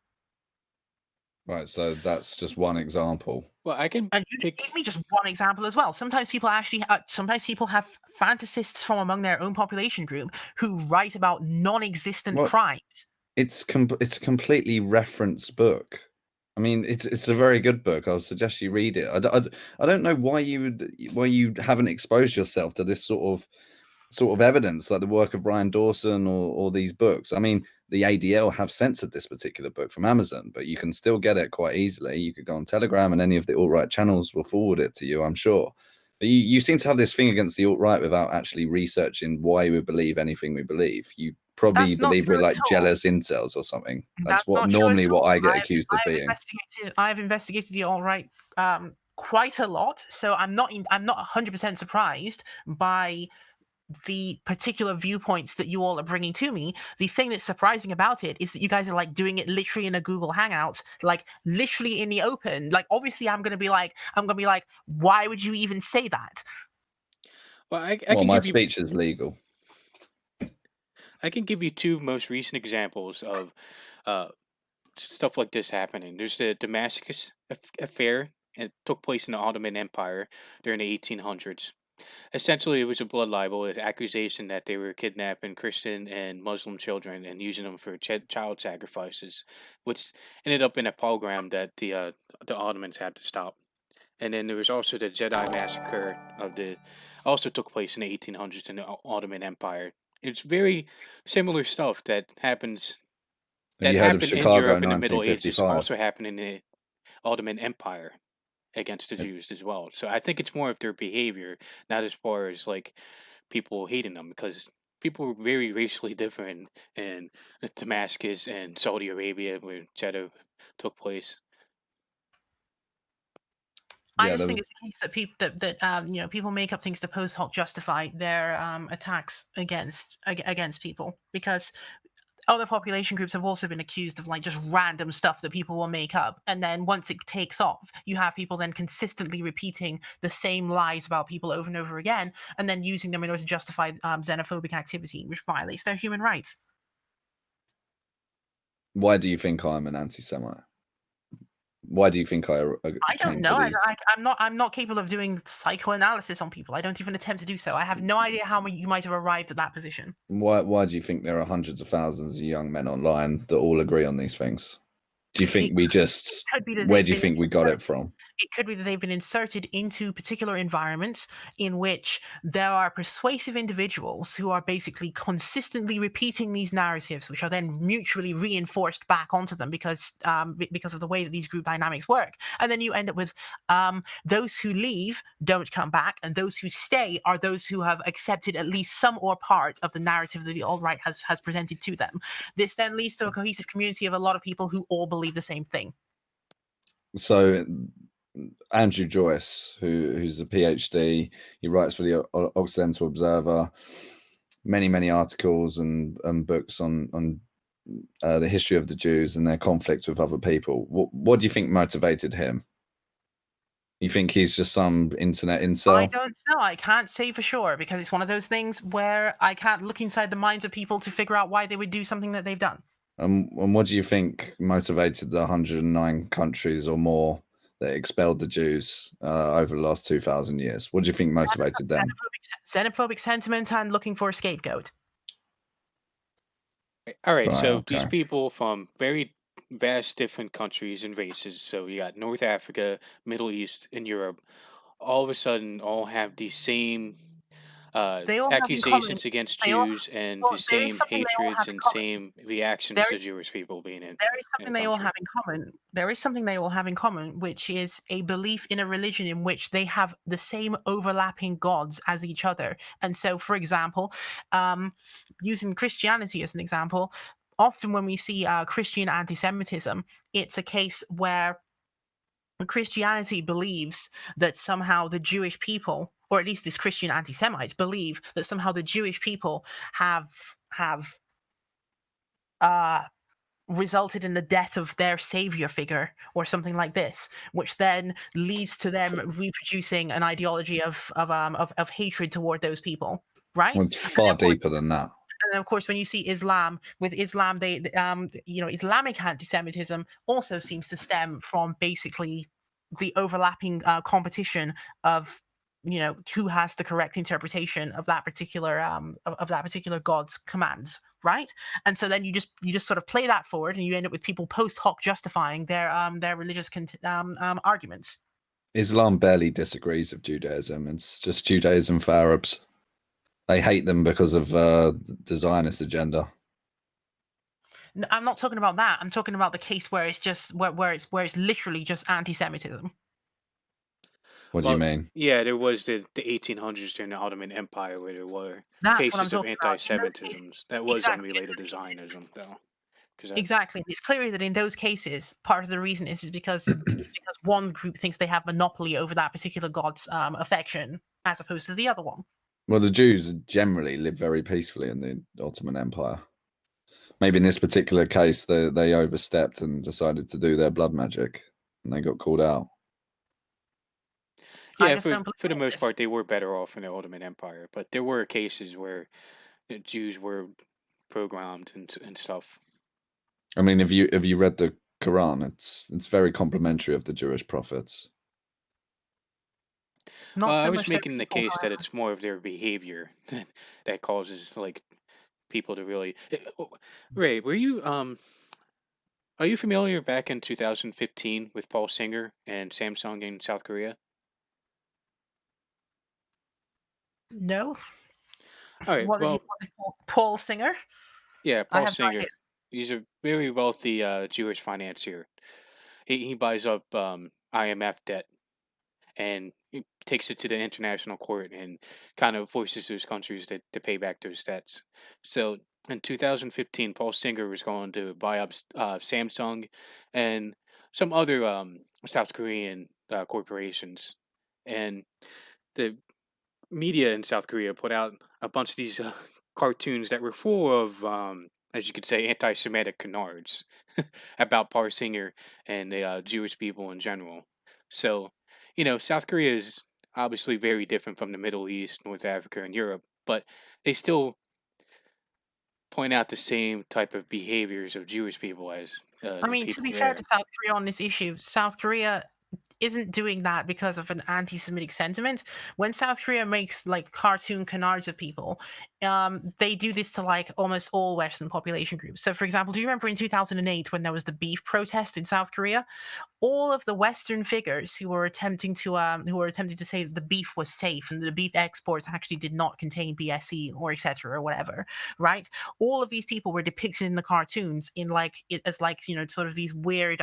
Right, so that's just one example. Well, I can And you pick. give me just one example as well. Sometimes people have fantasists from among their own population group who write about non-existent Well, crimes. It's a completely referenced book. I mean, it's a very good book. I would suggest you read it. I don't know why you haven't exposed yourself to this sort of evidence, like the work of Brian Dawson or these books. I mean, the ADL have censored this particular book from Amazon, but you can still get it quite easily. You could go on Telegram and any of the alt-right channels will forward it to you, I'm sure. But you seem to have this thing against the alt-right without actually researching why we believe anything we believe. You probably That's not believe we're true like at all. jealous incels or something. That's what not true normally at what all. I get accused of being. I've investigated the alt-right quite a lot, so I'm not 100% surprised by the particular viewpoints that you all are bringing to me. The thing that's surprising about it is that you guys are like doing it literally in a Google Hangouts, like literally in the open. Like, obviously I'm gonna be like, why would you even say that? Well, I Well, can my give you. speech is legal. I can give you two most recent examples of stuff like this happening. There's the Damascus affair. It took place in the Ottoman Empire during the 1800s. Essentially, it was a blood libel, an accusation that they were kidnapping Christian and Muslim children and using them for child sacrifices, which ended up in a pogrom that the Ottomans had to stop. And then there was also the Jedi massacre also took place in the 1800s in the Ottoman Empire. It's very similar stuff that happens Have that you heard of happened in Chicago Europe in the Middle Ages 1955? also happened in the Ottoman Empire against the Jews as well. So I think it's more of their behavior, not as far as like people hating them, because people were very racially different in Damascus and Saudi Arabia, where Jeddah took place. I Yeah, just there think was, it's the case that people people make up things to post hoc justify their attacks against people, because other population groups have also been accused of like just random stuff that people will make up, and then once it takes off, you have people then consistently repeating the same lies about people over and over again, and then using them in order to justify xenophobic activity, which violates their human rights. why do you think I'm an anti-Semite? Why do you think I I don't came know. to these? I'm not capable of doing psychoanalysis on people. I don't even attempt to do so. I have no idea how you might have arrived at that position. Why do you think there are hundreds of thousands of young men online that all agree on these things? Do you think we just? Could be that Where they've do you been think we got it from? It could be that they've been inserted into particular environments in which there are persuasive individuals who are basically consistently repeating these narratives, which are then mutually reinforced back onto them because of the way that these group dynamics work. And then you end up with those who leave don't come back, and those who stay are those who have accepted at least some or part of the narrative that the alt-right has presented to them. This then leads to a cohesive community of a lot of people who all believe the same thing. So Andrew Joyce, who's a PhD, he writes for the Occidental Observer, many articles and books on the history of the Jews and their conflict with other people. What do you think motivated him? You think he's just some internet incel? I don't know. I can't say for sure, because it's one of those things where I can't look inside the minds of people to figure out why they would do something that they've done. And what do you think motivated the 109 countries or more that expelled the Jews over the last 2,000 years? What do you think motivated them? Xenophobic sentiment and looking for a scapegoat. All right, Right, so okay. these people from very vast different countries and races, so you got North Africa, Middle East, and Europe, all of a sudden all have the same They all have in common. accusations against They all, Jews and well, the there is same something they all hatreds have in and common. same reactions There to is- Jewish people being in There is in something the they all country. have in common. There is something they all have in common, which is a belief in a religion in which they have the same overlapping gods as each other. And so, for example, using Christianity as an example, often when we see Christian anti-Semitism, it's a case where Christianity believes that somehow the Jewish people, or at least these Christian anti-Semites, believe that somehow the Jewish people have resulted in the death of their savior figure or something like this, which then leads to them reproducing an ideology of hatred toward those people, right? Well, it's far deeper than that. And then, of course, when you see Islam, with Islam, Islamic anti-Semitism also seems to stem from basically the overlapping competition of who has the correct interpretation of that particular god's commands, right? And so then you just sort of play that forward, and you end up with people post hoc justifying their religious arguments. Islam barely disagrees with Judaism. It's just Judaism for Arabs. They hate them because of the Zionist agenda. I'm not talking about that. I'm talking about the case where it's just where it's literally just anti-Semitism. What do you mean? Yeah, there was the 1800s during the Ottoman Empire where there were That's what I'm cases of talking about. In those anti-Semitism. cases- That was exactly. unrelated to Zionism, though. Exactly. It's clear that in those cases, part of the reason is because one group thinks they have monopoly over that particular god's affection, as opposed to the other one. Well, the Jews generally live very peacefully in the Ottoman Empire. Maybe in this particular case, they overstepped and decided to do their blood magic, and they got called out. Yeah, for the most part, they were better off in the Ottoman Empire, but there were cases where the Jews were programmed and stuff. I mean, have you read the Quran? It's very complimentary of the Jewish prophets. I was making the case that it's more of their behavior that causes like people to really. Ray, were you are you familiar back in 2015 with Paul Singer and Samsung in South Korea? No. All right. Well, Paul Singer. Yeah, Paul Singer. He's a very wealthy Jewish financier. He buys up IMF debt, and it takes it to the international court and kind of forces those countries to pay back those debts. So in 2015, Paul Singer was going to buy up Samsung and some other South Korean corporations, and the media in South Korea put out a bunch of these cartoons that were full of, as you could say, anti-Semitic canards about Paul Singer and the Jewish people in general. So, South Korea is obviously very different from the Middle East, North Africa, and Europe, but they still point out the same type of behaviors of Jewish people as I the mean, to people be fair there. to South Korea on this issue, South Korea isn't doing that because of an anti-Semitic sentiment. When South Korea makes like cartoon canards of people, they do this to like almost all Western population groups. So, for example, do you remember in 2008 when there was the beef protest in South Korea? All of the Western figures who were attempting to say that the beef was safe and the beef exports actually did not contain BSE or etc. or whatever, right? All of these people were depicted in the cartoons in as sort of these weird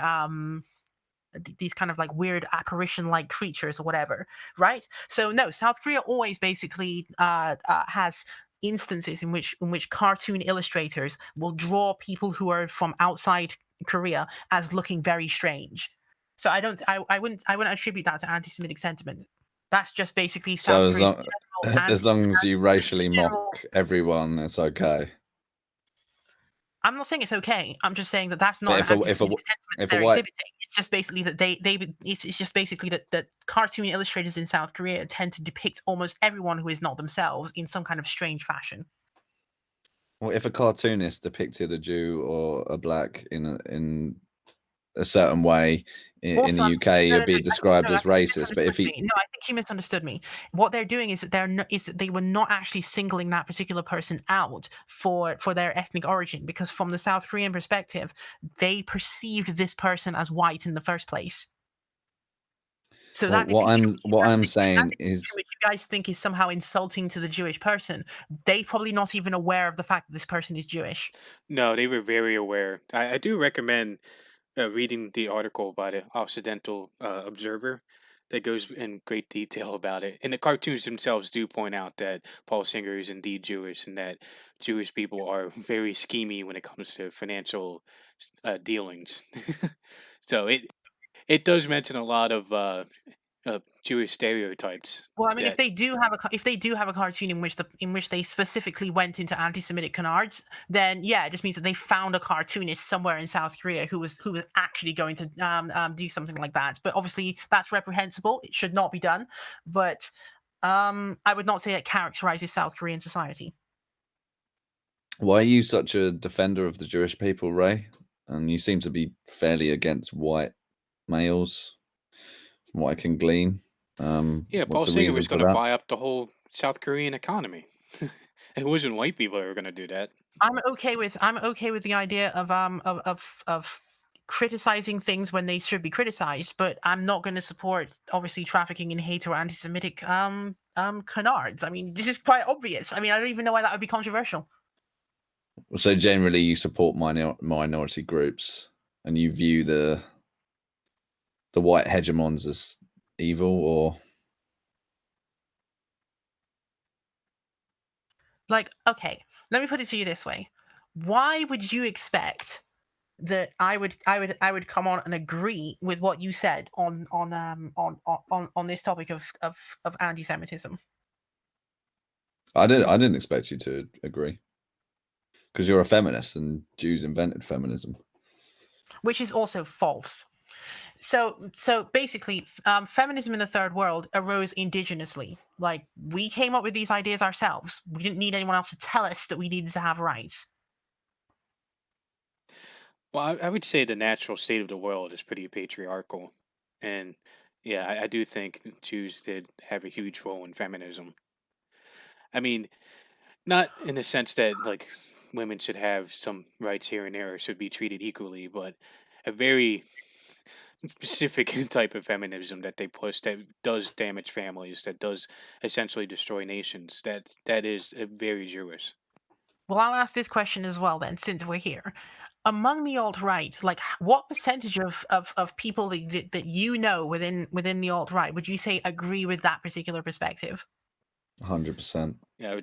these kind of like weird apparition-like creatures or whatever, right? So no, South Korea always basically has instances in which cartoon illustrators will draw people who are from outside Korea as looking very strange. So I wouldn't attribute that to anti-Semitic sentiment. That's just basically So South Korea's general as long as you racially general- mock everyone, it's okay. I'm not saying it's okay. I'm just saying that that's But not an if a anti-Semitic sentiment that if a they're white exhibiting. It's just basically that it's just basically that cartoon illustrators in South Korea tend to depict almost everyone who is not themselves in some kind of strange fashion. well, if a cartoonist depicted a Jew or a black in a certain way in Also, the UK, no, it'd be described I as think you racist. But if misunderstood he, me. No, I think you misunderstood me. What they're doing is that they were not actually singling that particular person out for their ethnic origin, because from the South Korean perspective, they perceived this person as white in the first place. So well, that depiction what I'm saying is, which you guys think is somehow insulting to the Jewish person, they probably not even aware of the fact that this person is Jewish. No, they were very aware. I do recommend reading the article by the Occidental Observer that goes in great detail about it. And the cartoons themselves do point out that Paul Singer is indeed Jewish and that Jewish people are very schemy when it comes to financial dealings. So it does mention a lot of Jewish stereotypes. Well, I mean, if That they do have a cartoon in which they specifically went into anti-Semitic canards, then yeah, it just means that they found a cartoonist somewhere in South Korea who was actually going to do something like that. But obviously, that's reprehensible. It should not be done. But I would not say it characterizes South Korean society. why are you such a defender of the Jewish people, Ray? And you seem to be fairly against white males, from what I can glean. Yeah, Paul What's the Singer reason was for going to that? buy up the whole South Korean economy. It wasn't white people that were going to do that. I'm okay with the idea of criticizing things when they should be criticized, but I'm not going to support obviously trafficking in hate or anti-Semitic canards. I mean, this is quite obvious. I mean, I don't even know why that would be controversial. So generally, you support minority groups, and you view the white hegemons as evil, or Like, okay, let me put it to you this way: why would you expect that I would come on and agree with what you said on this topic of anti-Semitism? I didn't expect you to agree, because you're a feminist, and Jews invented feminism. Which is also false. So basically, feminism in the third world arose indigenously. Like, we came up with these ideas ourselves. We didn't need anyone else to tell us that we needed to have rights. Well, I would say the natural state of the world is pretty patriarchal. And yeah, I do think the Jews did have a huge role in feminism. I mean, not in the sense that like women should have some rights here and there or should be treated equally, but a very specific type of feminism that they push that does damage families, that does essentially destroy nations. That is very Jewish. Well, I'll ask this question as well then, since we're here. among the alt-right, like what percentage of people that you know within the alt-right would you say agree with that particular perspective? 100%. Yeah,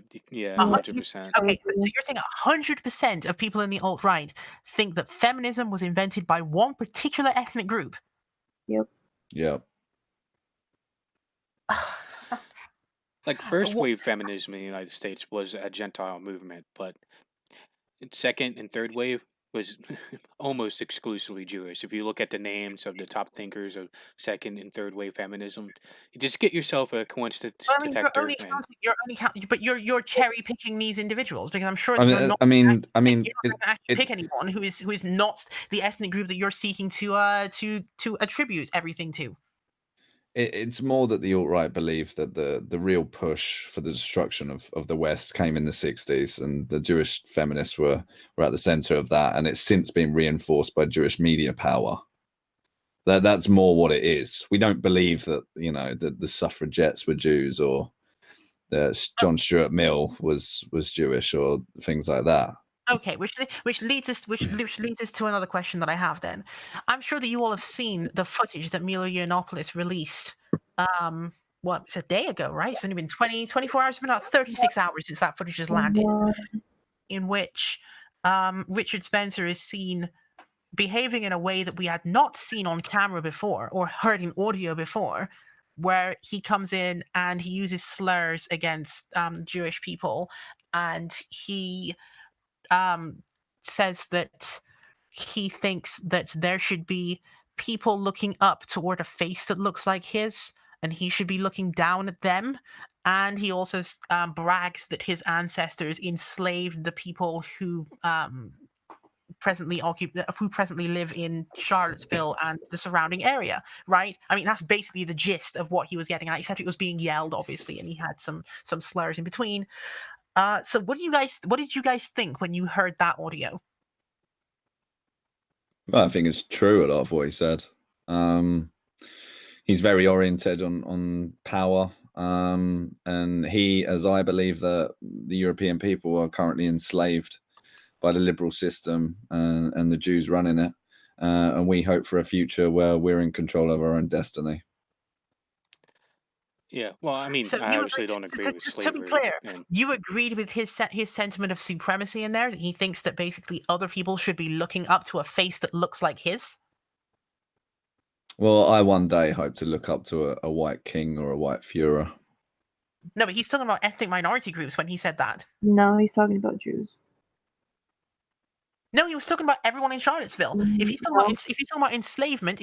100%. 100%. Okay, so you're saying 100% of people in the alt-right think that feminism was invented by one particular ethnic group. Yep. Yep. Like first wave feminism in the United States was a Gentile movement, but second and third wave was almost exclusively Jewish. If you look at the names of the top thinkers of second and third wave feminism, you just get yourself a coincidence Well, I mean, detector. but you're cherry picking these individuals because I'm sure I that you're mean, not. I mean, I You're mean, not going to actually pick anyone who is not the ethnic group that you're seeking to attribute everything to. it's more that the alt-right believe that the real push for the destruction of the West came in the 60s, and the Jewish feminists were at the center of that, and it's since been reinforced by Jewish media power. That's more what it is. We don't believe that, you know, that the suffragettes were Jews, or that John Stuart Mill was Jewish, or things like that. Okay, which leads us to another question that I have. Then, I'm sure that you all have seen the footage that Milo Yiannopoulos released. What, it's a day ago, right? It's only been 24 hours, but not 36 hours since that footage has landed. In which Richard Spencer is seen behaving in a way that we had not seen on camera before or heard in audio before, where he comes in and he uses slurs against Jewish people, and he says that he thinks that there should be people looking up toward a face that looks like his, and he should be looking down at them. And he also brags that his ancestors enslaved the people who presently live in Charlottesville and the surrounding area, right? I mean, that's basically the gist of what he was getting at, except it was being yelled, obviously, and he had some slurs in between. So what did you guys think when you heard that audio? Well, I think it's true, a lot of what he said. He's very oriented on power, and he, as I believe, that the European people are currently enslaved by the liberal system, and the Jews running it, and we hope for a future where we're in control of our own destiny. Yeah, well, I mean, So I you obviously agree, don't agree with to be slavery. clear, And you agreed with his sentiment of supremacy in there, that he thinks that basically other people should be looking up to a face that looks like his? Well, I one day hope to look up to a white king or a white Führer. No, but he's talking about ethnic minority groups when he said that. No, he's talking about Jews. No, he was talking about everyone in Charlottesville. If he's talking about enslavement,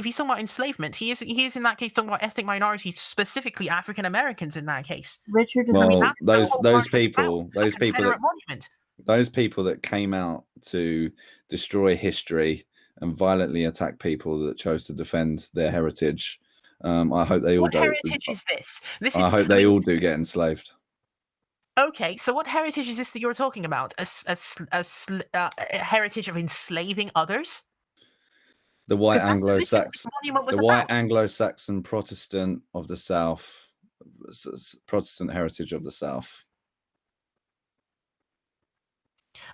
he is in that case talking about ethnic minorities, specifically African Americans in that case. Richard is. Well, I mean, that's those people monument. those people that came out to destroy history and violently attack people that chose to defend their heritage, I hope they all What do. heritage is this? I hope they all do get enslaved. Okay, so what heritage is this that you're talking about? A heritage of enslaving others? The white 'Cause that's literally what Anglo-Saxon, the monument was the white about. Anglo-Saxon Protestant of the South, Protestant heritage of the South.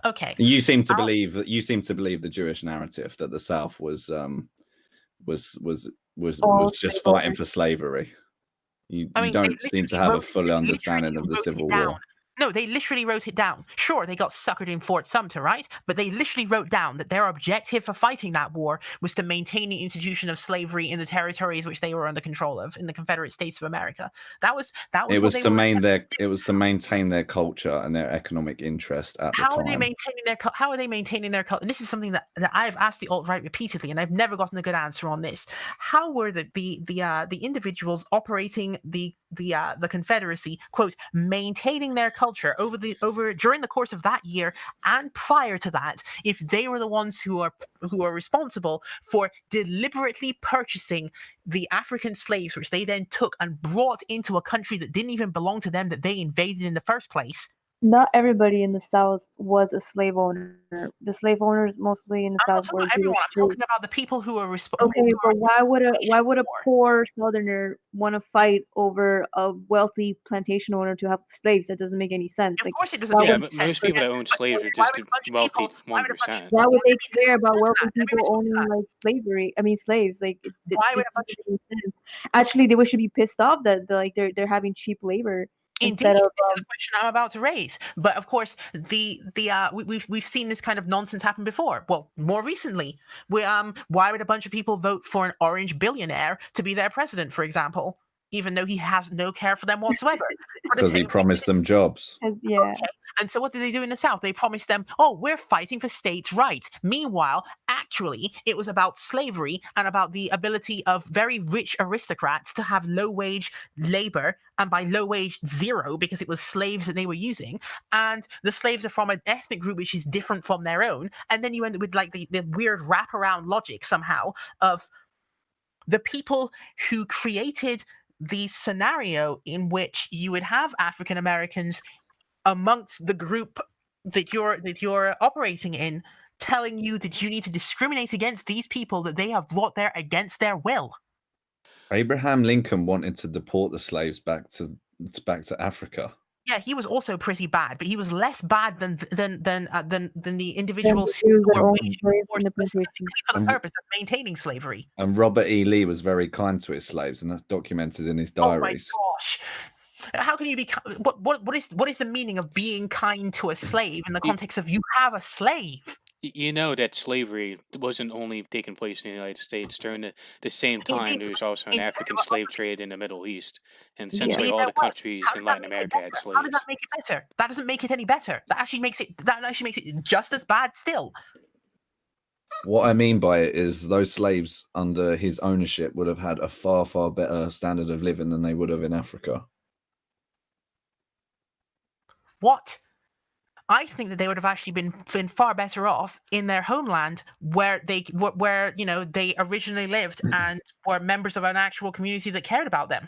Okay. You seem to believe the Jewish narrative that the South was just fighting for slavery. You don't seem to have a full understanding of the Civil War. No, they literally wrote it down. Sure, they got suckered in Fort Sumter, right? But they literally wrote down that their objective for fighting that war was to maintain the institution of slavery in the territories which they were under control of, in the Confederate States of America. It was to maintain their culture and their economic interest at the time. How are they maintaining their culture? This is something that I've asked the alt-right repeatedly, and I've never gotten a good answer on this. How were the individuals operating the Confederacy, quote, maintaining their culture during the course of that year and prior to that, if they were the ones who are responsible for deliberately purchasing the African slaves, which they then took and brought into a country that didn't even belong to them, that they invaded in the first place? Not everybody in the South was a slave owner. The slave owners mostly in the I'm not South talking were about everyone. Jewish I'm too. talking about the people who are Okay, but why would a war. poor Southerner want to fight over a wealthy plantation owner to have slaves? That doesn't make any sense. Of Like, course, it doesn't why make Yeah, would any but sense. most people that own But slaves are why just would the a bunch of wealthy people? Why would a bunch? 1%. why would Let they me care about respond to wealthy that. Let me people respond to owning that. like slaves? Like, Why would this a doesn't bunch? make any sense. Actually, they should be pissed off that like they're having cheap labor Indeed, instead of this is a question I'm about to raise. But of course, we've seen this kind of nonsense happen before. Well, more recently, why would a bunch of people vote for an orange billionaire to be their president, for example, even though he has no care for them whatsoever? For the Because he same promised them jobs. yeah. Okay. And so what did they do in the South? They promised them, oh, we're fighting for states' rights. Meanwhile, actually, it was about slavery and about the ability of very rich aristocrats to have low-wage labor, and by low-wage, zero, because it was slaves that they were using. And the slaves are from an ethnic group which is different from their own. And then you end up with like the weird wraparound logic somehow of the people who created the scenario in which you would have African Americans amongst the group that you're operating in, telling you that you need to discriminate against these people that they have brought there against their will. Abraham Lincoln wanted to deport the slaves back to Africa. Yeah, he was also pretty bad, but he was less bad than the individuals Jews who that were owned waging slaves war in the specifically plantation. for the And- purpose of maintaining slavery. And Robert E. Lee was very kind to his slaves, and that's documented in his Oh my diaries. gosh. How can you be what is the meaning of being kind to a slave in the context of you have a slave? You know that slavery wasn't only taking place in the United States. During the same time, there was also an African slave trade in the Middle East, and essentially Indeed all there the was. countries How in does that Latin make it America had better? How does that slaves. make it better? That doesn't make it any better. That actually makes it just as bad still. What I mean by it is those slaves under his ownership would have had a far, far better standard of living than they would have in Africa. What? I think that they would have actually been far better off in their homeland where they originally lived and were members of an actual community that cared about them.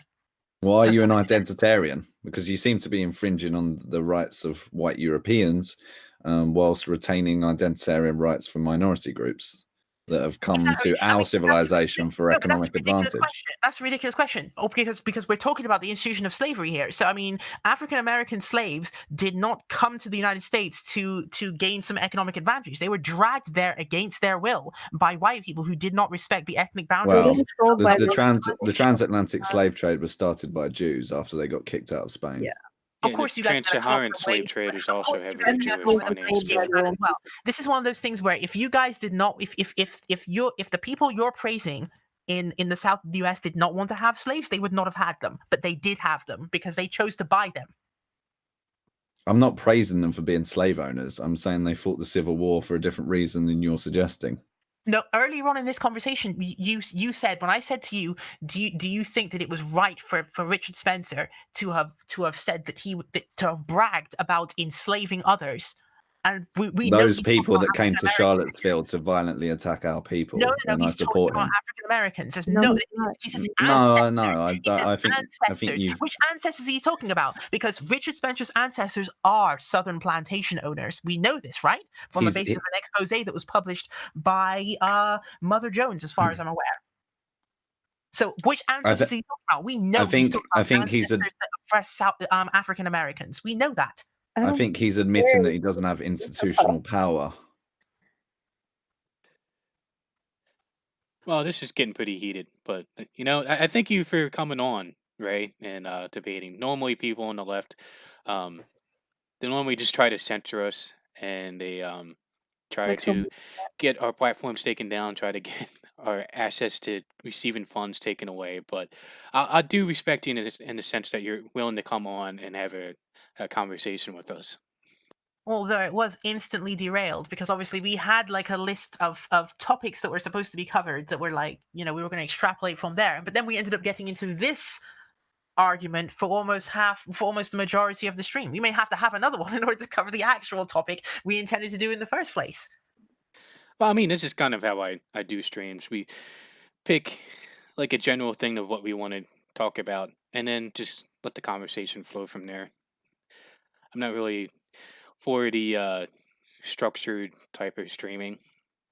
Why are To you an some extent. identitarian? Because you seem to be infringing on the rights of white Europeans, whilst retaining identitarian rights for minority groups that have come to our civilization for economic advantage. That's a ridiculous question. Oh, because we're talking about the institution of slavery here. So I mean, African American slaves did not come to the United States to gain some economic advantage. They were dragged there against their will by white people who did not respect the ethnic boundaries. Well, the transatlantic slave trade was started by Jews after they got kicked out of Spain. Yeah. Of Yeah, course, the you guys trans-Saharan slave trade was also heavily Jewish financed. as well. This is one of those things where if you guys did not, if the people you're praising in the South of the US did not want to have slaves, they would not have had them, but they did have them because they chose to buy them. I'm not praising them for being slave owners. I'm saying they fought the Civil War for a different reason than you're suggesting. No, earlier on in this conversation, you said, when I said to you, do you think that it was right for Richard Spencer to have said that to have bragged about enslaving others? And we those know people that came to Charlottesville to violently attack our people. No, and he's I support talking about him. African Americans. There's No, I think ancestors. Which ancestors are you talking about? Because Richard Spencer's ancestors are Southern plantation owners. We know this, right? From the basis of an expose that was published by Mother Jones, as far as I'm aware. So, which ancestors is he talking about? We know I think he's African Americans. We know that. I think he's admitting that he doesn't have institutional power. Well, this is getting pretty heated, but I thank you for coming on, Ray, and debating. Normally, people on the left, they normally just try to censor us, and they try to get our platforms taken down, try to get our access to receiving funds taken away. But I do respect you in the sense that you're willing to come on and have a conversation with us. Although it was instantly derailed because obviously we had like a list of topics that were supposed to be covered that were like, we were going to extrapolate from there. But then we ended up getting into this argument for almost the majority of the stream. We may have to have another one in order to cover the actual topic we intended to do in the first place. Well, I mean, this is kind of how I do streams. We pick like a general thing of what we want to talk about and then just let the conversation flow from there. I'm not really for the structured type of streaming.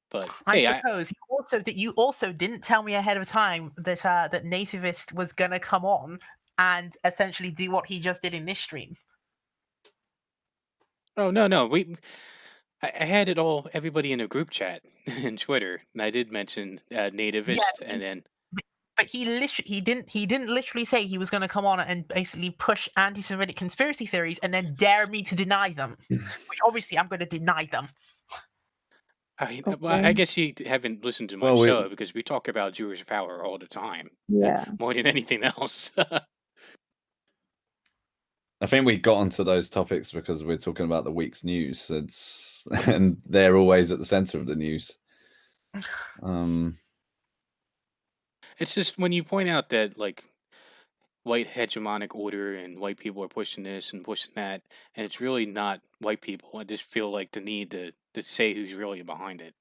But I hey, suppose you also didn't tell me ahead of time that that Nativist was gonna come on and essentially do what he just did in this stream. oh no, I had it all everybody in a group chat in Twitter, and I did mention Yeah, nativist, and then but he didn't literally say he was going to come on and basically push anti-Semitic conspiracy theories and then dare me to deny them, which obviously I'm going to deny them. well, I Okay. guess you haven't listened to my Well, show because we talk about Jewish power all the time, Yeah. more than anything else. I think we got onto those topics because we're talking about the week's news. And they're always at the center of the news. It's just when you point out that like white hegemonic order and white people are pushing this and pushing that, and it's really not white people. I just feel like the need to say who's really behind it.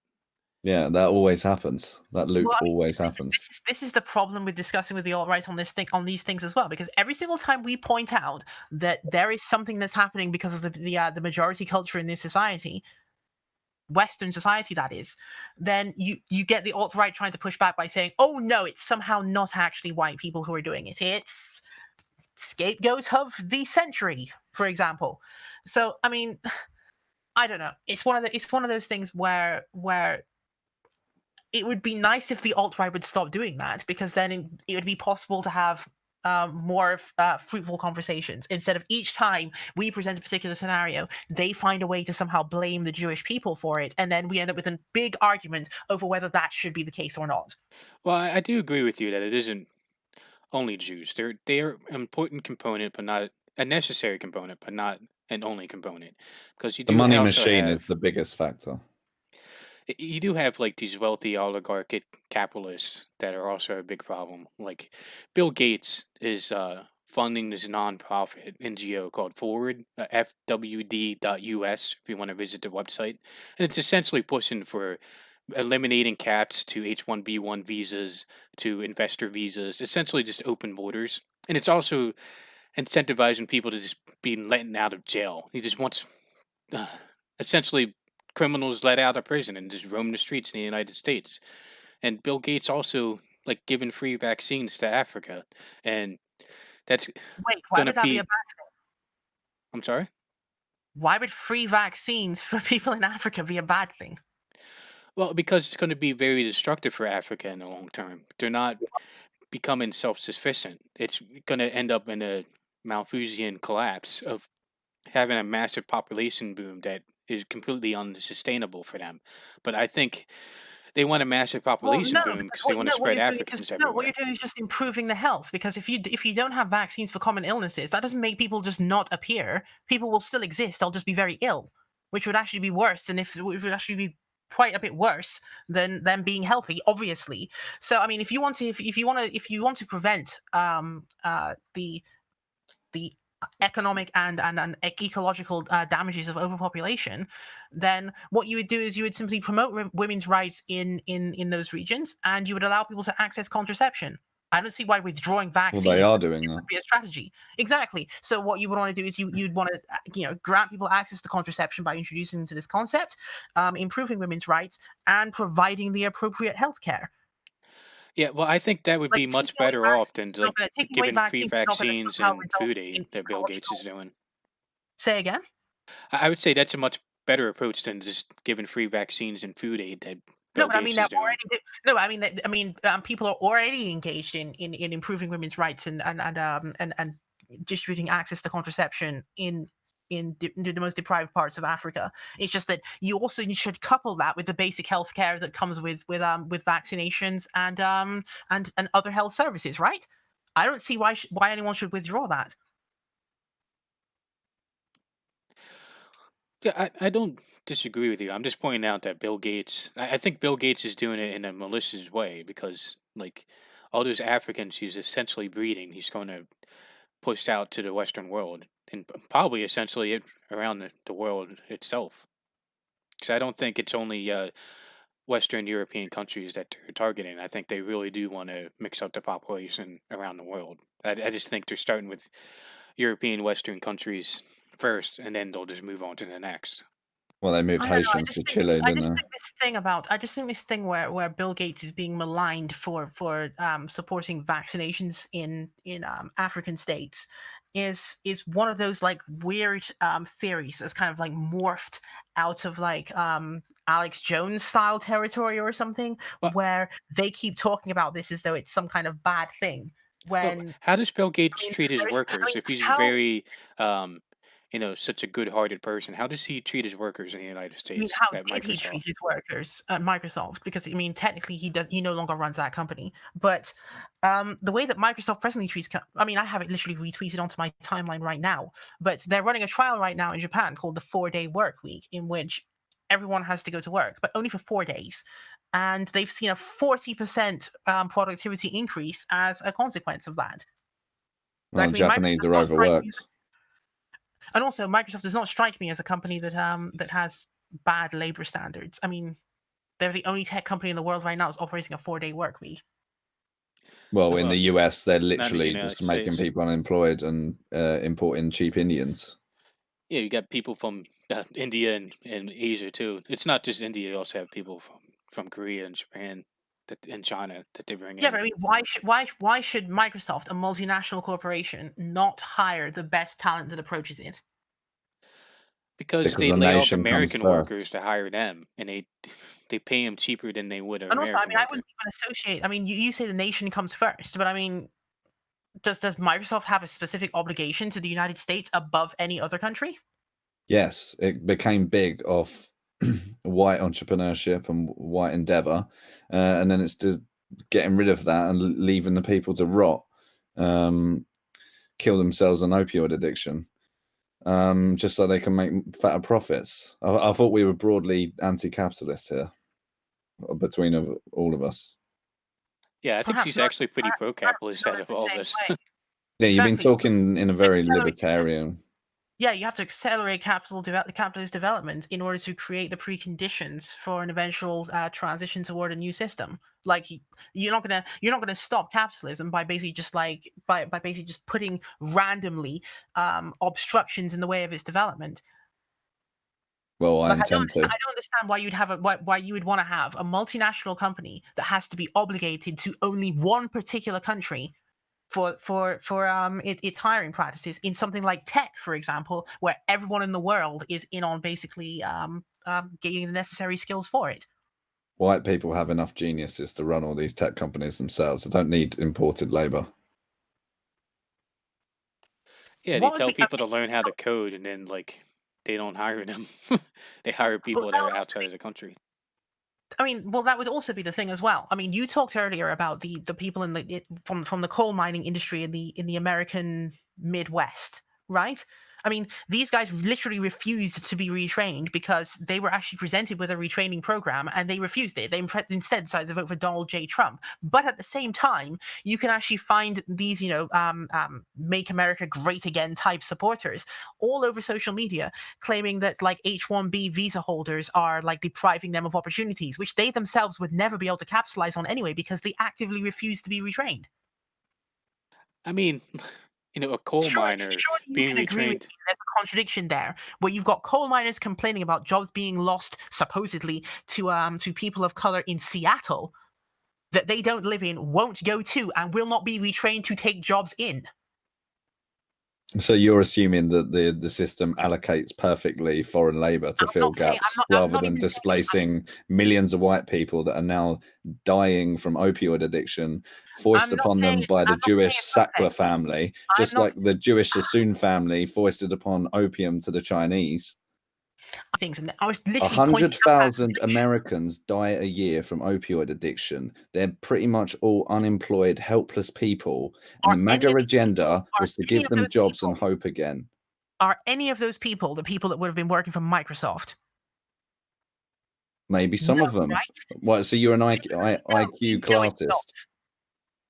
Yeah, that always happens. That loop Well, I mean, always happens. this is the problem with discussing with the alt-right on these things as well, because every single time we point out that there is something that's happening because of the majority culture in this society, Western society that is, then you get the alt-right trying to push back by saying, oh no, it's somehow not actually white people who are doing it, it's scapegoat of the century, for example. So I mean, I don't know, it's one of those things where it would be nice if the alt-right would stop doing that, because then it would be possible to have more fruitful conversations, instead of each time we present a particular scenario, they find a way to somehow blame the Jewish people for it, and then we end up with a big argument over whether that should be the case or not. Well, I do agree with you that it isn't only Jews. They're an important component, but not a necessary component, but not an only component. Because The money machine is the biggest factor. You do have like these wealthy oligarchic capitalists that are also a big problem. Like Bill Gates is funding this nonprofit NGO called Forward, FWD.US, if you want to visit the website. And it's essentially pushing for eliminating caps to H-1B1 visas, to investor visas, essentially just open borders. And it's also incentivizing people to just be letting out of jail. He just wants essentially criminals let out of prison and just roam the streets in the United States. And Bill Gates also like giving free vaccines to Africa, and that's Wait, why gonna would that be be. a bad thing? I'm sorry. Why would free vaccines for people in Africa be a bad thing? Well, because it's going to be very destructive for Africa in the long term. They're not becoming self-sufficient. It's going to end up in a Malthusian collapse of having a massive population boom that is completely unsustainable for them. But I think they want a massive population no, boom because because they want to what spread you're doing is Africans what you're everywhere. doing is just improving the health. Because if you don't have vaccines for common illnesses, that doesn't make people just not appear. People will still exist. They'll just be very ill, which would actually be worse than it would actually be quite a bit worse than them being healthy, obviously. So I mean, if you want to prevent the economic and ecological damages of overpopulation, then what you would do is you would simply promote women's rights in those regions, and you would allow people to access contraception. I don't see why withdrawing vaccines Well, they are doing that. would be a strategy. Exactly. So what you would want to do is you'd want to grant people access to contraception by introducing them to this concept, improving women's rights, and providing the appropriate health care. Yeah, well, I think that would Like be much taking away better off vaccines than is like not gonna- taking away giving free vaccines is not going to vaccines somehow and result food aid in that Bill Gates is ecological. doing. Say again. I would say that's a much better approach than just giving free vaccines and food aid that No, Bill but I mean Gates is that doing. already. No, I mean people are already engaged in improving women's rights and distributing access to contraception in the most deprived parts of Africa. It's just that you also should couple that with the basic health care that comes with vaccinations and other health services, right? I don't see why anyone should withdraw that. Yeah, I don't disagree with you. I'm just pointing out that Bill Gates, I think Bill Gates is doing it in a malicious way because, like, all those Africans he's essentially breeding, he's going to push out to the Western world and probably essentially around the world itself. Because I don't think it's only Western European countries that they're targeting. I think they really do want to mix up the population around the world. I just think they're starting with European Western countries first, and then they'll just move on to the next. Well, they moved I don't know. I Haitians just to think Chile, this. I didn't just they? think this thing about. I just think this thing where Bill Gates is being maligned for supporting vaccinations in African states is one of those like weird theories that's kind of like morphed out of like Alex Jones style territory or something, Well, where they keep talking about this as though it's some kind of bad thing. well, When how does Bill I Gates mean, treat his there's. I workers mean, if he's how? very, such a good-hearted person? How does he treat his workers in the United I mean, States how at did he Microsoft? treat his workers at Microsoft? Because I mean, technically, he no longer runs that company. But the way that Microsoft presently treats, I mean, I have it literally retweeted onto my timeline right now. But they're running a trial right now in Japan called the 4-day work week, in which everyone has to go to work, but only for 4 days. And they've seen a 40% productivity increase as a consequence of that. Well, Like, I mean, Microsoft Japanese does are not strike me, overworked. and also Microsoft does not strike me as a company that that has bad labor standards. I mean, they're the only tech company in the world right now that's operating a 4-day work week. Well, in Well, the US, they're not in the literally United just making States. people unemployed and importing cheap Indians. Yeah, you got people from India and Asia too. It's not just India; you also have people from Korea and Japan and China that they bring Yeah, in. but I mean, why should Microsoft, a multinational corporation, not hire the best talent that approaches it? Because Because they the lay off nation comes American first. workers to hire them, and they pay them cheaper than they would an And also, I American mean, I worker. wouldn't even associate. I mean, you say the nation comes first, but I mean, does Microsoft have a specific obligation to the United States above any other country? Yes, it became big off white entrepreneurship and white endeavor, and then it's just getting rid of that and leaving the people to rot, kill themselves on opioid addiction, just so they can make fatter profits. I thought we were broadly anti-capitalist here, between all of us. Yeah, I think Perhaps she's not. actually pretty pro-capitalist Not out in of the all same this. way. Yeah, you've been Exactly. talking in a very Accelerate- libertarian. Yeah, you have to accelerate capitalist development in order to create the preconditions for an eventual transition toward a new system. Like you're not gonna stop capitalism by basically just like by basically just putting randomly obstructions in the way of its development. Well, I Like I intend to. don't understand why you'd have why you would want to have a multinational company that has to be obligated to only one particular country for its hiring practices in something like tech, for example, where everyone in the world is in on basically getting the necessary skills for it. White people have enough geniuses to run all these tech companies themselves. They don't need imported labor. Yeah, they What would tell be people to learn how to code, and then they don't hire them. They hire well, people that that are would also outside be, of the country. I mean, well, that would also be the thing as well. I mean, you talked earlier about the people in from the coal mining industry in the American Midwest, right? I mean, these guys literally refused to be retrained because they were actually presented with a retraining program and they refused it. They instead decided to vote for Donald J. Trump. But at the same time, you can actually find these, Make America Great Again type supporters all over social media claiming that like H-1B visa holders are like depriving them of opportunities, which they themselves would never be able to capitalize on anyway because they actively refuse to be retrained. I mean, a coal miner Surely you being can agree with retrained. me there's a contradiction there, where you've got coal miners complaining about jobs being lost supposedly to people of color in Seattle that they don't live in, won't go to, and will not be retrained to take jobs in. So you're assuming that the system allocates perfectly foreign labor to fill gaps rather than displacing millions of white people that are now dying from opioid addiction, foisted upon them by the Jewish Sackler family, just like the Jewish Sassoon family foisted upon opium to the Chinese. Things, and I was literally 100,000 Americans die a year from opioid addiction. They're pretty much all unemployed, helpless people. And the MAGA agenda was to give them jobs and hope again. Are any of those people the people that would have been working for Microsoft? Maybe some of them. Right? What? So you're an IQ classist?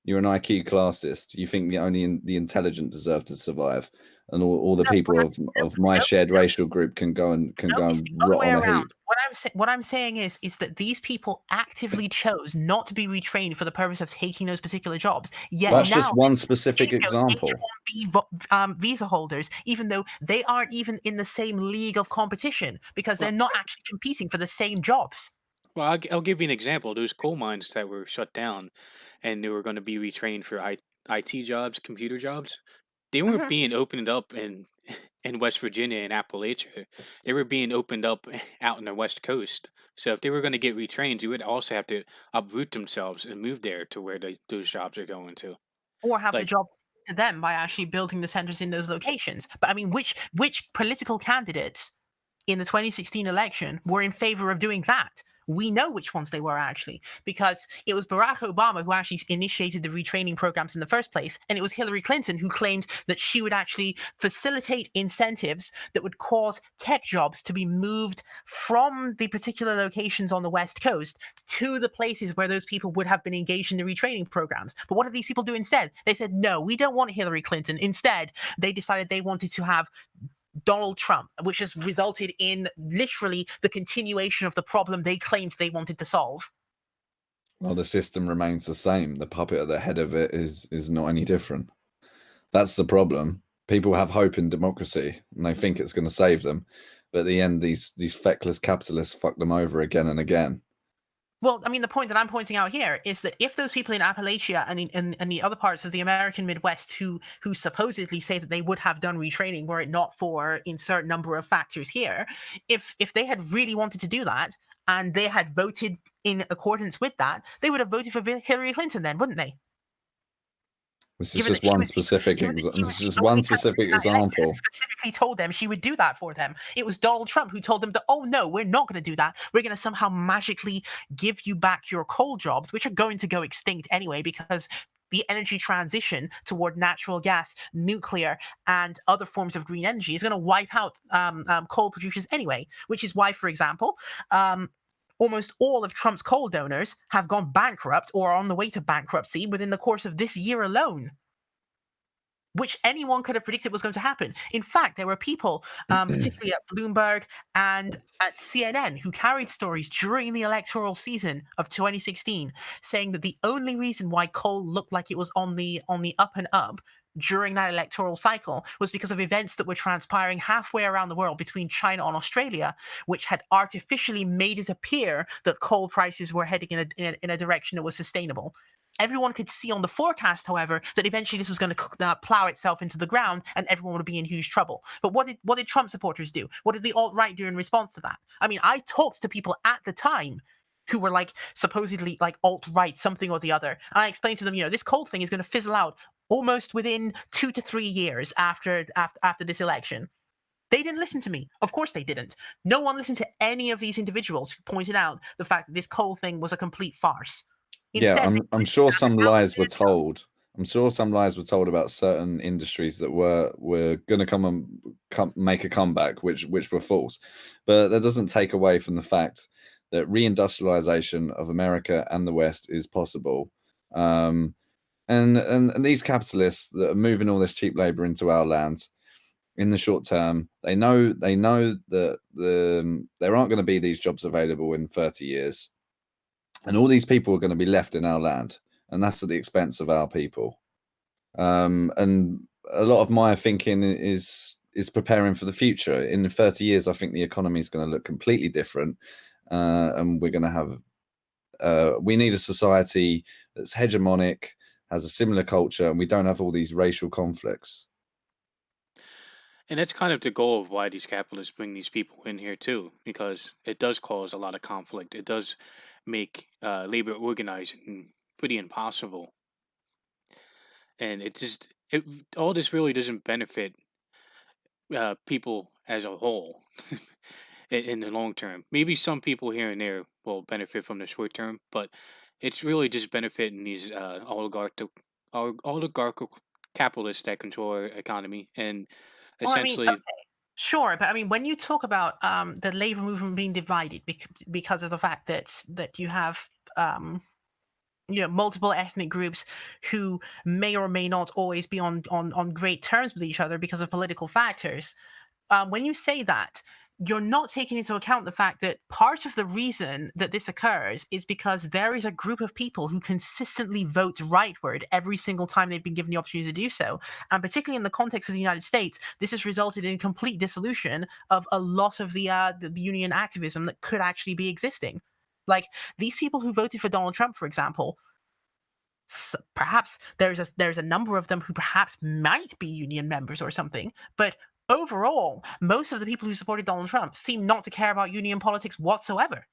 You're an IQ classist. You think only the intelligent deserve to survive, and all the No, people of my no, shared racial group can go and it's the other rot way on a around. heap. What I'm saying is that these people actively chose not to be retrained for the purpose of taking those particular jobs. Yet That's now just one specific scapegoat example. H-1B visa holders, even though they aren't even in the same league of competition because they're not actually competing for the same jobs. Well, I'll give you an example. Those coal mines that were shut down, and they were going to be retrained for IT jobs, computer jobs. They weren't being opened up in in West Virginia and Appalachia. They were being opened up out in the West Coast. So if they were going to get retrained, you would also have to uproot themselves and move there to where those jobs are going to. Or have the Like, jobs to them by actually building the centers in those locations. But I mean, which political candidates in the 2016 election were in favor of doing that? We know which ones they were actually, because it was Barack Obama who actually initiated the retraining programs in the first place, and it was Hillary Clinton who claimed that she would actually facilitate incentives that would cause tech jobs to be moved from the particular locations on the West Coast to the places where those people would have been engaged in the retraining programs. But what did these people do instead? They said, no, we don't want Hillary Clinton. Instead, they decided they wanted to have Donald Trump, which has resulted in literally the continuation of the problem they claimed they wanted to solve. Well, the system remains the same. The puppet at the head of it is not any different. That's the problem. People have hope in democracy and they think it's going to save them, but at the end, these feckless capitalists fuck them over again and again. Well, I mean, the point that I'm pointing out here is that if those people in Appalachia and in the other parts of the American Midwest who supposedly say that they would have done retraining were it not for insert number of factors here, if they had really wanted to do that and they had voted in accordance with that, they would have voted for Hillary Clinton then, wouldn't they? This is just one specific example. This is just one specific example. Specifically told them she would do that for them. It was Donald Trump who told them that, oh no, we're not going to do that. We're going to somehow magically give you back your coal jobs, which are going to go extinct anyway because the energy transition toward natural gas, nuclear, and other forms of green energy is going to wipe out coal producers anyway, which is why, for example, almost all of Trump's coal donors have gone bankrupt or are on the way to bankruptcy within the course of this year alone, which anyone could have predicted was going to happen. In fact, there were people, particularly at Bloomberg and at CNN, who carried stories during the electoral season of 2016, saying that the only reason why coal looked like it was on the up and up during that electoral cycle was because of events that were transpiring halfway around the world between China and Australia, which had artificially made it appear that coal prices were heading in a direction that was sustainable. Everyone could see on the forecast, however, that eventually this was going to plow itself into the ground and everyone would be in huge trouble. But what did Trump supporters do? What did the alt-right do in response to that? I mean, I talked to people at the time who were like supposedly like alt-right something or the other, and I explained to them, this coal thing is going to fizzle out almost within 2 to 3 years after this election. They didn't listen to me. Of course they didn't. No one listened to any of these individuals who pointed out the fact that this coal thing was a complete farce. Instead, I'm sure some lies were told. I'm sure some lies were told about certain industries that were going to come make a comeback, which were false. But that doesn't take away from the fact that reindustrialization of America and the West is possible. And these capitalists that are moving all this cheap labor into our lands in the short term, they know that there aren't going to be these jobs available in 30 years. And all these people are going to be left in our land, and that's at the expense of our people. And a lot of my thinking is preparing for the future. In 30 years, I think the economy is going to look completely different, and we're going to have. We need a society that's hegemonic, has a similar culture, and we don't have all these racial conflicts. And that's kind of the goal of why these capitalists bring these people in here too, because it does cause a lot of conflict. It does make labor organizing pretty impossible, and all this really doesn't benefit people as a whole in the long term. Maybe some people here and there will benefit from the short term, but it's really just benefiting these oligarchical capitalists that control our economy and Well, I mean, essentially. okay, sure, but I mean, when you talk about the labor movement being divided because of the fact that you have multiple ethnic groups who may or may not always be on great terms with each other because of political factors. When you say that, you're not taking into account the fact that part of the reason that this occurs is because there is a group of people who consistently vote rightward every single time they've been given the opportunity to do so. And particularly in the context of the United States, this has resulted in complete dissolution of a lot of the union activism that could actually be existing. Like, these people who voted for Donald Trump, for example, perhaps there's a number of them who perhaps might be union members or something, but overall, most of the people who supported Donald Trump seem not to care about union politics whatsoever.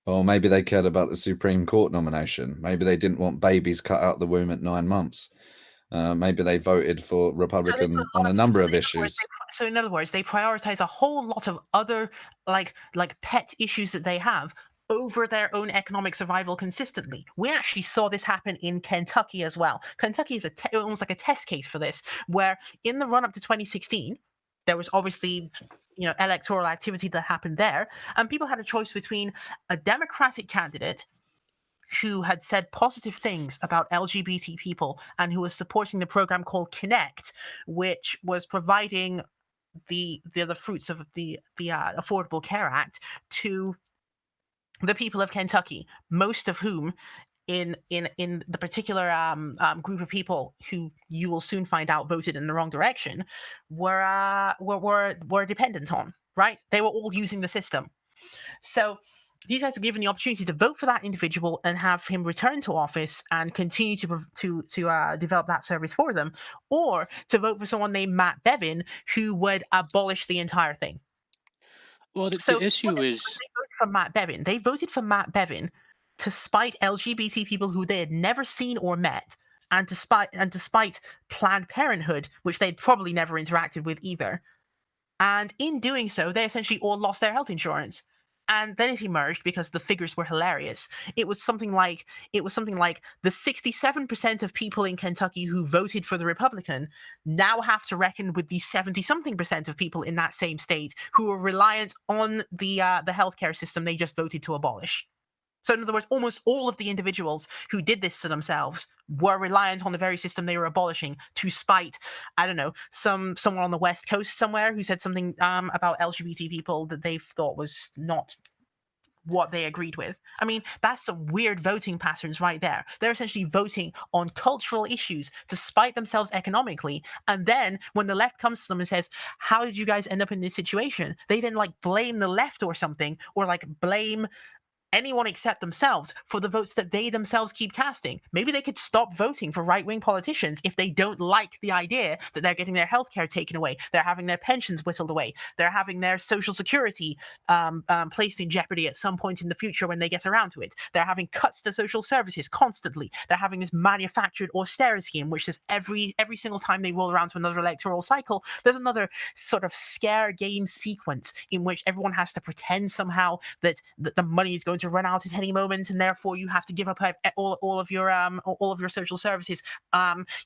Or maybe they cared about the Supreme Court nomination. Maybe they didn't want babies cut out the womb at 9 months. Maybe they voted for Republican on a number of issues. So in other words, they prioritize a whole lot of other like pet issues that they have over their own economic survival consistently. We actually saw this happen in Kentucky as well. Kentucky is almost like a test case for this, where in the run-up to 2016, there was obviously electoral activity that happened there, and people had a choice between a Democratic candidate who had said positive things about LGBT people and who was supporting the program called Connect, which was providing the fruits of the Affordable Care Act to the people of Kentucky, most of whom in the particular group of people who you will soon find out voted in the wrong direction were dependent on, right? They were all using the system. So these guys are given the opportunity to vote for that individual and have him return to office and continue to develop that service for them, or to vote for someone named Matt Bevin who would abolish the entire thing. Well, So the issue is they voted for Matt Bevin. They voted for Matt Bevin to spite LGBT people who they had never seen or met, and despite Planned Parenthood, which they'd probably never interacted with either. And in doing so, they essentially all lost their health insurance. And then it emerged, because the figures were hilarious. It was something like the 67% of people in Kentucky who voted for the Republican now have to reckon with the 70-something% of people in that same state who are reliant on the healthcare system they just voted to abolish. So in other words, almost all of the individuals who did this to themselves were reliant on the very system they were abolishing to spite, I don't know, someone on the West Coast somewhere who said something about LGBT people that they thought was not what they agreed with. I mean, that's some weird voting patterns right there. They're essentially voting on cultural issues to spite themselves economically. And then when the left comes to them and says, how did you guys end up in this situation? They then blame the left or something, or blame anyone except themselves for the votes that they themselves keep casting. Maybe they could stop voting for right-wing politicians if they don't like the idea that they're getting their healthcare taken away, they're having their pensions whittled away, they're having their social security placed in jeopardy at some point in the future when they get around to it. They're having cuts to social services constantly. They're having this manufactured austerity in which every single time they roll around to another electoral cycle, there's another sort of scare game sequence in which everyone has to pretend somehow that the money is going to run out at any moment, and therefore you have to give up all of your social services.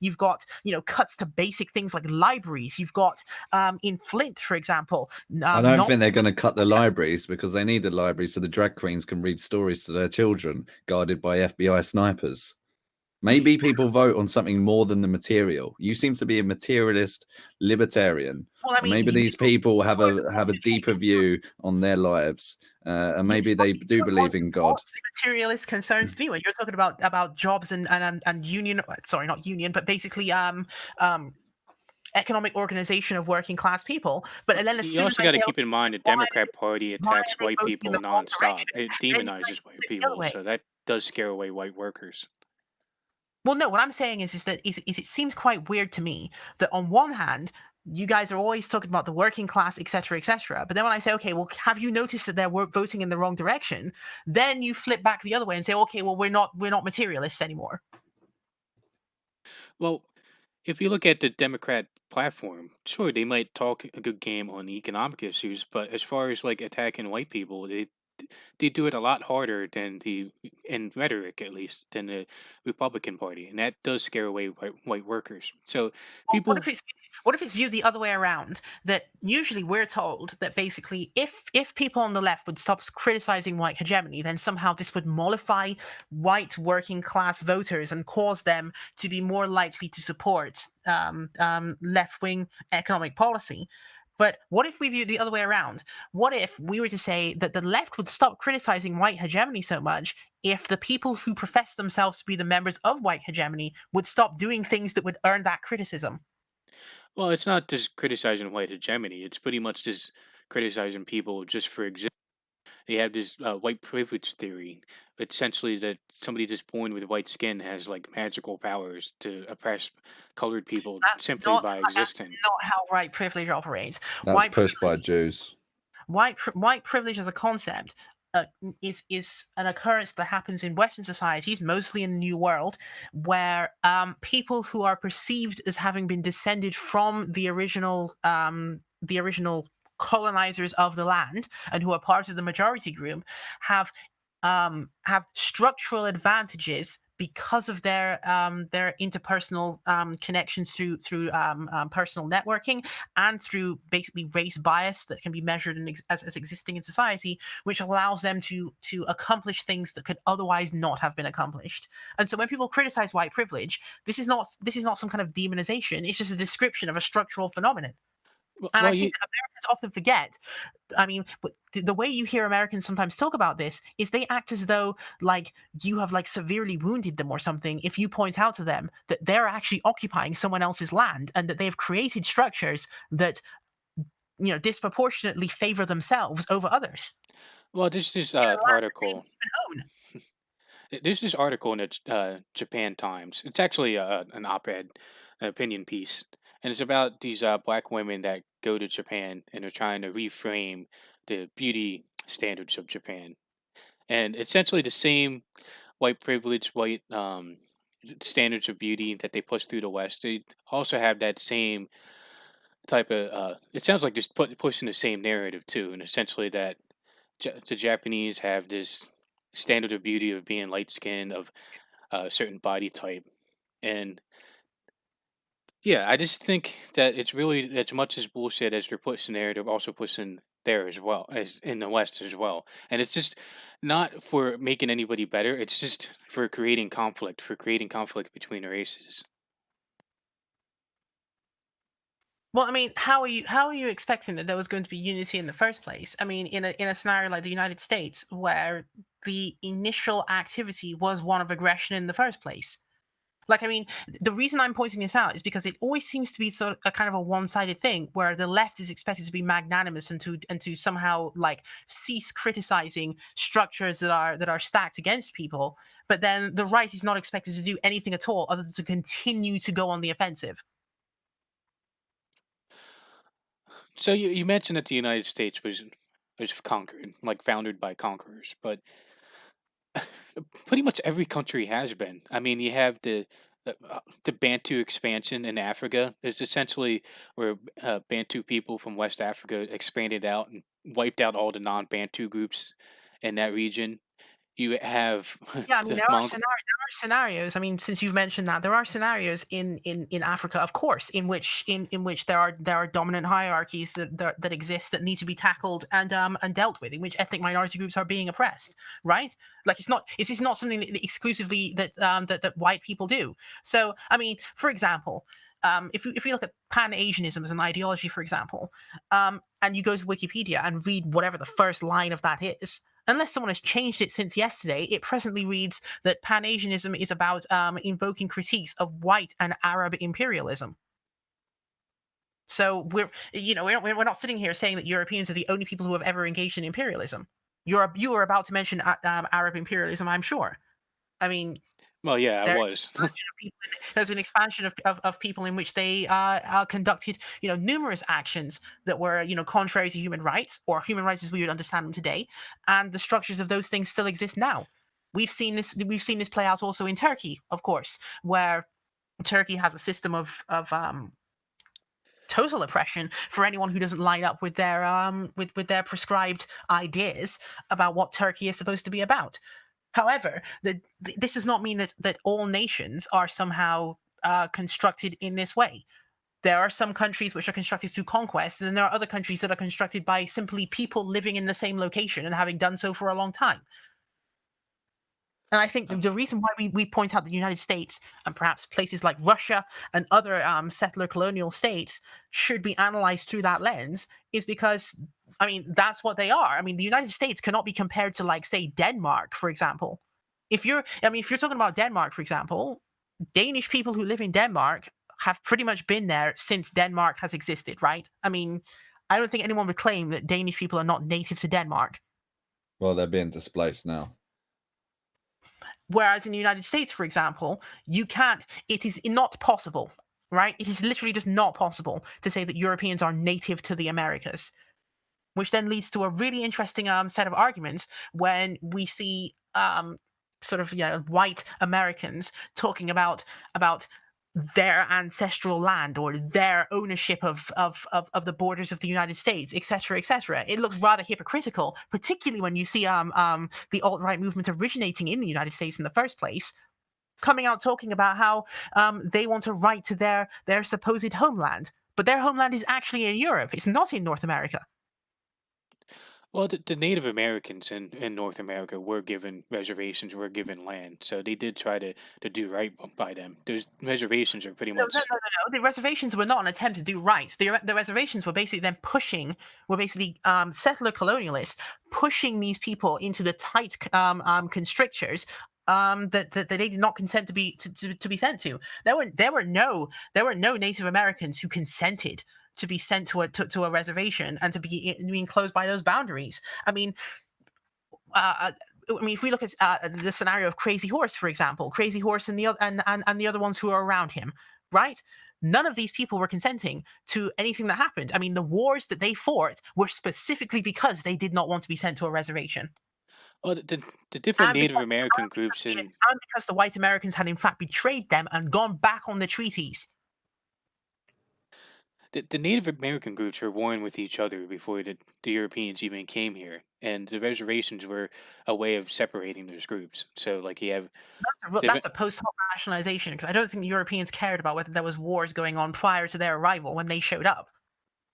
You've got cuts to basic things like libraries. You've got in Flint, for example. I don't think they're going to cut the libraries, because they need the libraries so the drag queens can read stories to their children, guarded by FBI snipers. Maybe people vote on something more than the material. You seem to be a materialist libertarian. Well, I mean, maybe these people have a deeper view on their lives, and maybe they do believe in God. Materialist concerns to me when you're talking about jobs and union. Sorry, not union, but basically economic organization of working class people. But then you also got to keep in mind the Democrat Party attacks white people nonstop. It demonizes white people, so that does scare away white workers. Well, no, what I'm saying is that it seems quite weird to me that on one hand, you guys are always talking about the working class, etc., etc. But then when I say, okay, well, have you noticed that they're voting in the wrong direction? Then you flip back the other way and say, okay, well, we're not materialists anymore. Well, if you look at the Democrat platform, sure, they might talk a good game on economic issues, but as far as attacking white people, they do it a lot harder than in rhetoric at least, than the Republican Party, and that does scare away white workers. So Well, people, what if it's viewed the other way around? That usually we're told that basically, if people on the left would stop criticizing white hegemony, then somehow this would mollify white working class voters and cause them to be more likely to support left wing economic policy. But what if we view it the other way around? What if we were to say that the left would stop criticizing white hegemony so much if the people who profess themselves to be the members of white hegemony would stop doing things that would earn that criticism? well, it's not just criticizing white hegemony. It's pretty much just criticizing people just for existing. They have this white privilege theory, essentially that somebody just born with white skin has like magical powers to oppress colored people simply by That's existing. not how white privilege operates. That's White pushed by privilege, Jews. white privilege as a concept is an occurrence that happens in Western societies, mostly in the New World, where people who are perceived as having been descended from the original colonizers of the land and who are part of the majority group have structural advantages because of their interpersonal connections through personal networking and through basically race bias that can be measured as existing in society, which allows them to accomplish things that could otherwise not have been accomplished. And so when people criticize white privilege, this is not some kind of demonization. It's just a description of a structural phenomenon. And I Well, think that Americans often forget. I mean, the way you hear Americans sometimes talk about this is they act as though like you have like severely wounded them or something if you point out to them that they're actually occupying someone else's land and that they have created structures that disproportionately favor themselves over others. there's this In a land that they article. don't even own. There's this article in the Japan Times. It's actually an op-ed, an opinion piece, and it's about these black women that go to Japan and are trying to reframe the beauty standards of Japan. And essentially, the same white privilege, white standards of beauty that they push through the West, they also have that same type of. It sounds like just pushing the same narrative too, and essentially that the Japanese have this standard of beauty of being light skinned, of a certain body type, and yeah, I just think that it's really as much as bullshit as they're pushing there, they're also pushing there as well as in the West as well, and it's just not for making anybody better. It's just for creating conflict between the races. Well, I mean, how are you expecting that there was going to be unity in the first place? I mean, in a scenario like the United States, where the initial activity was one of aggression in the first place. Like, I mean, the reason I'm pointing this out is because it always seems to be sort of a kind of a one-sided thing where the left is expected to be magnanimous and to somehow like cease criticizing structures that are stacked against people, but then the right is not expected to do anything at all other than to continue to go on the offensive. So you mentioned that the United States was conquered, like founded by conquerors, but pretty much every country has been. I mean, you have the Bantu expansion in Africa. It's essentially where Bantu people from West Africa expanded out and wiped out all the non-Bantu groups in that region. You have Yeah, I mean, the there are Mongol. scenarios. I mean, since you've mentioned that, there are scenarios in Africa, of course, in which there are dominant hierarchies that exist that need to be tackled and dealt with, in which ethnic minority groups are being oppressed, right? Like it's just not something that exclusively that white people do. So, I mean, for example, if we look at Pan-Asianism as an ideology, for example, and you go to Wikipedia and read whatever the first line of that is, unless someone has changed it since yesterday, it presently reads that Pan-Asianism is about invoking critiques of white and Arab imperialism. So we're not sitting here saying that Europeans are the only people who have ever engaged in imperialism. You are about to mention Arab imperialism, I'm sure. I mean, Well, yeah, I there's was. there's an expansion of people in which they conducted numerous actions that were contrary to human rights, or human rights as we would understand them today, and the structures of those things still exist now. We've seen this play out also in Turkey, of course, where Turkey has a system of total oppression for anyone who doesn't line up with their prescribed ideas about what Turkey is supposed to be about. However, this does not mean that all nations are somehow constructed in this way. There are some countries which are constructed through conquest, and then there are other countries that are constructed by simply people living in the same location and having done so for a long time. And I think the reason why we point out the United States and perhaps places like Russia and other settler colonial states should be analyzed through that lens is because, I mean, that's what they are. I mean, the United States cannot be compared to, like, say, Denmark, for example. If you're talking about Denmark, for example, Danish people who live in Denmark have pretty much been there since Denmark has existed, right? I mean, I don't think anyone would claim that Danish people are not native to Denmark. Well, they're being displaced now. Whereas in the United States, for example, it is not possible, right? It is literally just not possible to say that Europeans are native to the Americas, which then leads to a really interesting set of arguments when we see sort of white Americans talking about their ancestral land or their ownership of the borders of the United States, etc., etc. It looks rather hypocritical, particularly when you see the alt-right movement originating in the United States in the first place, coming out talking about how they want a right to their supposed homeland, but their homeland is actually in Europe. It's not in North America. Well, the Native Americans in North America were given reservations, were given land, so they did try to do right by them. Those reservations are pretty No. much The reservations were not an attempt to do right. The reservations were basically them settler colonialists pushing these people into the tight constrictures that they did not consent to be sent to. There were no Native Americans who consented to be sent to a reservation and to be enclosed by those boundaries. I mean, if we look at the scenario of Crazy Horse, for example, Crazy Horse and the other ones who are around him, right? None of these people were consenting to anything that happened. I mean, the wars that they fought were specifically because they did not want to be sent to a reservation. well the different Native American groups and because the white Americans had in fact betrayed them and gone back on the treaties. The Native American groups were warring with each other before the Europeans even came here, and the reservations were a way of separating those groups. So, like, you have That's a post-hoc rationalization, because I don't think the Europeans cared about whether there was wars going on prior to their arrival when they showed up.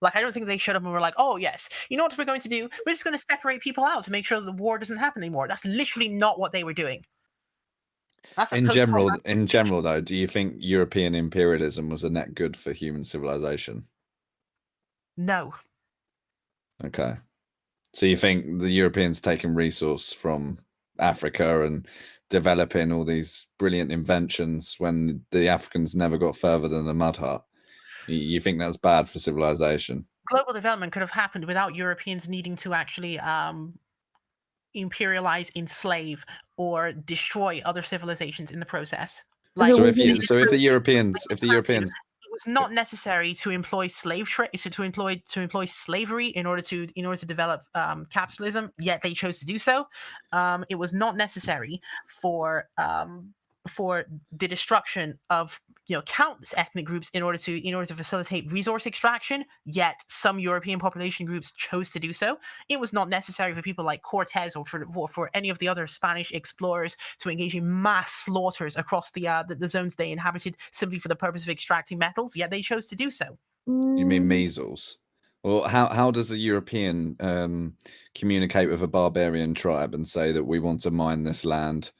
Like, I don't think they showed up and were like, oh, yes, you know what we're going to do? We're just going to separate people out to make sure that the war doesn't happen anymore. That's literally not what they were doing. In general, though, do you think European imperialism was a net good for human civilization? No. Okay. So you think the Europeans taking resource from Africa and developing all these brilliant inventions when the Africans never got further than a mud hut? You think that's bad for civilization? Global development could have happened without Europeans needing to actually imperialize, enslave, or destroy other civilizations in the process. Like, so if the Europeans it was not necessary to employ to employ slavery in order to develop capitalism, yet they chose to do so. It was not necessary for the destruction of countless ethnic groups in order to facilitate resource extraction, yet some European population groups chose to do so. It was not necessary for people like Cortez or for any of the other Spanish explorers to engage in mass slaughters across the zones they inhabited simply for the purpose of extracting metals, yet they chose to do so. You mean measles? Well, how does a European communicate with a barbarian tribe and say that we want to mine this land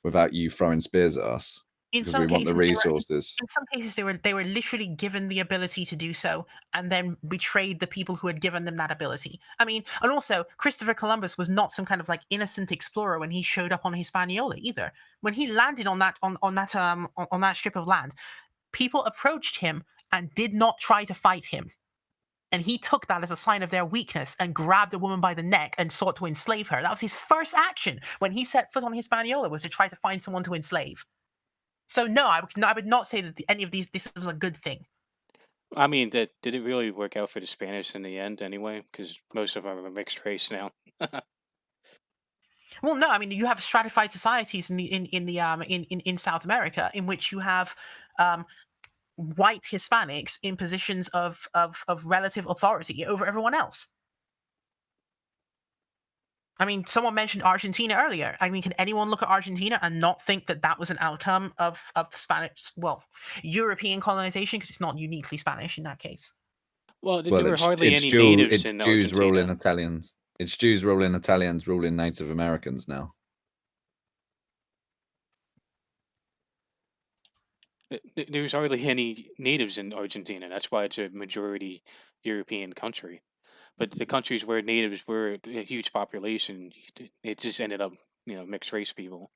without you throwing spears at us? Because we want the resources. In some cases, they were literally given the ability to do so, and then betrayed the people who had given them that ability. I mean, and also Christopher Columbus was not some kind of like innocent explorer when he showed up on Hispaniola either. When he landed on that strip of land, people approached him and did not try to fight him. And he took that as a sign of their weakness and grabbed the woman by the neck and sought to enslave her. That was his first action when he set foot on Hispaniola, was to try to find someone to enslave. So no, I would not say that any of this was a good thing. I mean, did it really work out for the Spanish in the end anyway? Because most of them are mixed race now. Well, no, I mean, you have stratified societies in South America in which you have white Hispanics in positions of relative authority over everyone else. I mean, someone mentioned Argentina earlier. I mean, can anyone look at Argentina and not think that that was an outcome of Spanish, well, European colonization, because it's not uniquely Spanish in that case? Well, there Well, were hardly it's any natives it's in Jews ruling Argentina. Italians. It's Jews ruling Italians ruling Native Americans now. There's hardly any natives in Argentina. That's why it's a majority European country. But the countries where natives were a huge population, it just ended up, mixed race people.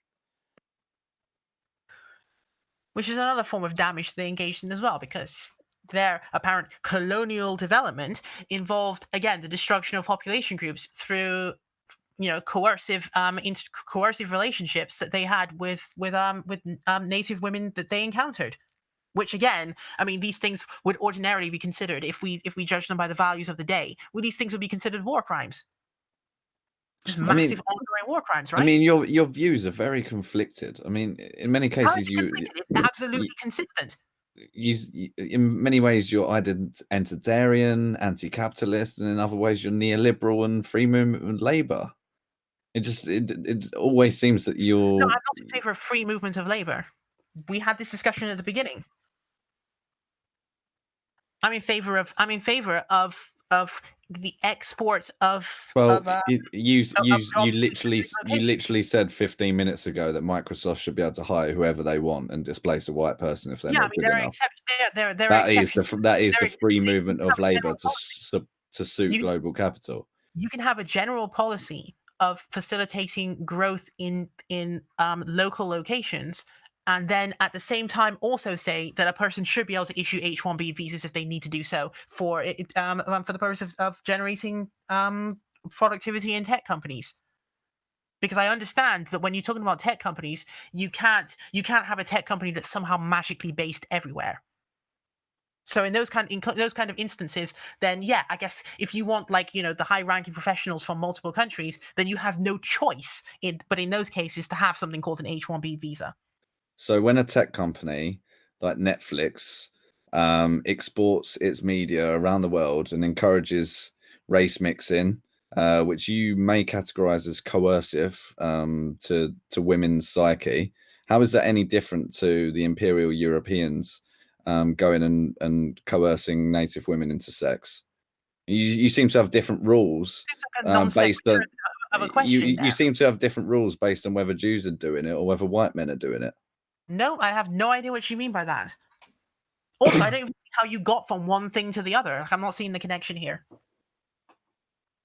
Which is another form of damage they engaged in as well, because their apparent colonial development involved, again, the destruction of population groups through, coercive relationships that they had with native women that they encountered. Which, again, I mean, these things would ordinarily be considered, if we judge them by the values of the day, these things would be considered war crimes. Just massive ongoing war crimes, right? I mean, your views are very conflicted. I mean, in many cases, it's absolutely consistent. In many ways, you're identitarian, anti-capitalist, and in other ways, you're neoliberal and free movement labor. It always seems that you're. No, I'm not in favor of free movement of labor. We had this discussion at the beginning. I'm in favor of the export of. You literally said 15 minutes ago that Microsoft should be able to hire whoever they want and displace a white person if they're not good enough. That is the free movement of labor to suit global capital. You can have a general policy of facilitating growth in local locations, and then at the same time also say that a person should be able to issue H-1B visas if they need to do so for the purpose of generating productivity in tech companies. Because I understand that when you're talking about tech companies, you can't have a tech company that's somehow magically based everywhere. So in those kind of instances, then yeah, I guess if you want the high-ranking professionals from multiple countries, then you have no choice but in those cases to have something called an H-1B visa. So when a tech company like Netflix exports its media around the world and encourages race mixing, which you may categorize as coercive to women's psyche, how is that any different to the imperial Europeans going and coercing native women into sex? You seem to have different rules based on. You seem to have different rules based on whether Jews are doing it or whether white men are doing it. No, I have no idea what you mean by that. Also, I don't even see how you got from one thing to the other. I'm not seeing the connection here.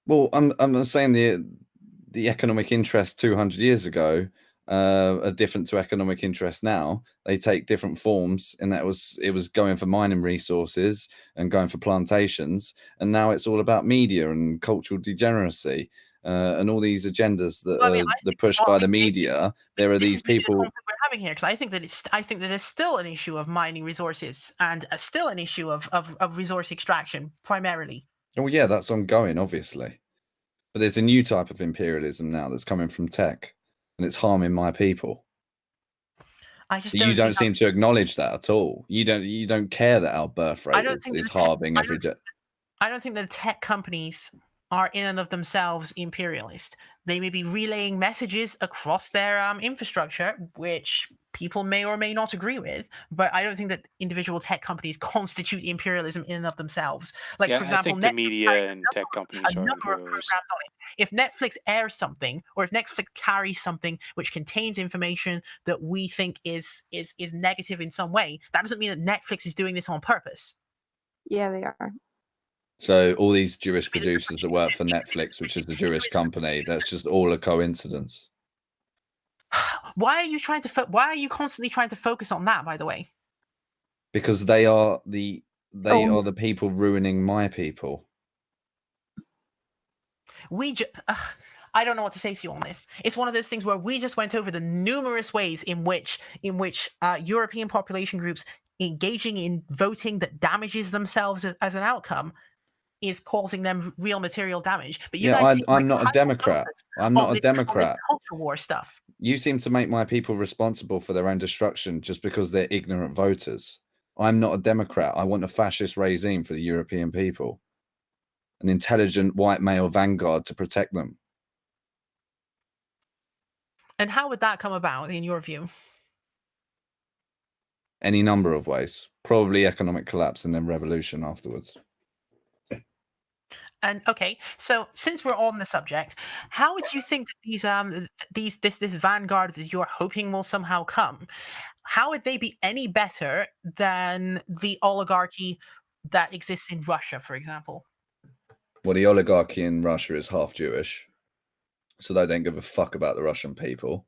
Well, I'm saying the economic interest 200 years ago are different to economic interest now. They take different forms, and it was going for mining resources and going for plantations, and now it's all about media and cultural degeneracy and all these agendas that are pushed by the media. There are these people we're having here, because I think that there's still an issue of mining resources and still an issue of resource extraction primarily. Oh yeah, that's ongoing, obviously, but there's a new type of imperialism now that's coming from tech, and it's harming my people. You don't seem to acknowledge that at all. You don't care that our birth rate is halving every day. I don't think that tech companies are in and of themselves imperialist. They may be relaying messages across their infrastructure, which people may or may not agree with, but I don't think that individual tech companies constitute imperialism in and of themselves. Like, for example, I think the media and tech companies are imperialist. If Netflix airs something, or if Netflix carries something which contains information that we think is negative in some way, that doesn't mean that Netflix is doing this on purpose. Yeah, they are. So all these Jewish producers that work for Netflix, which is the Jewish company, that's just all a coincidence. Why are you constantly trying to focus on that, by the way? Because they are the people ruining my people. I don't know what to say to you on this. It's one of those things where we just went over the numerous ways in which European population groups engaging in voting that damages themselves as an outcome is causing them real material damage. But you guys I'm not a Democrat. I'm not a Democrat. Culture war stuff. You seem to make my people responsible for their own destruction just because they're ignorant voters. I'm not a Democrat. I want a fascist regime for the European people, an intelligent white male vanguard to protect them. And how would that come about, in your view? Any number of ways. Probably economic collapse and then revolution afterwards. And okay, so since we're on the subject, how would you think that this vanguard that you're hoping will somehow come, how would they be any better than the oligarchy that exists in Russia, for example? Well, the oligarchy in Russia is half Jewish, so they don't give a fuck about the Russian people.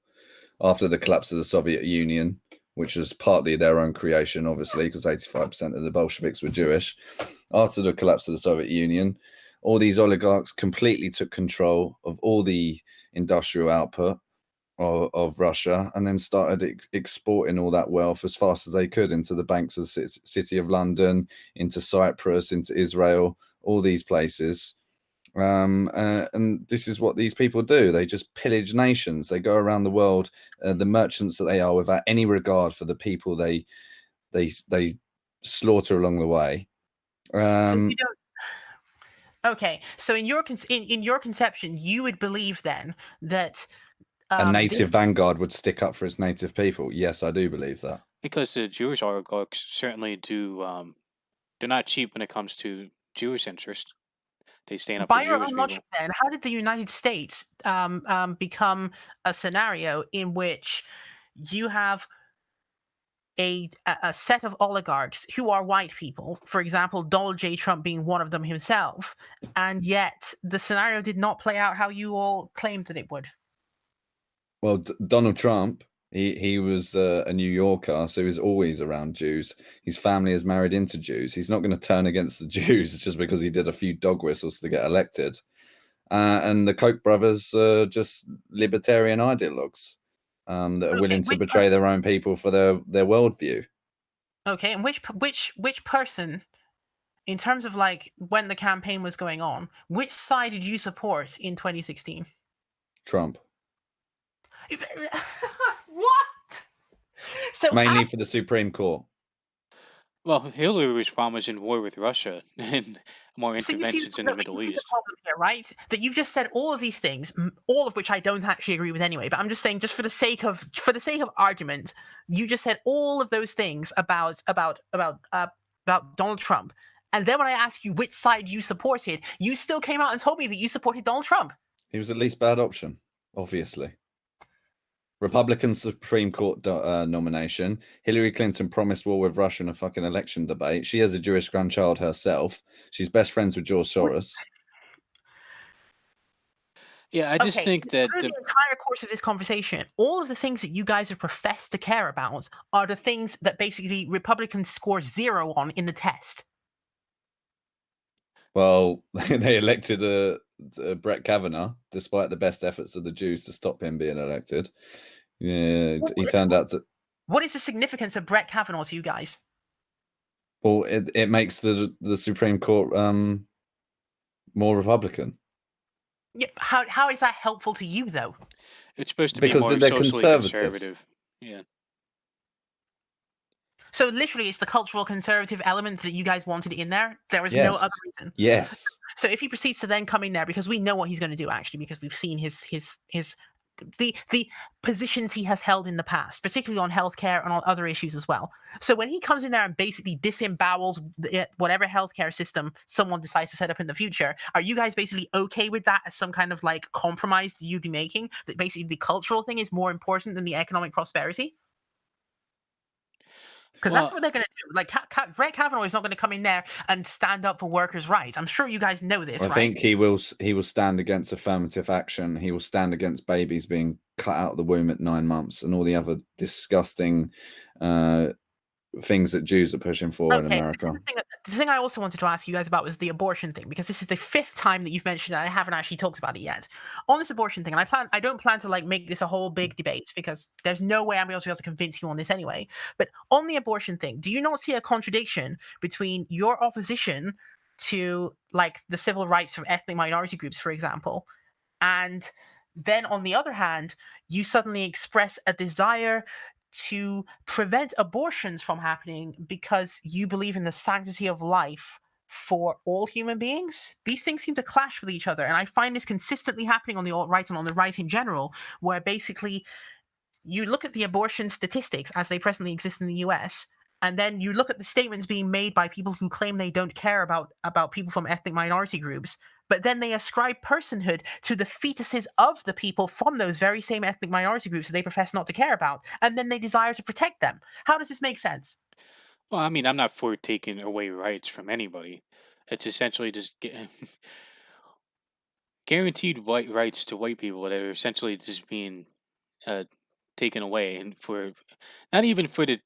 After the collapse of the Soviet Union, which was partly their own creation, obviously, because 85% of the Bolsheviks were Jewish. After the collapse of the Soviet Union, all these oligarchs completely took control of all the industrial output of Russia, and then started exporting all that wealth as fast as they could into the banks of the city of London, into Cyprus, into Israel, all these places. And this is what these people do. They just pillage nations. They go around the world, the merchants that they are, without any regard for the people they slaughter along the way. So you don't. Okay, so in your conception, you would believe then that a native vanguard would stick up for its native people. Yes, I do believe that. Because the Jewish oligarchs certainly do. They're not cheap when it comes to Jewish interest. They stand up for By your Jewish own people. logic, then, how did the United States become a scenario in which you have a set of oligarchs who are white people, for example, Donald J. Trump being one of them himself, and yet the scenario did not play out how you all claimed that it would? Well, Donald Trump, he was a New Yorker, so he was always around Jews. His family is married into Jews. He's not going to turn against the Jews just because he did a few dog whistles to get elected. And the Koch brothers are just libertarian ideologues that are willing to betray their own people for their worldview. Okay, and which person, in terms of like when the campaign was going on, which side did you support in 2016? Trump. What? So mainly for the Supreme Court. Well, Hillary was promised in war with Russia and more interventions in the Middle East. The problem here, right? That you've just said all of these things, all of which I don't actually agree with anyway. But I'm just saying, just for the sake of argument, you just said all of those things about Donald Trump. And then when I asked you which side you supported, you still came out and told me that you supported Donald Trump. He was the least bad option, obviously. Republican Supreme Court nomination. Hillary Clinton promised war with Russia in a fucking election debate. She has a Jewish grandchild herself. She's best friends with George Soros. Yeah, I just think that through the entire course of this conversation, all of the things that you guys have professed to care about are the things that basically Republicans score 0 on in the test. Well, they elected Brett Kavanaugh, despite the best efforts of the Jews to stop him being elected. Yeah, he turned out to. What is the significance of Brett Kavanaugh to you guys? Well, it makes the Supreme Court more Republican. Yeah, how is that helpful to you, though? It's supposed to be more socially conservative. Yeah. So literally, it's the cultural conservative element that you guys wanted in there. There was no other reason. Yes. So if he proceeds to then come in there, because we know what he's going to do, actually, because we've seen the positions he has held in the past, particularly on healthcare and on other issues as well. So when he comes in there and basically disembowels whatever healthcare system someone decides to set up in the future, are you guys basically okay with that as some kind of like compromise that you'd be making? That basically the cultural thing is more important than the economic prosperity? Because that's what they're going to do. Like, Brett Kavanaugh is not going to come in there and stand up for workers' rights. I'm sure you guys know this, right? I think he will stand against affirmative action. He will stand against babies being cut out of the womb at 9 months and all the other disgusting things that Jews are pushing for in America. The thing I also wanted to ask you guys about was the abortion thing, because this is the 5th time that you've mentioned it. I haven't actually talked about it yet. On this abortion thing, and I don't plan to like make this a whole big debate, because there's no way I'm going to be able to convince you on this anyway. But on the abortion thing, do you not see a contradiction between your opposition to like the civil rights of ethnic minority groups, for example, and then on the other hand, you suddenly express a desire to prevent abortions from happening because you believe in the sanctity of life for all human beings. These things seem to clash with each other, and I find this consistently happening on the alt-right and on the right in general, where basically you look at the abortion statistics as they presently exist in the US, and then you look at the statements being made by people who claim they don't care about people from ethnic minority groups, but then they ascribe personhood to the fetuses of the people from those very same ethnic minority groups that they profess not to care about, and then they desire to protect them. How does this make sense? Well, I mean, I'm not for taking away rights from anybody. It's essentially just guaranteed white rights to white people that are essentially just being uh, taken away, and for not even for the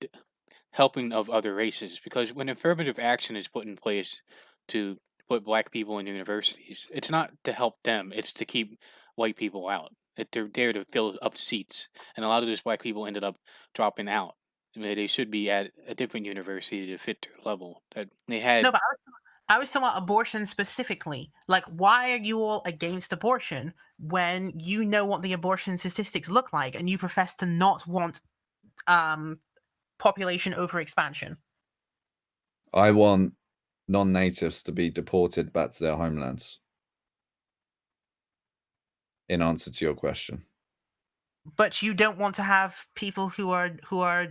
helping of other races. Because when affirmative action is put in place to put black people in universities, it's not to help them; it's to keep white people out. They're there to fill up seats, and a lot of those black people ended up dropping out. I mean, they should be at a different university to fit their level. That they had. No, but I was talking about abortion specifically. Like, why are you all against abortion when you know what the abortion statistics look like and you profess to not want population overexpansion? I want non-natives to be deported back to their homelands. In answer to your question. But you don't want to have people who are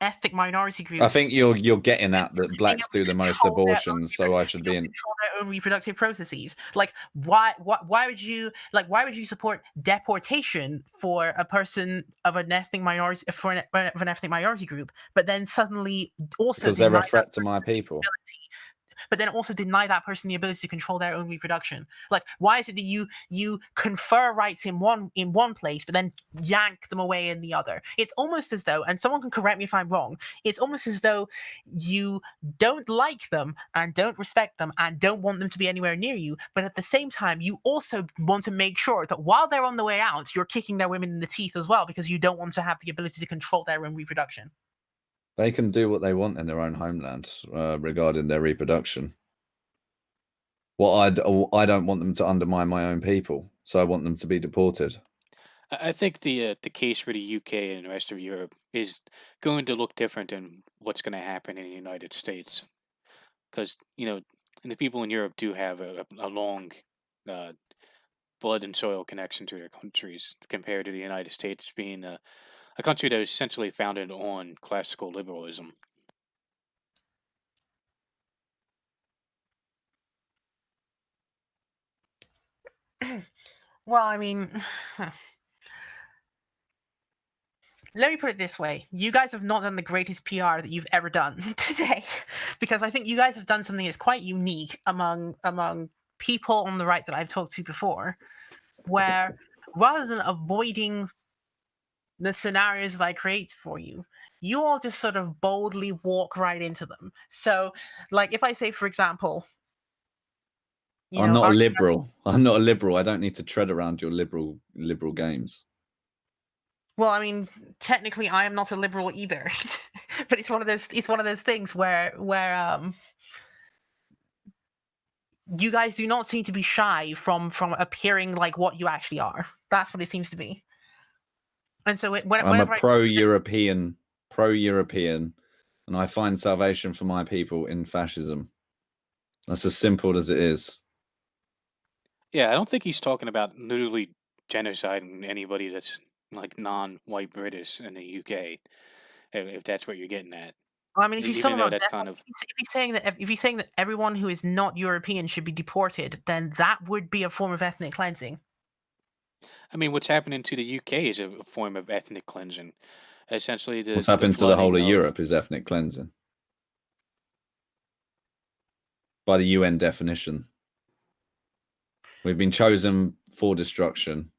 ethnic minority groups. I think you're getting at that blacks do the most abortions, so I should be in control their own reproductive processes. Like, why would you support deportation for a person of an ethnic minority of an ethnic minority group, but then suddenly also because they're a threat to my people. But then also deny that person the ability to control their own reproduction. Like, why is it that you confer rights in one place, but then yank them away in the other? It's almost as though, and someone can correct me if I'm wrong, it's almost as though you don't like them and don't respect them and don't want them to be anywhere near you, but at the same time, you also want to make sure that while they're on the way out, you're kicking their women in the teeth as well, because you don't want to have the ability to control their own reproduction. They can do what they want in their own homeland regarding their reproduction. Well, I don't want them to undermine my own people, so I want them to be deported. I think the case for the UK and the rest of Europe is going to look different than what's going to happen in the United States, because the people in Europe do have a long blood and soil connection to their countries compared to the United States being a country that is essentially founded on classical liberalism. Well, I mean, let me put it this way. You guys have not done the greatest PR that you've ever done today, because I think you guys have done something that's quite unique among people on the right that I've talked to before, where rather than avoiding the scenarios that I create for you, you all just sort of boldly walk right into them. So, like, if I say, for example, I'm not a liberal. I'm not a liberal. I don't need to tread around your liberal games. Well, I mean, technically, I am not a liberal either, but it's one of those things where you guys do not seem to be shy from appearing like what you actually are. That's what it seems to be. And so I'm a pro-European, and I find salvation for my people in fascism. That's as simple as it is. Yeah, I don't think he's talking about literally genociding anybody that's like non-white British in the UK, if that's what you're getting at. Well, I mean, if he's talking about that's that, kind of, if he's saying that everyone who is not European should be deported, then that would be a form of ethnic cleansing. I mean, what's happening to the UK is a form of ethnic cleansing. Essentially, what's happened to the whole of Europe is ethnic cleansing by the UN definition. We've been chosen for destruction.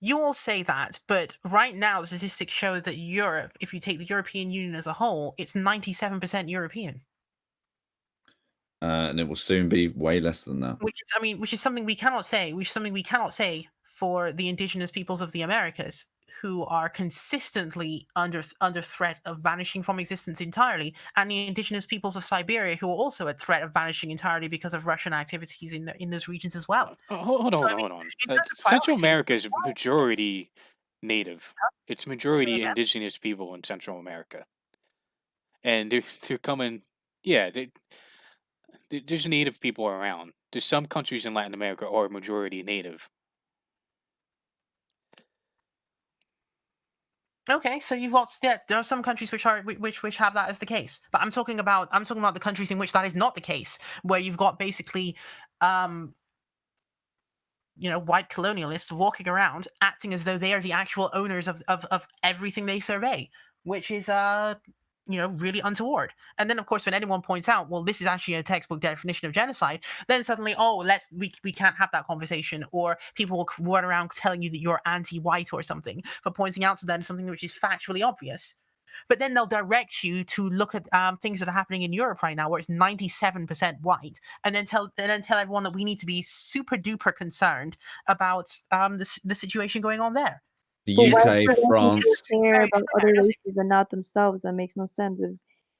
You all say that, but right now statistics show that Europe, if you take the European Union as a whole, it's 97% European. And it will soon be way less than that. Which is something we cannot say. Which is something we cannot say for the indigenous peoples of the Americas, who are consistently under threat of vanishing from existence entirely, and the indigenous peoples of Siberia, who are also at threat of vanishing entirely because of Russian activities in those regions as well. Hold on. Central America is majority native. It's Say majority again? indigenous people in Central America, and they're coming. Yeah, there's native people around. There's some countries in Latin America are majority native. Okay, so you've got there are some countries which are which have that as the case, but I'm talking about the countries in which that is not the case, where you've got basically, white colonialists walking around acting as though they are the actual owners of everything they survey, which is really untoward. And then of course when anyone points out, well, this is actually a textbook definition of genocide, then suddenly, oh, we can't have that conversation, or people will run around telling you that you're anti-white or something for pointing out to them something which is factually obvious. But then they'll direct you to look at things that are happening in Europe right now, where it's 97% white, and then tell everyone that we need to be super duper concerned about the situation going on there. The But why UK, would people France. care Very about fair, other doesn't races and not themselves? That makes no sense. If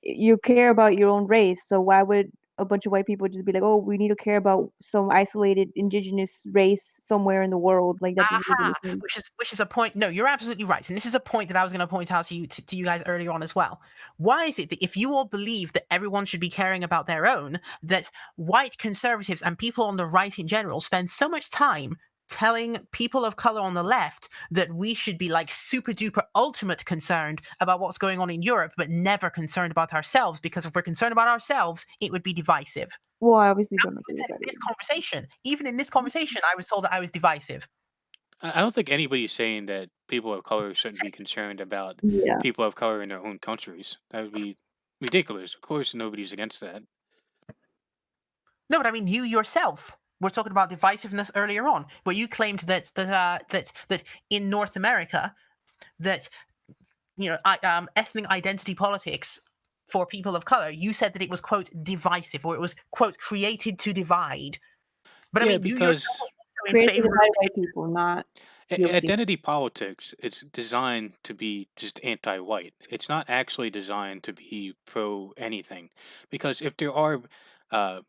you care about your own race, so why would a bunch of white people just be like, "Oh, we need to care about some isolated indigenous race somewhere in the world"? Like that doesn't make Aha, any sense. which is a point. No, you're absolutely right, and this is a point that I was going to point out to you guys earlier on as well. Why is it that if you all believe that everyone should be caring about their own, that white conservatives and people on the right in general spend so much time telling people of color on the left that we should be like super duper ultimate concerned about what's going on in Europe, but never concerned about ourselves, because if we're concerned about ourselves, it would be divisive. Well, I obviously That don't was agree what with said that in this either. conversation. Even in this conversation, I was told that I was divisive. I don't think anybody's saying that people of color shouldn't be concerned about Yeah. people of color in their own countries. That would be ridiculous. Of course, nobody's against that. No, but I mean, you yourself were talking about divisiveness earlier on, where you claimed that in North America, that ethnic identity politics for people of color, you said that it was quote divisive, or it was quote created to divide. But I Yeah, mean, you yourself because were also in Created favor by of white people, not POC. identity politics, it's designed to be just anti-white. It's not actually designed to be pro anything. Because if there are uh,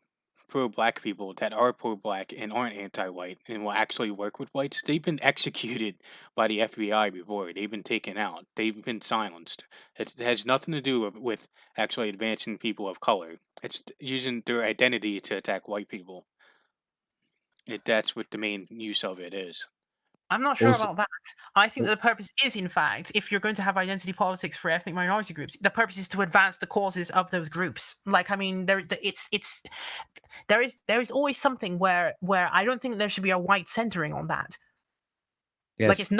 pro-black people that are pro-black and aren't anti-white and will actually work with whites, they've been executed by the FBI before. They've been taken out. They've been silenced. It has nothing to do with actually advancing people of color. It's using their identity to attack white people. That's what the main use of it is. I'm not sure Also, about that. I think that the purpose is, in fact, if you're going to have identity politics for ethnic minority groups, the purpose is to advance the causes of those groups. Like, I mean, there is always something where I don't think there should be a white centering on that. Like, yes, it's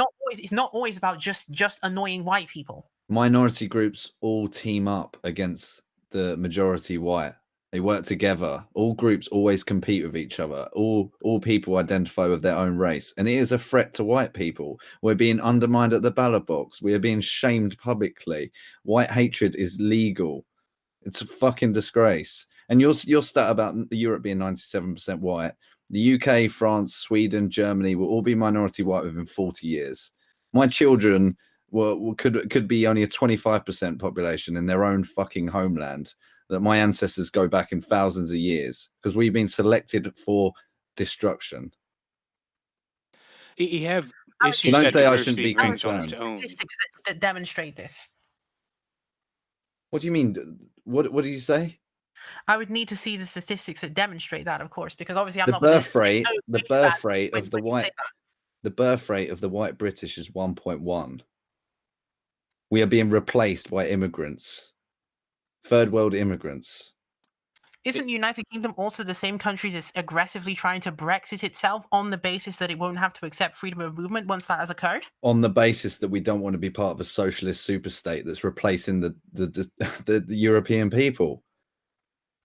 not always about just annoying white people. minority groups all team up against the majority white. They work together. All groups always compete with each other. All people identify with their own race, and it is a threat to white people. We're being undermined at the ballot box. We are being shamed publicly. White hatred is legal. It's a fucking disgrace. And your stat about Europe being 97% white, the UK, France, Sweden, Germany will all be minority white within 40 years. My children could be only a 25% population in their own fucking homeland, that my ancestors go back in thousands of years, because we've been selected for destruction. You have I would issues don't that say I shouldn't diversity be brings on its concerned. own. Statistics that demonstrate this. What do you mean? What do you say? I would need to see the statistics that demonstrate that, of course, because obviously I'm The not going to birth rate, say, oh, the fix that birth rate when of the you say white, that. the birth rate of the white British is 1.1. We are being replaced by immigrants, third world immigrants. Isn't the United Kingdom also the same country that's aggressively trying to Brexit itself on the basis that it won't have to accept freedom of movement once that has occurred? On the basis that we don't want to be part of a socialist superstate that's replacing the European people.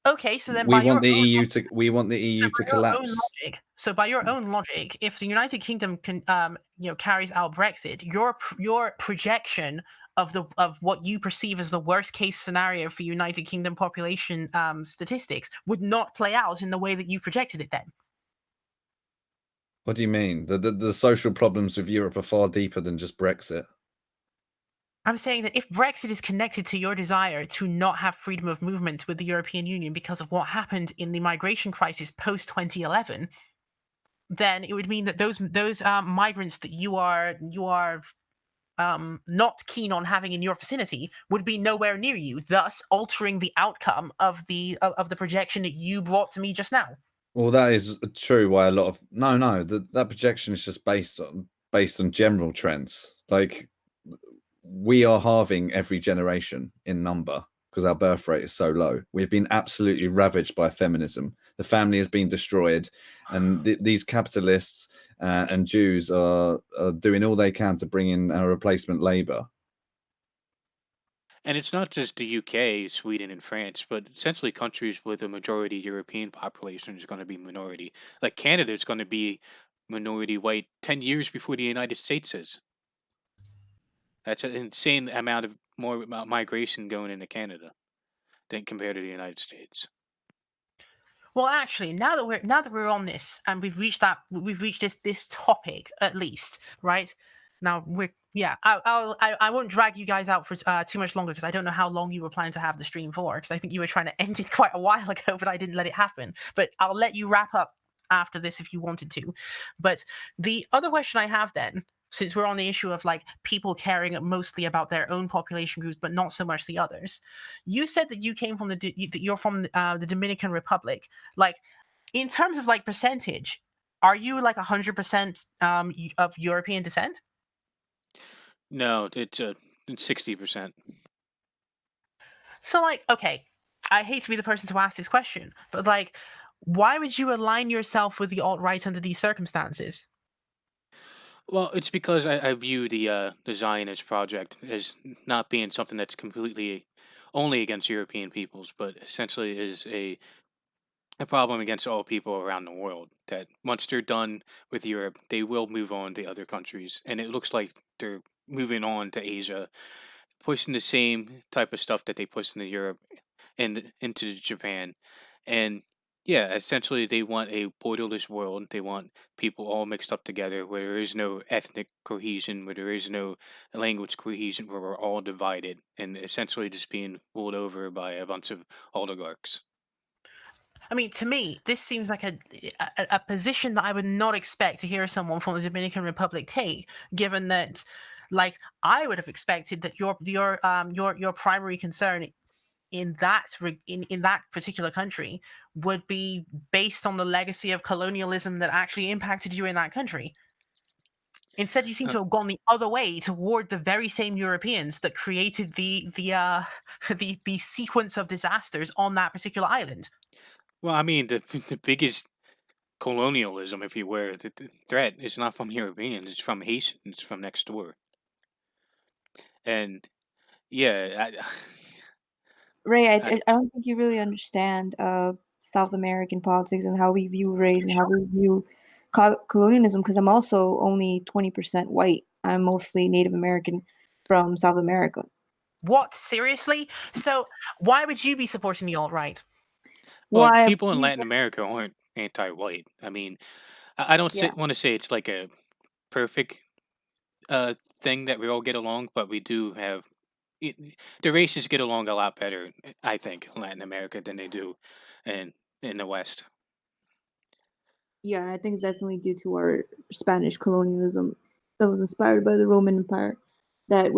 Okay, so then We by your want the own EU logic, to we want the EU to collapse. by your own logic, if the United Kingdom can carries out Brexit, your projection of what you perceive as the worst case scenario for United Kingdom population statistics would not play out in the way that you projected it then. What do you mean? The social problems of Europe are far deeper than just Brexit. I'm saying that if Brexit is connected to your desire to not have freedom of movement with the European Union because of what happened in the migration crisis post 2011, then it would mean that those migrants that you are not keen on having in your vicinity would be nowhere near you, thus altering the outcome of the projection that you brought to me just now. Well, that is true. Why a lot of that projection is just based on general trends. Like, we are halving every generation in number because our birth rate is so low. We've been absolutely ravaged by feminism. The family has been destroyed, and these capitalists and Jews are doing all they can to bring in a replacement labor. And it's not just the UK, Sweden, and France, but essentially countries with a majority European population is going to be minority. Like Canada is going to be minority white 10 years before the United States is. That's an insane amount of more migration going into Canada than compared to the United States. Well, actually, now that we're on this and we've reached this topic at least, right? Now I won't drag you guys out for too much longer because I don't know how long you were planning to have the stream for, because I think you were trying to end it quite a while ago, but I didn't let it happen. But I'll let you wrap up after this if you wanted to. But the other question I have then, since we're on the issue of like people caring mostly about their own population groups but not so much the others, you said that you came from that you're from the Dominican Republic. Like, in terms of like percentage, are you like 100% of European descent? No, it's 60%. So, like, okay, I hate to be the person to ask this question, but like, why would you align yourself with the alt-right under these circumstances? Well, it's because I view the Zionist project as not being something that's completely only against European peoples, but essentially is a problem against all people around the world. That once they're done with Europe, they will move on to other countries, and it looks like they're moving on to Asia, pushing the same type of stuff that they pushed into Europe and into Japan. And yeah, essentially they want a borderless world. They want people all mixed up together where there is no ethnic cohesion, where there is no language cohesion, where we're all divided and essentially just being ruled over by a bunch of oligarchs. I mean, to me, this seems like a position that I would not expect to hear someone from the Dominican Republic take, given that, like, I would have expected that your primary concern in that particular country would be based on the legacy of colonialism that actually impacted you in that country. Instead, you seem to have gone the other way toward the very same Europeans that created the sequence of disasters on that particular island. Well, I mean, the biggest colonialism, if you will, the threat is not from Europeans; it's from Haitians from next door. And yeah, Ray, I, I don't think you really understand South American politics and how we view race and how we view colonialism, because I'm also only 20% white. I'm mostly Native American from South America. What? Seriously? So why would you be supporting the alt-right? well, Why? people in Latin America aren't anti-white. I mean, I don't Yeah. want to say it's like a perfect thing that we all get along, but we do have it, the races get along a lot better, I think, in Latin America than they do in the West. Yeah, I think it's definitely due to our Spanish colonialism that was inspired by the Roman Empire, that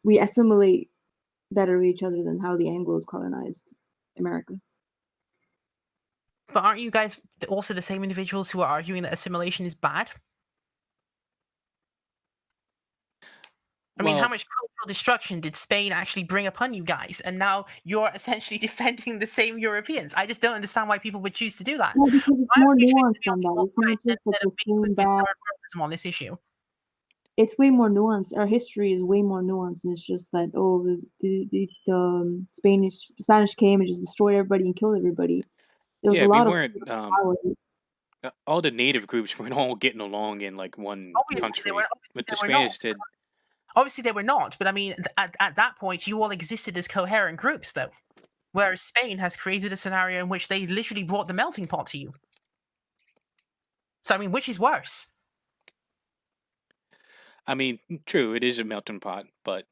we assimilate better with each other than how the Anglos colonized America. But aren't you guys also the same individuals who are arguing that assimilation is bad? I mean, how Well, much cultural destruction did Spain actually bring upon you guys? And now you're essentially defending the same Europeans. I just don't understand why people would choose to do that. No, because it's Why more would you choose to nuanced be on than the that. It's not alt-right just like instead the of being same with bad. liberalism on this issue? It's way more nuanced. Our history is way more nuanced. And it's just that Spanish came and just destroyed everybody and killed everybody. There was a yeah, we lot of weren't. power. All the native groups weren't all getting along in like one country, but the They were not. Spanish did. Obviously, they were not. But I mean, at that point, you all existed as coherent groups, though. Whereas Spain has created a scenario in which they literally brought the melting pot to you. So, I mean, which is worse? I mean, true, it is a melting pot, but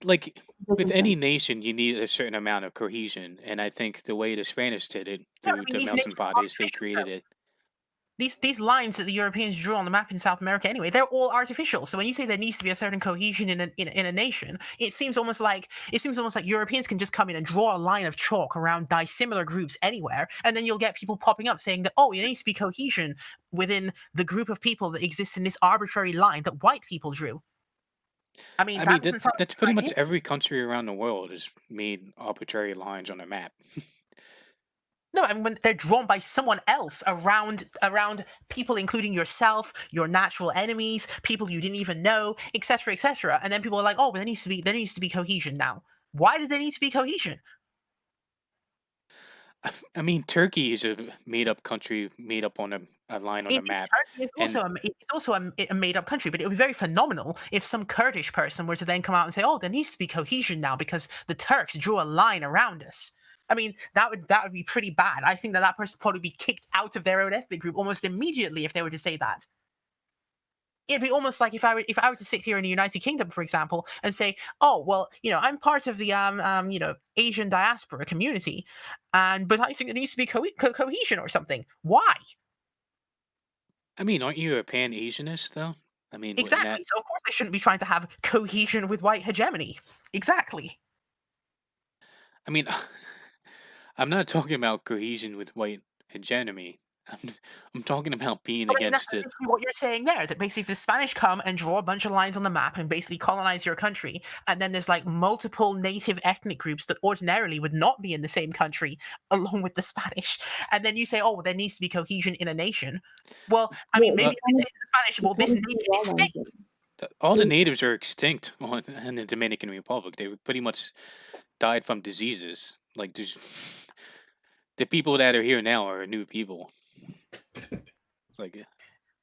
like with Doesn't any sense. nation, you need a certain amount of cohesion, and I think the way the Spanish did it Yeah, I through mean, the these melting nations are pot is they artificial, created though. it. these lines that the Europeans drew on the map in South America anyway, they're all artificial. So when you say there needs to be a certain cohesion in a nation, it seems almost like Europeans can just come in and draw a line of chalk around dissimilar groups anywhere, and then you'll get people popping up saying that, oh, there needs to be cohesion within the group of people that exists in this arbitrary line that white people drew. I mean, I that mean, doesn't sound that's like a pretty good much idea. every country around the world has made arbitrary lines on a map. No, I mean when they're drawn by someone else around people, including yourself, your natural enemies, people you didn't even know, etc., etc. And then people are like, "Oh, but there needs to be cohesion now." Why did there need to be cohesion? I mean, Turkey is a made-up country, made up on a line on a Indeed, map, Turkey is and also a made-up country, but it would be very phenomenal if some Kurdish person were to then come out and say, "Oh, there needs to be cohesion now because the Turks drew a line around us." I mean, that would be pretty bad. I think that person would probably be kicked out of their own ethnic group almost immediately if they were to say that. It'd be almost like if I were to sit here in the United Kingdom, for example, and say, "Oh, well, I'm part of the Asian diaspora community, but I think there needs to be cohesion or something." Why? I mean, aren't you a Pan-Asianist though? I mean, wouldn't that? Exactly. So of course they shouldn't be trying to have cohesion with white hegemony. Exactly. I mean, I'm not talking about cohesion with white hegemony. I'm I'm talking about being I mean, that's against it. basically what you're saying there. That basically, if the Spanish come and draw a bunch of lines on the map and basically colonize your country, and then there's like multiple native ethnic groups that ordinarily would not be in the same country, along with the Spanish, and then you say, "Oh, well, there needs to be cohesion in a nation." Well, I mean, Yeah, maybe Uh, you can say to the Spanish, the "Well, this Spanish nation do is fake." all all the they natives are extinct in the Dominican Republic. They pretty much died from diseases. Like there's the people that are here now are new people. It's like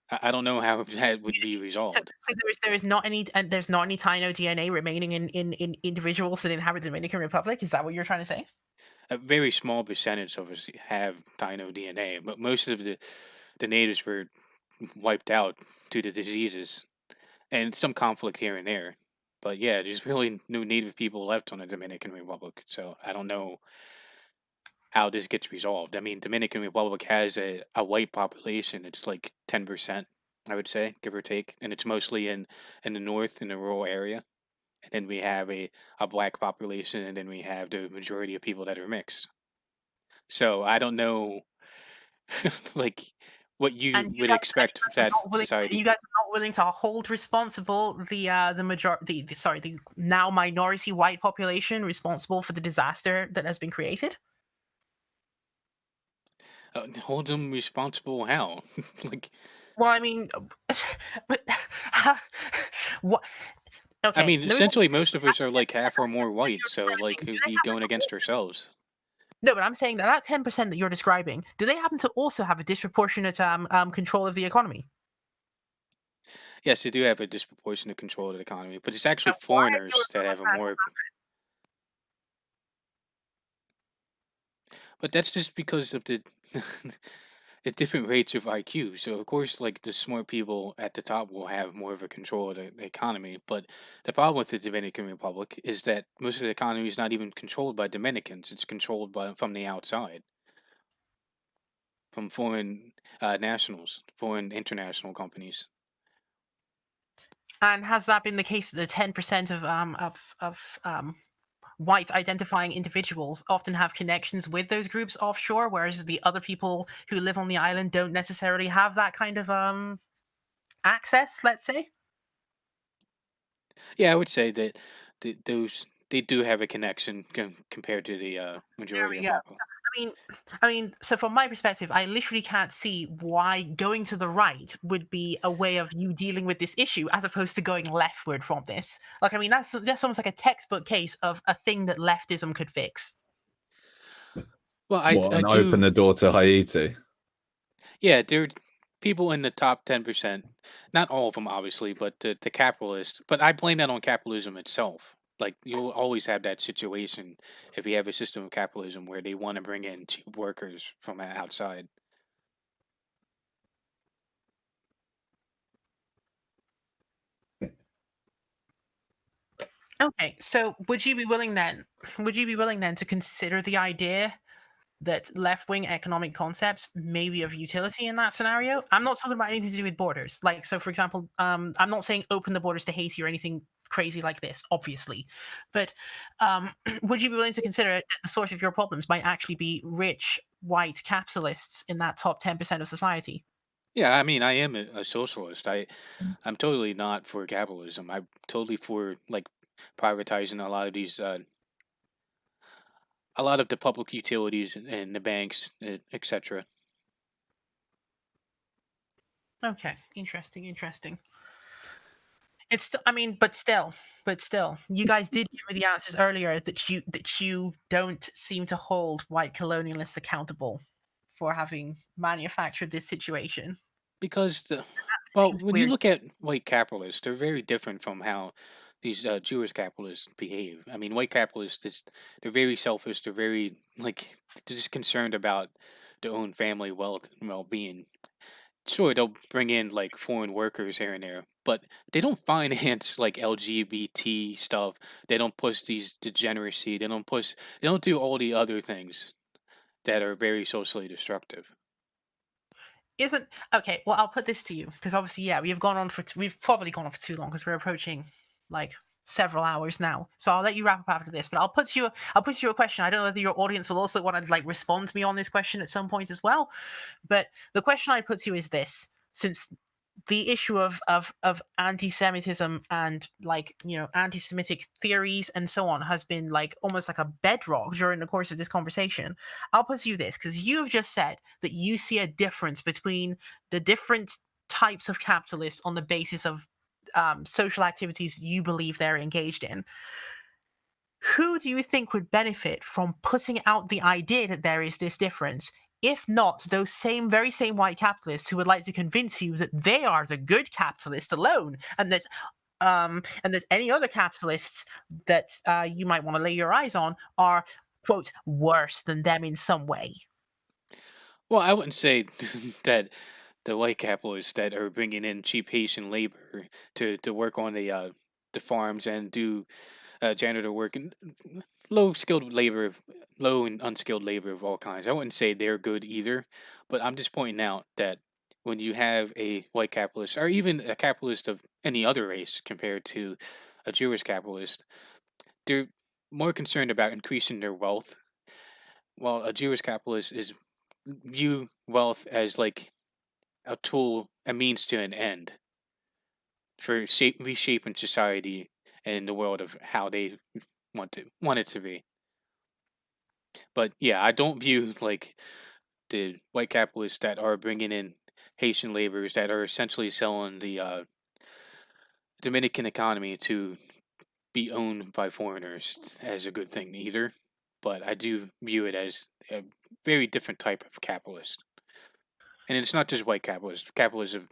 I don't know how that would be So, resolved. so there's not any Taino DNA remaining in individuals that inhabit the Dominican Republic. Is that what you're trying to say? A very small percentage of us have Taino DNA, but most of the natives were wiped out due to diseases and some conflict here and there. But yeah, there's really no native people left on the Dominican Republic, so I don't know how this gets resolved. I mean, Dominican Republic has a white population. It's like 10%, I would say, give or take, and it's mostly in the north in the rural area. And then we have a black population, and then we have the majority of people that are mixed. So I don't know, like, what you And would expect from that you society. guys are not willing to hold responsible the now minority white population responsible for the disaster that has been created. Hold them responsible how? Like, Well, I mean, but what? I Okay, mean, let me. essentially, most of us are like half or more white, so like, Do who'd they be happen going to against also? ourselves? No, but I'm saying that 10% that you're describing, do they happen to also have a disproportionate control of the economy? Yes, they do have a disproportionate control of the economy, but it's actually And why are you foreigners that have a more. But that's just because of the the different rates of IQ. So of course, like the smart people at the top will have more of a control of the economy. But the problem with the Dominican Republic is that most of the economy is not even controlled by Dominicans. It's controlled by from the outside, from foreign nationals, foreign international companies. And has that been the case that the 10% of white identifying individuals often have connections with those groups offshore, whereas the other people who live on the island don't necessarily have that kind of access, let's say? Yeah, I would say that those they do have a connection compared to the There majority we of go. people. So from my perspective, I literally can't see why going to the right would be a way of you dealing with this issue as opposed to going leftward from this. Like, I mean, that's almost like a textbook case of a thing that leftism could fix. Well, What, I and do. open the door to Haiti? Yeah, there are people in the top 10%. Not all of them, obviously, but the capitalists. But I blame that on capitalism itself. Like, you'll always have that situation if you have a system of capitalism where they want to bring in cheap workers from outside. Okay, so would you be willing then to consider the idea that left-wing economic concepts may be of utility in that scenario. I'm not talking about anything to do with borders. Like, so for example, I'm not saying open the borders to Haiti or anything crazy like this, obviously. But would you be willing to consider that the source of your problems might actually be rich white capitalists in that top 10% of society? Yeah, I mean, I am a socialist. I'm totally not for capitalism. I'm totally for like privatizing a lot of these, a lot of the public utilities and the banks, etc. Okay, interesting. It's I mean, but still, you guys did give me the answers earlier that you don't seem to hold white colonialists accountable for having manufactured this situation. Because That well, seems when you weird. look at white capitalists, they're very different from how these Jewish capitalists behave. I mean, white capitalists, they're very selfish. They're very like they're just concerned about their own family wealth and well-being. Sure, they'll bring in like foreign workers here and there, but they don't finance like LGBT stuff. They don't push these degeneracy. They don't push. They don't do all the other things that are very socially destructive. Isn't okay. Well, I'll put this to you because obviously, yeah, we've probably gone on for too long because we're approaching like several hours now. So I'll let you wrap up after this. But I'll put you a question. I don't know whether your audience will also want to like respond to me on this question at some point as well. But the question I put to you is this: since the issue of anti-Semitism and like anti-Semitic theories and so on has been like almost like a bedrock during the course of this conversation, I'll put to you this because you've just said that you see a difference between the different types of capitalists on the basis of social activities you believe they're engaged in. Who do you think would benefit from putting out the idea that there is this difference? If not those very same white capitalists who would like to convince you that they are the good capitalist alone, and that any other capitalists that you might want to lay your eyes on are, quote, worse than them in some way. Well, I wouldn't say that the white capitalists that are bringing in cheap Haitian labor to work on the farms and do janitor work and low and unskilled labor of all kinds. I wouldn't say they're good either, but I'm just pointing out that when you have a white capitalist or even a capitalist of any other race compared to a Jewish capitalist, they're more concerned about increasing their wealth, while a Jewish capitalist is view wealth as like a tool, a means to an end for reshaping society and the world of how they want it to be. But yeah, I don't view like the white capitalists that are bringing in Haitian laborers that are essentially selling the Dominican economy to be owned by foreigners as a good thing either. But I do view it as a very different type of capitalist. And it's not just white capitalists. Capitalists of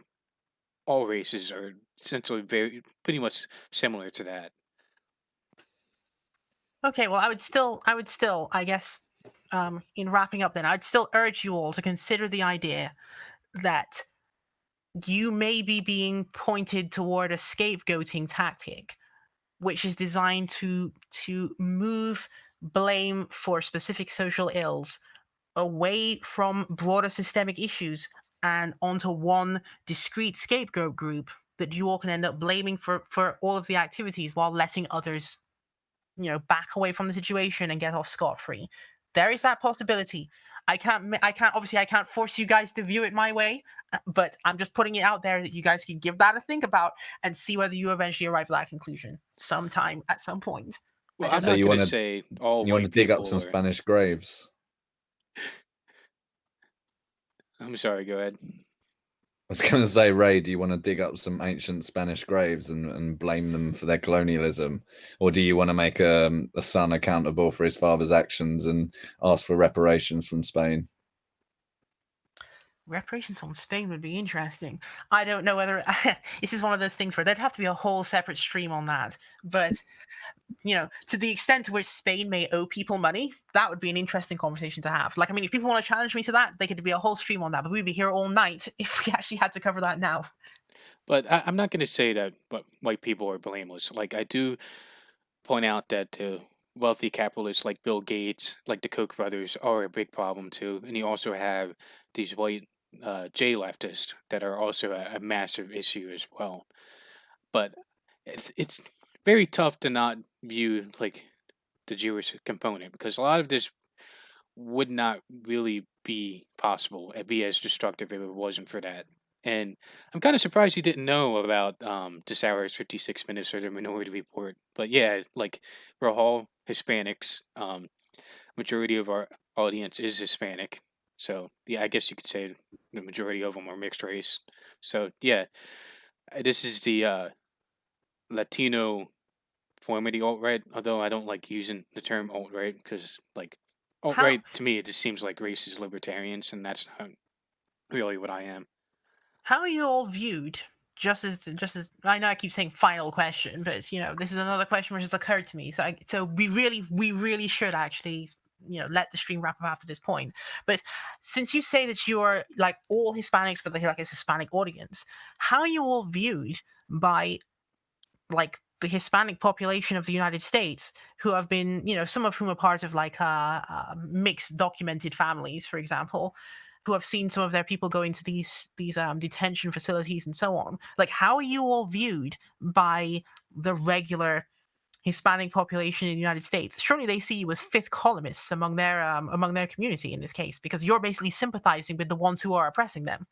all races are essentially pretty much similar to that. Okay, well, I would still, I guess, in wrapping up, then I'd still urge you all to consider the idea that you may be being pointed toward a scapegoating tactic, which is designed to move blame for specific social ills away from broader systemic issues and onto one discrete scapegoat group that you all can end up blaming for all of the activities while letting others back away from the situation and get off scot-free. There is that possibility. I can't force you guys to view it my way, but I'm just putting it out there that you guys can give that a think about and see whether you eventually arrive at that conclusion sometime at some point. Well, I I'm don't So not you going want to to say all you want to white dig up people some are. Spanish graves? I'm sorry, go ahead. I was going to say, Ray, do you want to dig up some ancient Spanish graves and blame them for their colonialism? Or do you want to make a son accountable for his father's actions and ask for reparations from Spain? Reparations from Spain would be interesting. I don't know whether this is one of those things where there'd have to be a whole separate stream on that. But to the extent to which Spain may owe people money, that would be an interesting conversation to have. Like, I mean, if people want to challenge me to that, they could be a whole stream on that, but we'd be here all night if we actually had to cover that now. But I'm not going to say that white people are blameless. Like, I do point out that wealthy capitalists like Bill Gates, like the Koch brothers, are a big problem too. And you also have these white J leftists that are also a massive issue as well. But it's very tough to not view like the Jewish component, because a lot of this would not really be possible and be as destructive if it wasn't for that. And I'm kind of surprised you didn't know about this hour's 56 minutes or the Minority Report. But yeah, like we're all Hispanics. Majority of our audience is Hispanic. So yeah, I guess you could say the majority of them are mixed race. So yeah, this is the Latino form of the alt right. Although I don't like using the term alt right, because like alt How right to me it just seems like racist libertarians, and that's not really what I am. how are you all viewed? Just as I know I keep saying final question, but this is another question which has occurred to me. So we really should actually let the stream wrap up after this point. But since you say that you're like all Hispanics, but like a Hispanic audience, how are you all viewed by like the Hispanic population of the United States, who have been, some of whom are part of like mixed documented families, for example, who have seen some of their people go into these detention facilities and so on. Like, how are you all viewed by the regular Hispanic population in the United States? Surely they see you as fifth columnists among their community in this case, because you're basically sympathizing with the ones who are oppressing them.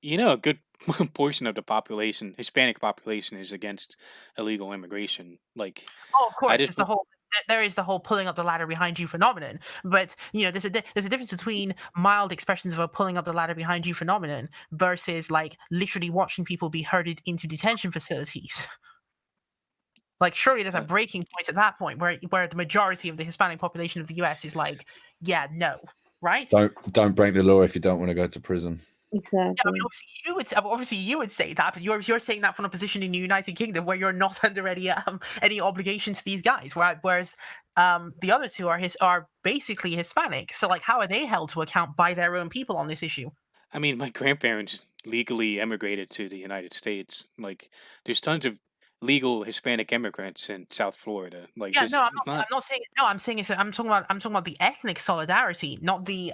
A good portion of the population, Hispanic population, is against illegal immigration. Like, Oh, of I course, just, there is the whole pulling up the ladder behind you phenomenon. But there's a difference between mild expressions of a pulling up the ladder behind you phenomenon versus like literally watching people be herded into detention facilities. Like, surely there's a uh, breaking point at that point where the majority of the Hispanic population of the US is like, yeah, no, right? Don't break the law if you don't want to go to prison. Yeah, I mean, Exactly. obviously you would say that, but you're saying that from a position in the United Kingdom where you're not under any obligations to these guys. Whereas the other two are basically Hispanic. So like, how are they held to account by their own people on this issue? I mean, my grandparents legally immigrated to the United States. Like, there's tons of legal Hispanic immigrants in South Florida. Like, Yeah, no, this is I'm not. not saying no. I'm talking about the ethnic solidarity, not the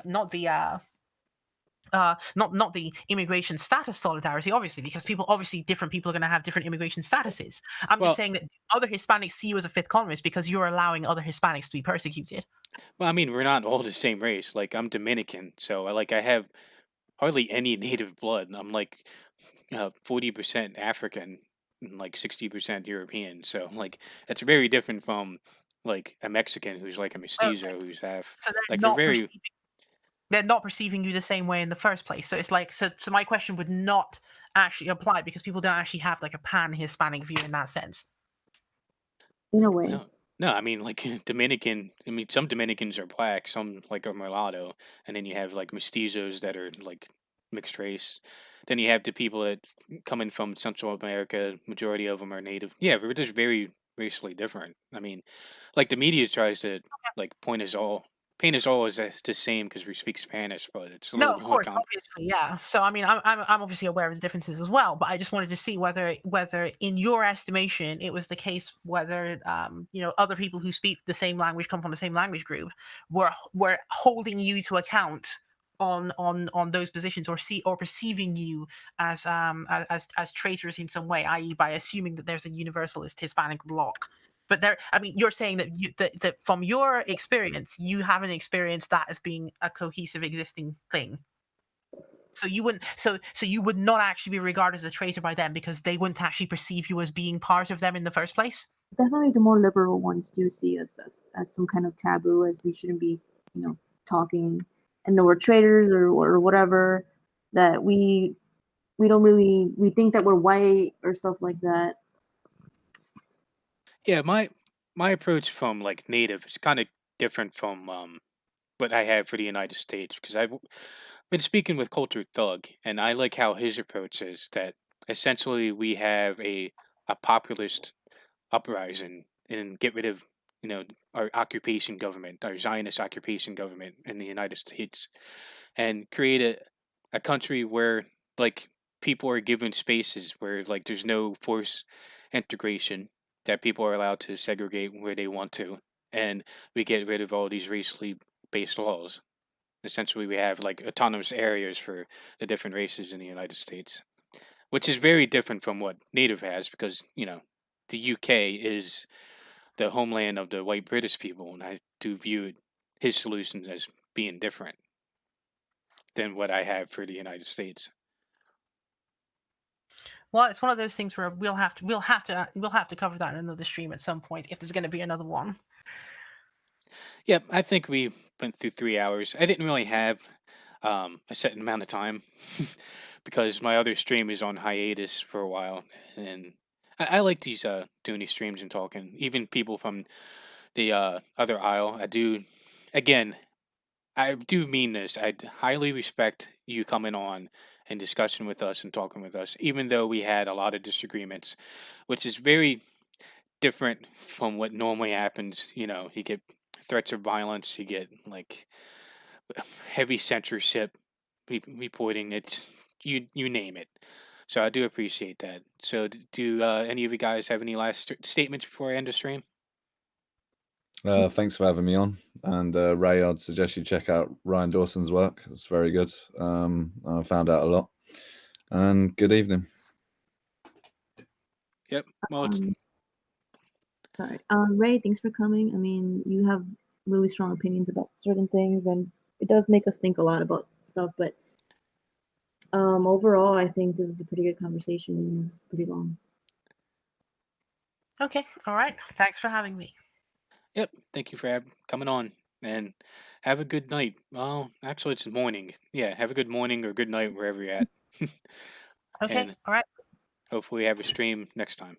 immigration status solidarity, obviously, because different people are going to have different immigration statuses. I'm just Well, saying that other Hispanics see you as a fifth columnist because you're allowing other Hispanics to be persecuted. I mean, we're not all the same race. Like, I'm Dominican, so I have hardly any native blood. I'm like 40% African and like 60% European. So like that's very different from like a Mexican who's like a Okay, mestizo who's half. so Like we're very. they're not perceiving you the same way in the first place. So it's like so my question would not actually apply because people don't actually have like a pan Hispanic view in that sense. In a way. No, no, I mean like Dominican. I mean some Dominicans are black, some like are mulatto, and then you have like mestizos that are like mixed race. Then you have the people that coming from Central America. Majority of them are native. Yeah, we're just very racially different. I mean, like the media tries to like paint us all as the same because we speak Spanish, but it's a No, little of more course, obviously, yeah. So I mean, I'm obviously aware of the differences as well, but I just wanted to see whether in your estimation it was the case whether other people who speak the same language, come from the same language group, were holding you to account on those positions, or perceiving you as traitors in some way, i.e. by assuming that there's a universalist Hispanic bloc. But I mean, you're saying that from your experience, you haven't experienced that as being a cohesive existing thing. So you would not actually be regarded as a traitor by them because they wouldn't actually perceive you as being part of them in the first place. Definitely the more liberal ones do see us as some kind of taboo, as we shouldn't be, talking, and that we're traitors or whatever, that we don't really, we think that we're white or stuff like that. Yeah, my approach from like native is kind of different from what I had for the United States because I've been speaking with Culture Thug, and I like how his approach is that essentially we have a populist uprising and get rid of our occupation government, our Zionist occupation government in the United States, and create a country where like people are given spaces where like there's no forced integration, that people are allowed to segregate where they want to, and we get rid of all these racially based laws. Essentially, we have like autonomous areas for the different races in the United States, which is very different from what Native has, because the UK is the homeland of the white British people, and I do view his solutions as being different than what I have for the United States. Well, it's one of those things where we'll have to cover that in another stream at some point if there's going to be another one. Yep, I think we went through 3 hours. I didn't really have a certain amount of time because my other stream is on hiatus for a while, and I like these doing these streams and talking. Even people from the other aisle, I do. Again, I do mean this. I highly respect you coming on and discussing with us and talking with us, even though we had a lot of disagreements, which is very different from what normally happens. You get threats of violence, you get like heavy censorship, reporting. It's you name it. So I do appreciate that. So do any of you guys have any last statements before I end the stream? Thanks for having me on. And Ray, I'd suggest you check out Ryan Dawson's work. It's very good. I found out a lot. And good evening. Yep. Well, Sorry. Ray, thanks for coming. I mean, you have really strong opinions about certain things, and it does make us think a lot about stuff. But overall, I think this was a pretty good conversation. It was pretty long. Okay, all right. Thanks for having me. Yep. Thank you for coming on, and have a good night. Well, actually, it's morning. Yeah, have a good morning or good night wherever you're at. Okay, And all right. hopefully have a stream next time.